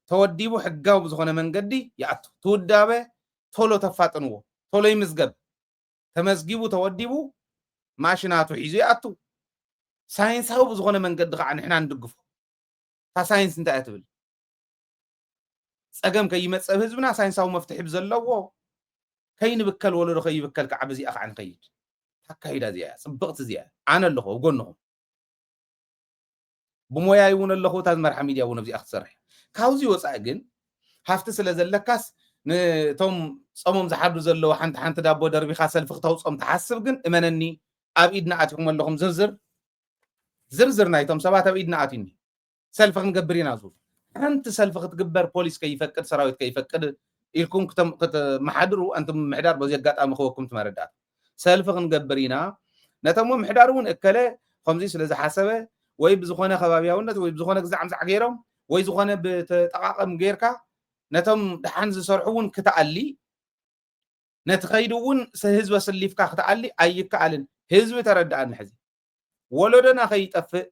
توديبو حقاو بزخونه من قدي يعطو تودابه تولو تفاطنو تولو يمزقب تمزقيبو توديبو ماشيناتو حيزي أتو ساينس هاو بزغونه من قد غا نحنا ندقفو تا ساينس انت اتبل صقم كي يمصب حزبنا ساينس هاو مفتح بزلو كاي نبكل ولو خي يبكل كعبزي اخ عن خيج تكايدا زيا صبقت زيا انا لخو وغنهم بمويا يون لخو تاز مرحميديا ون بزي اخ صرح كاوزي وصا جن هافت سلازلكاس توم صمم زحدو زلو حنت دابو دربي خاسل فختو صم تحسب جن امنني اب ايدنا اتكم لكم زرزر نايتم سبات اب ايدنا اتيني سلف نقبرينا زول انت سلف تقبر بوليس كي يفكر سراويت كي يفكر إلكم كت محدرو أنتم محدار بزي قات أم خوكم تمردات سلف نقبرينا نتم محدارون أكله خمسي سلزة حسبة ويبزخونه خبابياون ويبزخونه زعم زعجيرهم ويزخونه بتقاقم غيركا نتم دحنز صرحون كتعلي نتخيدون سهز وسليف كتعلي أيك علن هزو تردان حزي ولدنا خيطف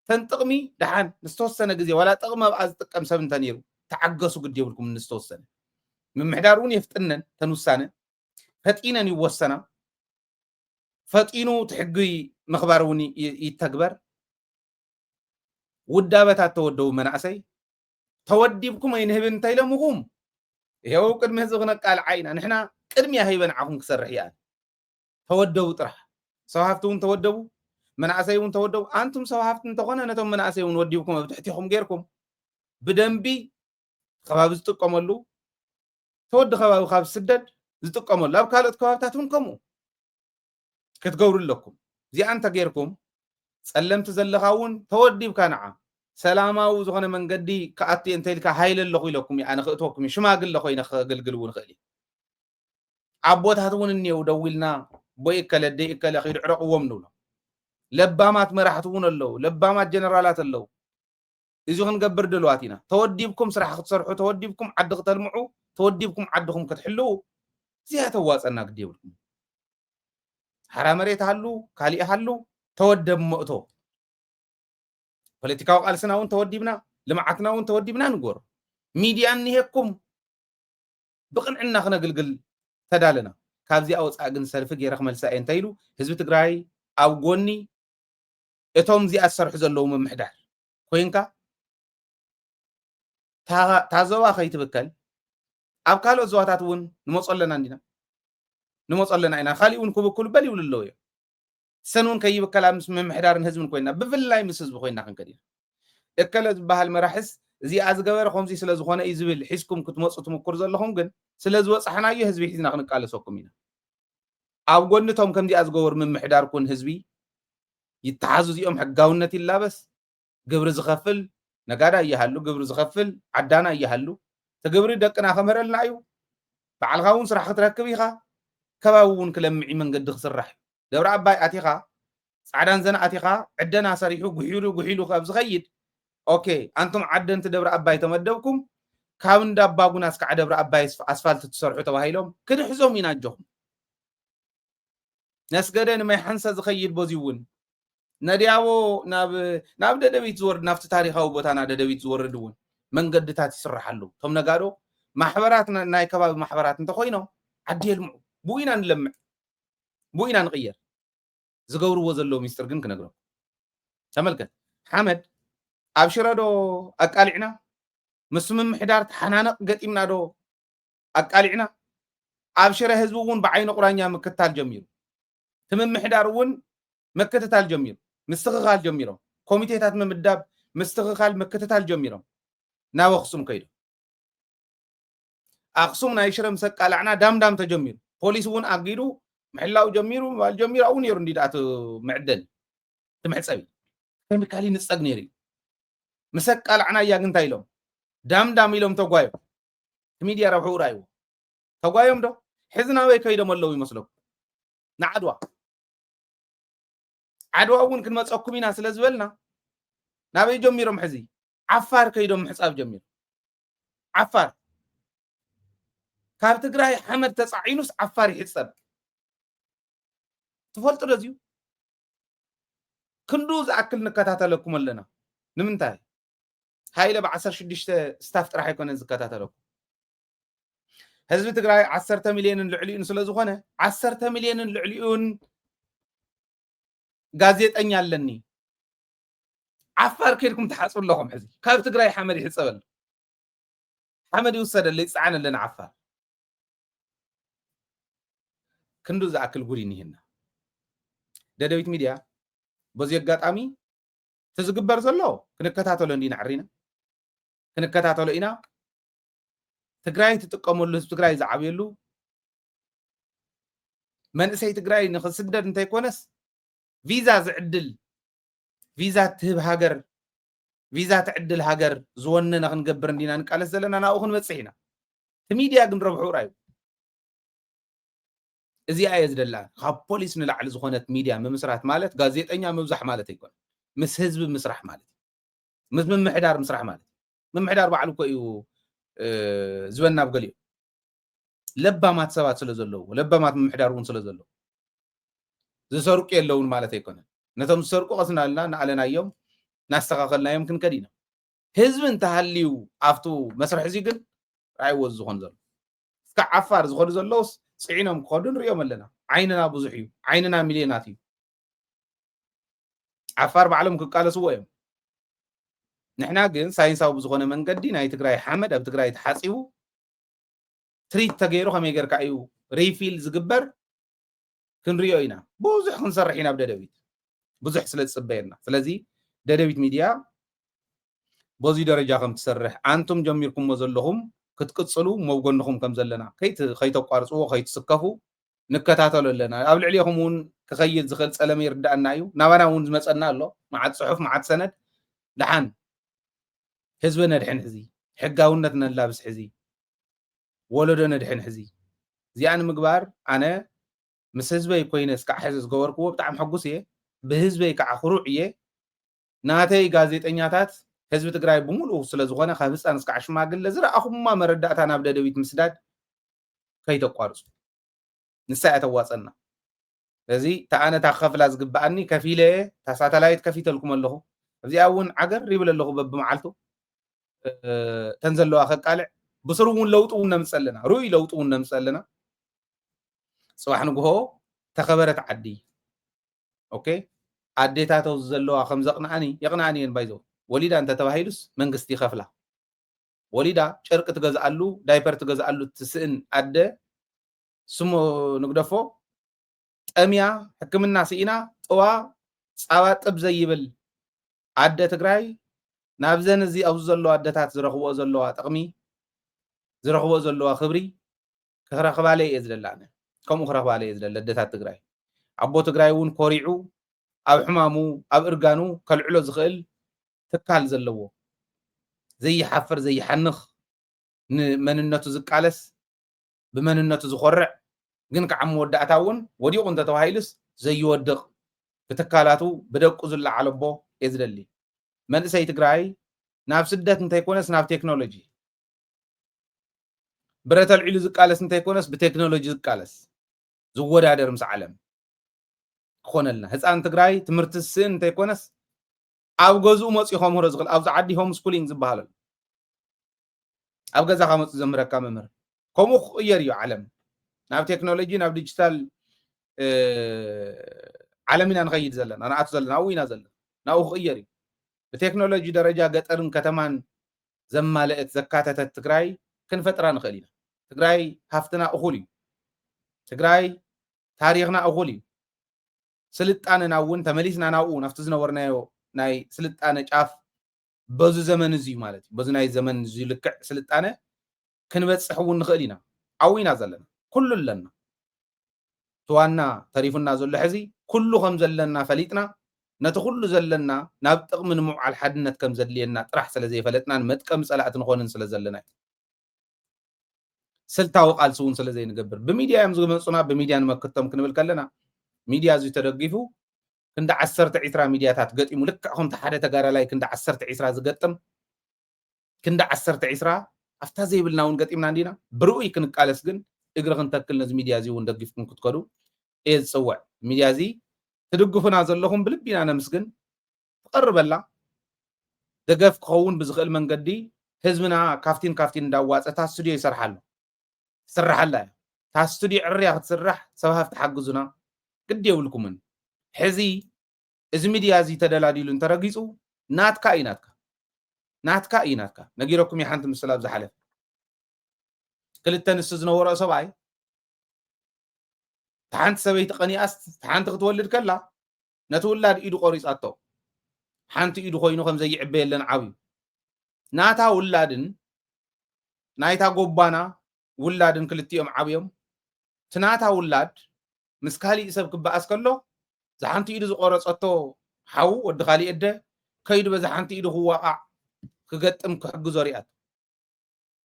تنتقمي دحان نستوسنا جزي ولا تقم أز تقم سبن تنيرو تعجسوا قد يقولكم نستوسنا من محدارون يفتنن تنوسانه فتينا يوسنا فتينو تحقي مخباروني يتكبر ودابتا تودو منعسي توديبكم اين هبن تايلمهم يهو قدمه زغنا قال عينا نحنا قدميا هيبن عقم كسرحيان تودو طرح سوحفتون تودو منعسيون تودو انتم سوحفتن تقونا نتم منعسيون وديبكم بتحتيهم غيركم بدنبي خباب زتقملو تود خباب خاب سدد زتقملو لاب كالت كوابتاتون كمو كتقول لكم زي أنت غيركم سلمت زلخاون تودي بكانعا سلاماو زغنا من قدي كأتي انت لك هايل اللخوي لكم يعني خطوكم شماقل لخوي نخقلقلون خيلي عبوت هاتون اني ودولنا بويك لدي اكل خير عرقو ومنولا لبامات مرحتون اللو لبامات جنرالات اللو إذا نقبر دلواتنا تودي بكم سرح تصرحوا تودي بكم عدق تلمعوا تودي بكم عدقهم كتحلو زي هتواصلنا قدي بكم حرامريت هالو كالي هالو تودب مؤتو بوليتيكاو قالسنا وون توديبنا لمعتنا وون توديبنا نقول ميديا نهيكم بقنعنا خنا قلقل ተዳለና ካብዚ ኣውፃእ ግን ሰልፊ ገይረኽ መልሳ እንተይሉ ህዝቢ ትግራይ ኣብ ጎኒ እቶም እዚኣ ዝሰርሑ ዘለዉ ምምሕዳር ኮይንካ ታዘባ ከይትብከል ኣብ ካልኦት ዞባታት እውን ንመፁ ኣለና እንዲና ንመፁ ኣለና ኢና ካሊእ እውን ክብክሉ በል ይብሉ ኣለዉ እዮም ሰን እውን ከይብከላ ምስ ምምሕዳርን ህዝብን ኮይና ብፍላይ ምስ ህዝቢ ኮይና ክንከድ ኢና እከለ ዝበሃል መራሕስ እዚኣ ዝገበረ ከምዚ ስለ ዝኾነ እዩ ዝብል ሒዝኩም ክትመፁ ትምክሩ ዘለኹም ግን ስለ ዝበፅሓናዮ ህዝቢ ሒዝና ክንቃለሰኩም ኢና ኣብ ጎኒቶም ከምዚኣ ዝገበሩ ምምሕዳር ኩን ህዝቢ ይተሓዙ እዚኦም ሕጋውነት ይላበስ ግብሪ ዝኸፍል ነጋዳ እያሃሉ ግብሪ ዝኸፍል ዓዳና እያሃሉ ተግብሪ ደቅና ከመረልና እዩ ባዕልኻ እውን ስራሕ ክትረክብ ኢኻ ከባቢ እውን ክለምዒ መንገዲ ክስራሕ ደብረ ኣባይ ኣቲኻ ፃዕዳን ዘና ኣቲኻ ዕደና ሰሪሑ ጉሒሉ ካብ ዝኸይድ ኦኬ አንቱም ዓደንቲ ደብረ ኣባይ ተመደብኩም ካብ እንዳ ኣባጉና እስካዕ ደብረ ኣባይ ኣስፋልቲ ትሰርሑ ተባሂሎም ክንሕዞም ኢና ጆኹም ነስገደ ንማይ ሓንሳ ዝኸይድ በዚ እውን ነዲያቦ ናብ ደደቢት ዝወርድ ናብቲ ታሪኻዊ ቦታና ደደቢት ዝወርድ እውን መንገድታት ይስራሓሉ ቶም ነጋዶ ማሕበራት ናይ ከባቢ ማሕበራት እንተኮይኖም ዓዲ የልምዑ ብኢና ንለምዕ ብኢና ንቅየር ዝገብርዎ ዘለዎ ሚስጥር ግን ክነግሮም ተመልከት ሓመድ ኣብ ሽረዶ ኣቃሊዕና ምስ ምምሕዳር ተሓናነቕ ገጢምና ዶ ኣቃሊዕና ኣብ ሽረ ህዝቢ እውን ብዓይነ ቁራኛ ምክትታል ጀሚሩ ትምምሕዳር እውን ምክትታል ጀሚሩ ምስትኽኻል ጀሚሮም ኮሚቴታት ምምዳብ ምስትኽኻል ምክትታል ጀሚሮም ናብ ኣክሱም ከይዱ ኣክሱም ናይ ሽረ ምስ ኣቃላዕና ዳምዳም ተጀሚሩ ፖሊስ እውን ኣጊዱ ምሕላው ጀሚሩ ኣብኡ ነይሩ እንዲዳኣቱ ምዕደል ትምሕፀቢ ኬሚካሊ ንፀግ ነይሩ ምስ ኣቃላዕና እያ ግን እንታይ ኢሎም ዳምዳም ኢሎም ተጓዮም ሚድያ ረብሑ ራእይዎ ተጓዮም ዶ ሕዚ ናበይ ከይዶም ኣለዉ ይመስለኩም ንዓድዋ ዓድዋ እውን ክንመፀኩም ኢና ስለ ዝበልና ናበይ ጀሚሮም ሕዚ ዓፋር ከይዶም ምሕፃብ ጀሚሩ ዓፋር ካብ ትግራይ ሓመድ ተፃዒኑስ ዓፋር ይሕፀብ ትፈልጡ ደዝዩ ክንዱ ዝኣክል ንከታተለኩም ኣለና ንምንታይ ሃይለ ብ16 ስታፍ ጥራሕ ኣይኮነን ዝከታተለኩም ህዝቢ ትግራይ 10 ሚልዮንን ልዕሊኡን ስለ ዝኾነ 10 ሚልዮንን ልዕሊኡን ጋዜጠኛ ኣለኒ ዓፋር ከይድኩም ተሓፅቡ ኣለኹም ሕዚ ካብ ትግራይ ሓመድ ይሕፀበሉ ሓመድ ይውሰደለ ይፀዓነለና ዓፋር ክንዱ ዝኣክል ጉድ ይኒህና ደደቢት ሚድያ በዚ ኣጋጣሚ ትዝግበር ዘሎ ክንከታተሎ እንዲና ዕሪና ክንከታተሎ ኢና ትግራይ ትጥቀመሉ ህዝቢ ትግራይ ዝዓብየሉ መንእሰይ ትግራይ ንክስደድ እንተይኮነስ ቪዛ ዝዕድል ቪዛ ትህብ ሃገር ቪዛ ትዕድል ሃገር ዝወነነ ክንገብር እንዲና ንቃለስ ዘለና ናብኡ ክንበፅሕ ኢና እቲ ሚድያ ግን ረብሑ ራእዩ እዚኣ እየ ዝደላ ካብ ፖሊስ ንላዕሊ ዝኾነት ሚድያ ምምስራት ማለት ጋዜጠኛ ምብዛሕ ማለት ኣይኮነ ምስ ህዝቢ ምስራሕ ማለት ምስ ምምሕዳር ምስራሕ ማለት ምምሕዳር ባዕሉ እኮ እዩ ዝበና ብገሊኡ ለባማት ሰባት ስለ ዘለዉ ለባማት ምምሕዳር እውን ስለ ዘለዉ ዝሰርቁ የለውን ማለት ኣይኮነ ነቶም ዝሰርቁ ቀስናልና ንዓለናዮም ናስተኻኸልናዮም ክንከድ ኢና ህዝቢ እንተሃልዩ ኣብቱ መስርሕ እዚ ግን ራእይዎ ዝኾን ዘሎ እስካዕ ዓፋር ዝኸዱ ዘለውስ ፅዒኖም ክኸዱ ንሪኦም ኣለና ዓይንና ብዙሕ እዩ ዓይንና ሚልዮናት እዩ ዓፋር ባዕሎም ክቃለስዎ እዮም ንሕና ግን ሳይንሳዊ ብዝኾነ መንገዲ ናይ ትግራይ ሓመድ ኣብ ትግራይ ተሓፂቡ ትሪት ተገይሩ ከመይ ጌርካ እዩ ሪፊል ዝግበር ክንሪኦ ኢና ብዙሕ ክንሰርሕ ኢና ብደደቢት ብዙሕ ስለ ዝፅበየና ስለዚ ደደቢት ሚድያ በዚ ደረጃ ከም ትሰርሕ አንቱም ጀሚርኩምዎ ዘለኹም ክትቅፅሉ መብጎንኹም ከም ዘለና ከይተቋርፅዎ ከይትስከፉ ንከታተሉ ኣለና ኣብ ልዕሊኹም እውን ክኸይድ ዝኽእል ፀለመ ይርዳእና እዩ ናባና እውን ዝመፀና ኣሎ መዓት ፅሑፍ መዓት ሰነድ ድሓን ህዝቢ ነድሕን ሕዚ ሕጋውነት ነላብስ ሕዚ ወለዶ ነድሕን ሕዚ እዚኣ ንምግባር ኣነ ምስ ህዝበይ ኮይነ እስካዕ ሕዚ ዝገበርክዎ ብጣዕሚ ሕጉስ እየ ብህዝበይ ከዓ ክሩዕ እየ ናተይ ጋዜጠኛታት ህዝቢ ትግራይ ብምሉእ ስለ ዝኾነ ካብ ህፃን እስካዕ ሽማግለ ዝረኣኹማ መረዳእታ ናብ ደደቢት ምስዳድ ከይተቋርፁ ንሳ እያ ተዋፀና ስለዚ ተኣነታ ክኸፍላ ዝግባኣኒ ከፊለ እታ ሳተላይት ከፊተልኩም ኣለኹ እዚኣ እውን ዓገር ይብል ኣለኹ በብመዓልቱ ተን ዘለዋ ከቃልዕ ብስሩ እውን ለውጡ እውን ነምፅእ ኣለና ርኡይ ለውጡ እውን ነምፅእ ኣለና صباح نقول تخبرت عدي اوكي عديتاتو زلوا خم يقنعني بايزو وليدا انت تباهيلس منغستي خفلا وليدا شرق تغزالو دايبر تغزالو تسئن عده سمو نقدفو طميا حكمنا سينا طوا صابا طب زيبل عده تግራይ ናብዘን እዚ ኣብ ዘሎ ኣደታት ዝረኽቦ ዘለዋ ጥቕሚ ዝረኽቦ ዘለዋ ክብሪ ክረኽባለ እየ ዝደላነ ከምኡ ክረኽባለ እየ ዝደለ ኣደታት ትግራይ ኣቦ ትግራይ እውን ኮሪዑ ኣብ ሕማሙ ኣብ እርጋኑ ከልዕሎ ዝኽእል ትካል ዘለዎ ዘይሓፍር ዘይሓንኽ ንመንነቱ ዝቃለስ ብመንነቱ ዝኮርዕ ግን ከዓ መወዳእታ እውን ወዲቑ እንተተባሂልስ ዘይወድቕ ብትካላቱ ብደቁ ዝለዓለ ኣቦ እየ ዝደሊ መንእሰይ ትግራይ ናብ ስደት እንተይኮነስ ናብ ቴክኖሎጂ ብረተ ልዕሉ ዝቃለስ እንተይኮነስ ብቴክኖሎጂ ዝቃለስ ዝወዳደር ምስ ዓለም ክኾነልና ህፃን ትግራይ ትምህርቲ ስእን እንተይኮነስ ኣብ ገዝኡ መፅኡ ከምህሮ ዝኽእል ኣብዚ ዓዲ ሆም ስኩሊንግ ዝበሃል ኣብ ገዛኻ መፅኡ ዘምህረካ መምህር ከምኡ ክቕየር እዩ ዓለም ናብ ቴክኖሎጂ ናብ ዲጂታል ዓለም ኢና ንኸይድ ዘለና ንኣቱ ዘለና ኣብኡ ኢና ዘለና ናብኡ ክቕየር እዩ بتكنولوجي درجة قطرن كتمان زمالت زكاتة تግራይ كنفطرا نخيل ኢና تግራይ ሃፍትና እኹል تግራይ ታሪኽና እኹል ስልጣነና እውን ተመሊስና ናብኡ ናፍቲ ዝነበርናዮ ናይ ስልጣነ ጫፍ በዙ ዘመን እዚ ማለት በዙ ናይ ዘመን እዚ ልክዕ ስልጣነ ክንበጽሕ እውን ንኽእል ኢና ዓዊና ዘለና ኩሉ ለና ተዋና ተሪፉና ዘሎ ሕዚ ኩሉ ከም ዘለና ፈሊጥና ነቲ ኩሉ ዘለና ናብ ጥቕሚ ንምውዓል ሓድነት ከም ዘድልየና ጥራሕ ስለ ዘይፈለጥና መጥቀም ጸላእት ንኾንን ስለ ዘለና ስልታዊ ቃልሲ እውን ስለ ዘይንገብር ብሚድያ እዮም ዝመፁና ብሚድያ ንመክቶም ክንብል ከለና ሚድያ እዚ ተደጊፉ ክንደ 10 20 ሚድያታት ገጢሙ ልክዕ ከምቲ ሓደ ተጋዳላይ ክንደ 10 20 ዝገጥም ክንደ 10 20 ኣፍታ ዘይብልና እውን ገጢምና እንዲና ብርኡይ ክንቃለስ ግን እግሪ ክንተክል ነዚ ሚድያ እዚ እውን ደጊፍኩም ክትከዱ እየ ዝፅውዕ ሚድያ እዚ تدقفنا زلهم بلبينا نمسكن تقرب لا دقف كون بزخل من قدي حزبنا كافتين داوات تا استوديو يسرح له تا استوديو عريا تسرح سواها تحجزنا قد يقولكم من حزي ازميديا زي تدلاديلو ترغيصو ناتكا ايناتكا نغيركم يحنت مسلاب زحلف كلتن استزنا ورا سبعي تحنت سبيت قنياس تحنت تولد كلا نتولد ايدو قريص اتو حنت ايدو خوينو خم زي عبيلن عبي ناتا ولادن نايتا غوبانا ولادن كلتيهم عبيهم تناتا ولاد مسكالي سب كباس كلو زحنت ايدو قرص اتو حاو ود خالي اده كيدو بزحنت ايدو هو واقع كغطم كحجزو ريات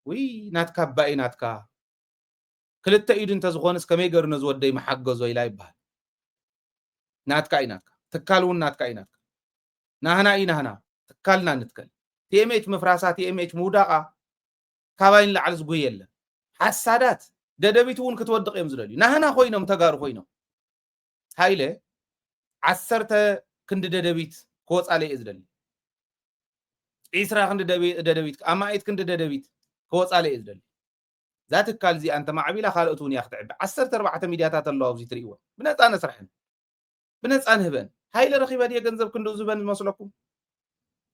وي ناتكا باي ناتكا كلتا ايدن تزخونس كمي غرنا زودي محجزو الى يبال ناتكا ايناتكا تكالون ناتكا ايناتكا نهنا اينهنا تكالنا نتكل تيميت مفراسات تيميت مودقا كاباين لعلز غويل حسادات ددبيتون كتودق يمزللي نهنا خوينم تغار خوينم هايله 10 كند ددبيت كوصالي ازدلي إسرا كند ددبيت امايت كند ددبيت كوصالي ازدلي ذات الكالزي أنت مع عبيلا خالقتوني أختعب 14 ميدياتات الله وزي تريوه بنات أنا سرحن بنات أنا هبن هاي لرخيبة دي جنزب كندو زبن مسلكم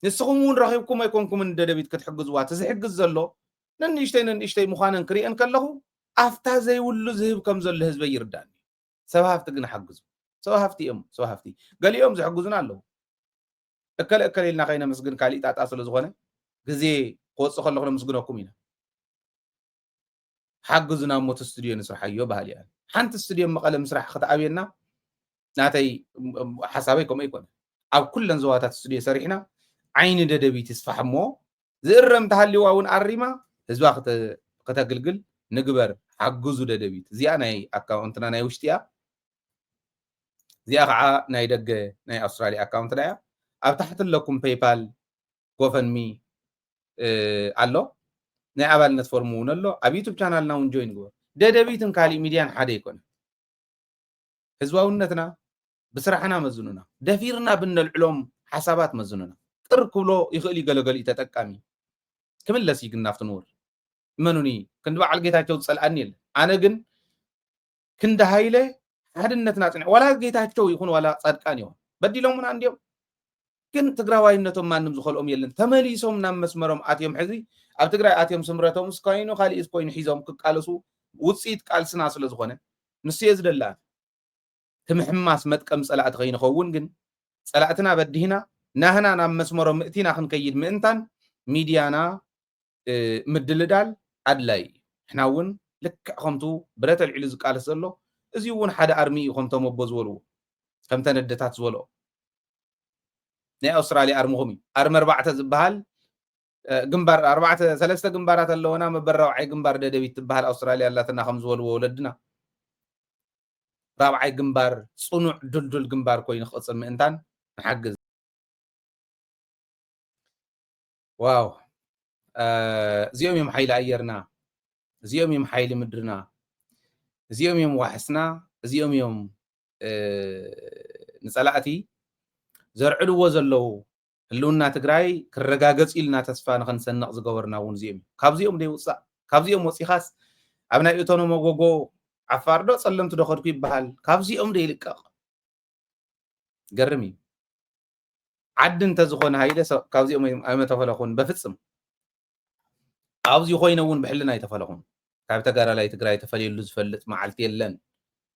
نسخمون رخيبكم ما يكونكم من ددبيت كتحجز وات تحجز زلو ننيشتي مخانن كريئن كله أفتا زي ولو زهب كم زل هزب يرداني سوا هفتقنا حجزو سوا هفتي قال يوم زي حجزنا له أكل لنا خينا مسجن كالي تاعت أصل زغنة جزي قوس خلقنا مسجنكم هنا حجزنا موت استوديو نسرح ايو بهالي حنت استوديو مقاله مسرح خطابينا ناتي حسابيكم يكون او كل زواتات استوديو سريحنا عين ددبيت يسفحمو زرم تحلي واون اريما حزبا كتاغلغل نغبر حجزو ددبيت زي انا اكاونتنا ناي وشتيا زي اخا ناي دغ ناي استراليا اكاونت دايا اب تحت لكم باي غوفن مي الو ناي ابالنت فورمون الله اب يوتيوب channel ناون جوين غو ددبيتن كالي ميديان حدا يكون حزواونتنا بسرحنا مزنونا دفيرنا بن العلوم حسابات مزنونا تركلو يخلي غلغل يتطقامي كملس يغنافت نور منوني كند بعل جيتاچو تصلانيل انا گن ክንደ ሃይለ ሓድነትና ጽንዕ ወላ ጌታቸው ይኹን ወላ ጻድቃን ይኹን በዲሎምና እንዲዮም ግን ትግራዋይነቶም ማንም ዝኸልኦም የለን ተመሊሶም ናብ መስመሮም ኣትዮም ሕዚ ኣብ ትግራይ ኣትዮም ስምረቶም እስካይኑ ካልእ ኮይኑ ሒዞም ክቃለሱ ውጽኢት ቃልስና ስለ ዝኾነ ንሱ የዝደላ ትምሕማስ መጥቀም ጸላእቲ ከይንኸውን ግን ጸላእትና በዲህና ናህና ናብ መስመሮም ምእቲና ክንከይድ ምእንታን ሚድያና ምድልዳል ኣድላይ ሕና እውን ልክዕ ከምቱ ብረት ኣልዒሉ ዝቃለስ ዘሎ እዚ እውን ሓደ ኣርሚ እዩ ከምቶም ኣቦ ዝበልዎ ከም ተነደታት ዝበልኦ ናይ ኣውስትራልያ ኣርሚኹም እዩ ኣርሚ 4 ዝበሃል ግንባር 3 ግንባራት ኣለውና መበል 4 ግንባር ደደቢት ትበሃል ኣውስትራልያ ኣላትና ከም ዝበልዎ ወለድና 4 ግንባር ጽኑዕ ድልዱል ግንባር ኮይኑ ክቕፅል ምእንታን ንሓግዝ ዋው እዚኦም እዮም ሓይሊ ኣየርና እዚኦም እዮም ሓይሊ ምድርና እዚኦም እዮም ዋሕስና እዚኦም እዮም ንጸላእቲ ዘርዕድዎ ዘለዉ ህልውና ትግራይ ክረጋገጽ ኢልና ተስፋ ንኽንሰንቕ ዝገበርና እውን እዚኦም ካብዚኦም ደይውፃእ ካብዚኦም ወፂኻስ ኣብ ናይ እቶኖ መጎጎ ዓፋር ዶ ጸለምቲ ዶ ኸድኩ ይበሃል ካብዚኦም ደይልቀቕ ገርም እዩ ዓዲ እንተዝኾነ ሃይለ ካብዚኦም ኣይመተፈለኹን በፍጽም ኣብዚ ኮይነ እውን ብሕልና ኣይተፈለኹን ካብ ተጋዳላይ ትግራይ ተፈልየሉ ዝፈልጥ መዓልቲ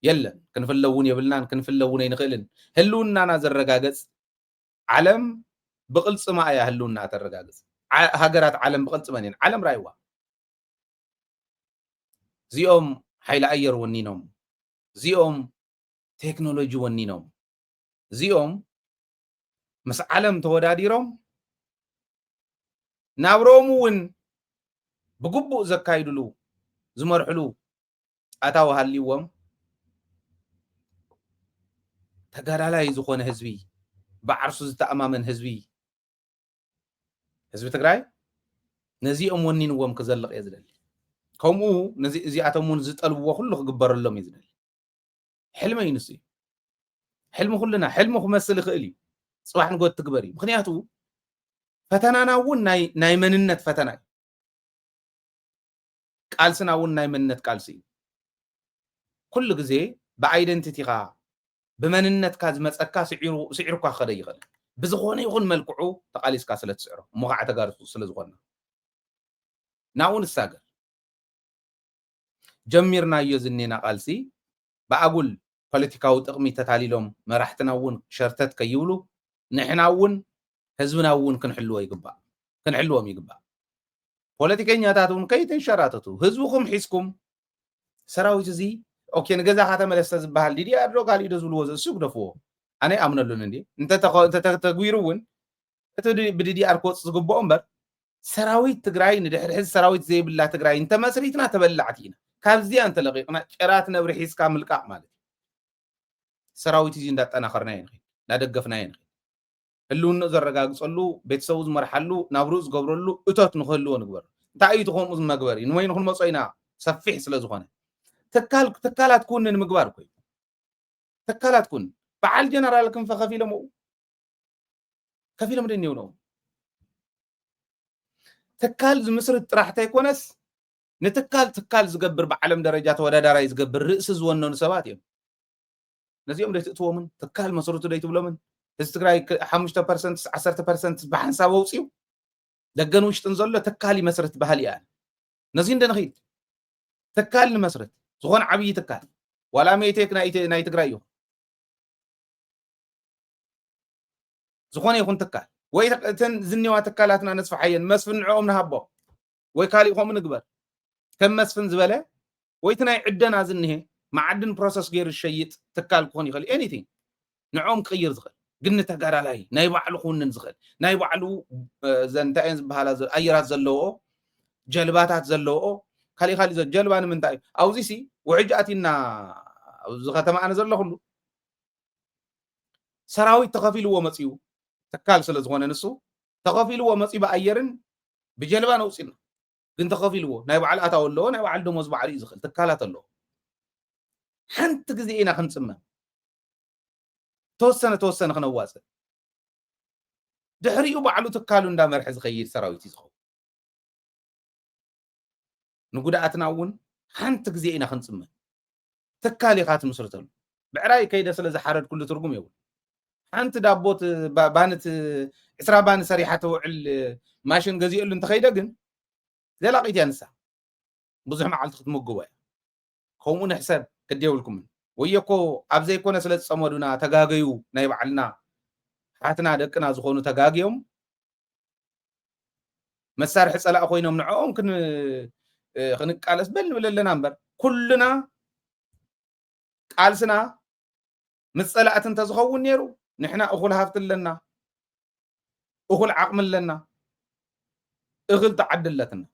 የለን ክንፍለውን የብልናን ክንፍለውን ኣይንኽእልን ህልውናና ዘረጋገጽ ዓለም ብቕልጽማ እያ ህልውና ተረጋገጽ ሃገራት ዓለም ብቕልጽመን እየን ዓለም ራይዋ እዚኦም ሓይሊ ኣየር ወኒኖም እዚኦም ቴክኖሎጂ ወኒኖም እዚኦም ምስ ዓለም ተወዳዲሮም ናብሮም እውን ብግቡእ ዘካይድሉ ዝመርሕሉ ኣታዊ ሃልይዎም ተጋዳላይ ዝኾነ ህዝቢ بعرس ዝተኣማመን ህዝቢ ትግራይ ነዚኦም ወኒንዎም ክዘልቕ እየ ዝደሊ ከምኡ እዚኣቶም እውን ዝጠልብዎ ኩሉ ክግበረሎም እዩ ዝደሊ ሕልመ እዩ ንሱ ሕልሚ ኩልና ሕልሚ ክመስል ይኽእል እዩ ጽባሕ ንጎት ትግበር እዩ ምክንያቱ ፈተናና እውን ናይ መንነት ፈተና እዩ ቃልስና እውን ናይ መንነት ቃልሲ እዩ ኩሉ ግዜ ብኣይደንቲቲኻ بمننتك ዝመፀካ ስዒርኳ ክኸደ ይኽእል ብዝኾነ ይኹን መልክዑ ተቃሊስካ ስለ ትስዕሮ እሞ ከዓ ተጋርሱ ስለ ዝኾነ ናብኡ ንሳገር ጀሚርናዮ ዝኔና ቃልሲ ብኣጉል ፖለቲካዊ ጥቕሚ ተታሊሎም መራሕትና እውን ሸርተት ከይብሉ ንሕና እውን ህዝብና እውን ክንሕልዎም ይግባእ ፖለቲከኛታት እውን ከይተንሸራተቱ ህዝብኩም ሒዝኩም ሰራዊት እዚ اوكي نجزا خاطر ملسته زبال دي ادرو قال يدز بلوز السوق دفو انا امنلون اندي انت تغويرون بدي دي اركوت زغبو امبر سراويت تግራይ ንድሕሪ ሕዚ ሰራዊት ዘይብላ ትግራይ እንተ መስሪትና ተበላዕቲና ካብዚ አንተ ለቂቅና ጭራት ነብሪ ሒዝካ ምልቃቅ ማለት ሰራዊት እዚ እንዳጠናኸርና ይንኺ ዳደገፍና ይንኺ ህልውና ዘረጋግጸሉ ቤተሰቡ ዝመርሐሉ ናብሩ ዝገብረሉ እቶት ንኽህልዎ ንግበር እንታይ እዩ ትኾኑ ዝመግበር ንወይን ኩል መጾይና ሰፊሕ ስለ ዝኾነ تكالات كون المقبار كوي تكالات كون بعد جنرال كم فخفيله مو كفيله مدني ونو تكال مصر راح تيكونس نتكال زقبر بعالم درجات ولا دراي زقبر رئيس زونن سبات يوم نزيهم ديت تقوى من تكال مصروته ديت بلا من استقراي 5% 10% بحساب وصيو دقنوش تنزل تكالي مسرت بهاليان نزين دنخيت تكال مسرت زغون عبي تكال ولا ميتك ناي تقرايو زغون يكون تكال وي تن زنيوا تكالاتنا نصف حين مسفن نعوم نهبو وي كالي يخوم نقبر كم مسفن زبله وي تناي عدنا زنيه معدن بروسس غير الشيط تكال كون يخلي anything نعوم قير زغل قلنا تقارا لاي ناي بعلو خونن زغل ناي بعلو زنتاين بحالا ايرات زلوو جلباتات زلوو خلي جلبان من تاي او زيسي وعجاتنا زختما انا زلو كله سراويت تخفيلو ومصيو تكال سلا زغونه نسو تخفيلو ومصي بايرن بجلبان اوصينا ግን ተኸፊልዎ ናይ በዓል ኣታው ኣለዎ ናይ በዓል ደሞዝ ባዕሉ ዝኽእል ትካላት ኣለዎ ሓንቲ ግዜ ኢና ክንፅመ ተወሰነ ክነዋፅእ ድሕሪኡ ባዕሉ ትካሉ እንዳመርሐ ዝኸይድ ሰራዊት ይዝኸው ንጉዳኣትና እውን ሓንቲ ግዜ ኢና ክንፅመ تكاليقات مسرتل بعراي كيدا سلا زحرد كل ترجم يقول أنت دابوت بانت إسرا بان سريحة وعل ماشين جزيء اللي أنت خيدا جن زي لقيت أنسى بزح مع على تخدموا جوا قومون حساب كديو لكم وياكو أبزي كونا سلا تصمدونا تجاجيو نايب علنا حتنا دكنا زخونو تجاجيهم مسار حسلا أخوينا منعهم كن خنك على سبل ولا لنا نمبر كلنا قالسنا مسألة أنت زخون نيرو نحنا أخول هافت لنا أخول عقم لنا أخول تعدل لنا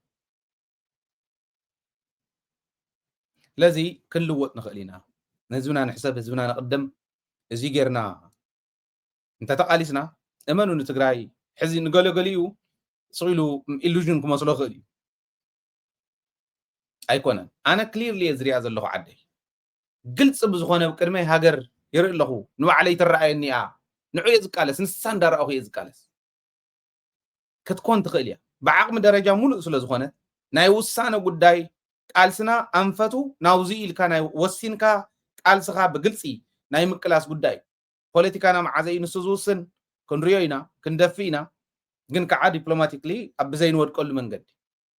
لذي كل وقت نخلينا نزونا نحسب نزونا نقدم زي غيرنا انت تقاليسنا امنو نتغراي حزي نقولو صيلو إلوجن كما صلو خلي أيكونا أنا كليرلي أزري أزلو عدي قلت بزخونة بكرمي هاجر يرق له نوع علي ترى إني نوع يزكالس نسان دار أو يزكالس كتكون تخيليا بعقم درجة مول أصل زخونة نايوسانا قداي قالسنا أنفتو ناوزي الكنا وسينكا قالسها بقلسي نايم كلاس قداي بوليتيكانا مع زي نسوزوسن كنريوينا كندفينا جن كعاد دبلوماتيكلي أبزين ورد كل من قد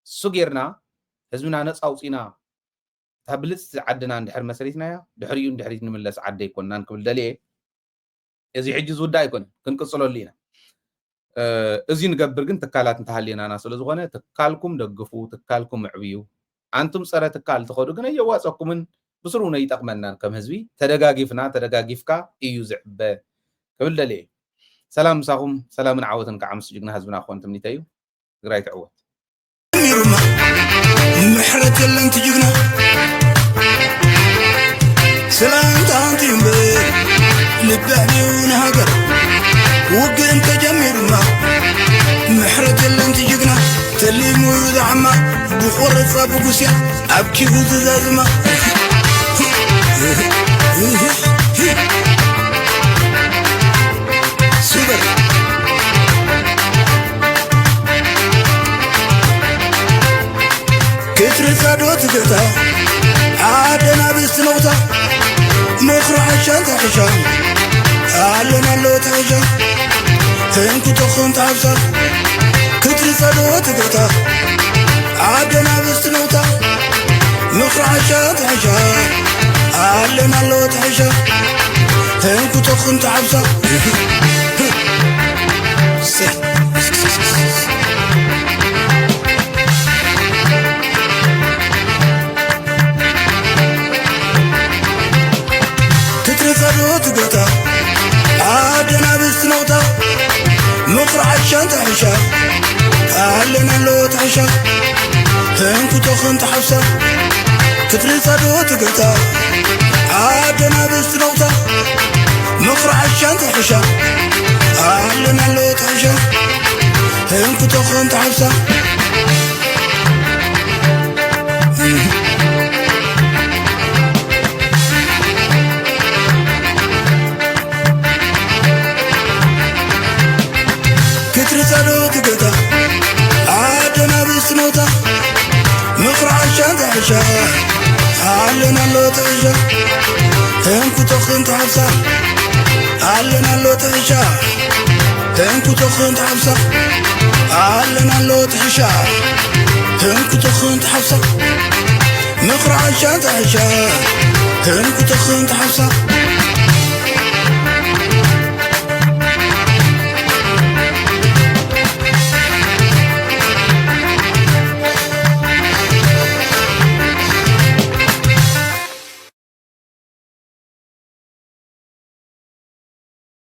سجيرنا هزمنا نص أوصينا تبلس عدنا عند حر مسريتنا يا دحريون دحريتنا من لس عدي كنا نقبل دليل إذا حجز ودا يكون كنقصلوا لينا إذا نقبل جن تكالات نتحلينا ناس ولا زغنا تكالكم دقفوا تكالكم عبيو أنتم صار تكال تخدوا جنا يواسكم من بصرونا يتقمنا كم هزوي تدقاقيفنا تدقاقيفكا يوزع ب قبل دليل سلام ساهم سلام عوضن كعمس جنا هزبنا أخوان تمنيتايو قرايت عوض محرة اللي انت جنا سلام تانتين بي لبعني ونهجر وقي انت جميرنا محرة اللي انت جنا تلي مويد عما بخور صاب قسيا أبكي وزازما سوبر كتر صدوت قطع عادنا بسنوتا مخرع عشان تحشان عالنا لو تحشان تنكو تخون تعبسان كتر صدوت قطع عادنا بسنوتا مخرع عشان تحشان عالنا لو تحشان تنكو تخون تعبسان تترفضوا تقطع عادنا بسنوتا مقرع عشان تحشا أهلنا لو تحشا تنكو تخن تحفصا تترفضوا تقطع عادنا بسنوتا مقرع عشان تحشا أهلنا لو تحشا تنكو تخن تحفصا كترسالو تقطع عادنا بسنوتا مقرع عشان تحشا علنا لو تحشا تنكو تخن تحفصا علنا لو تحشا تنكو تخن تحفصا علنا لو تحشا تنكو تخن تحفصا مقرع عشان تحشا تنكو تخن تحفصا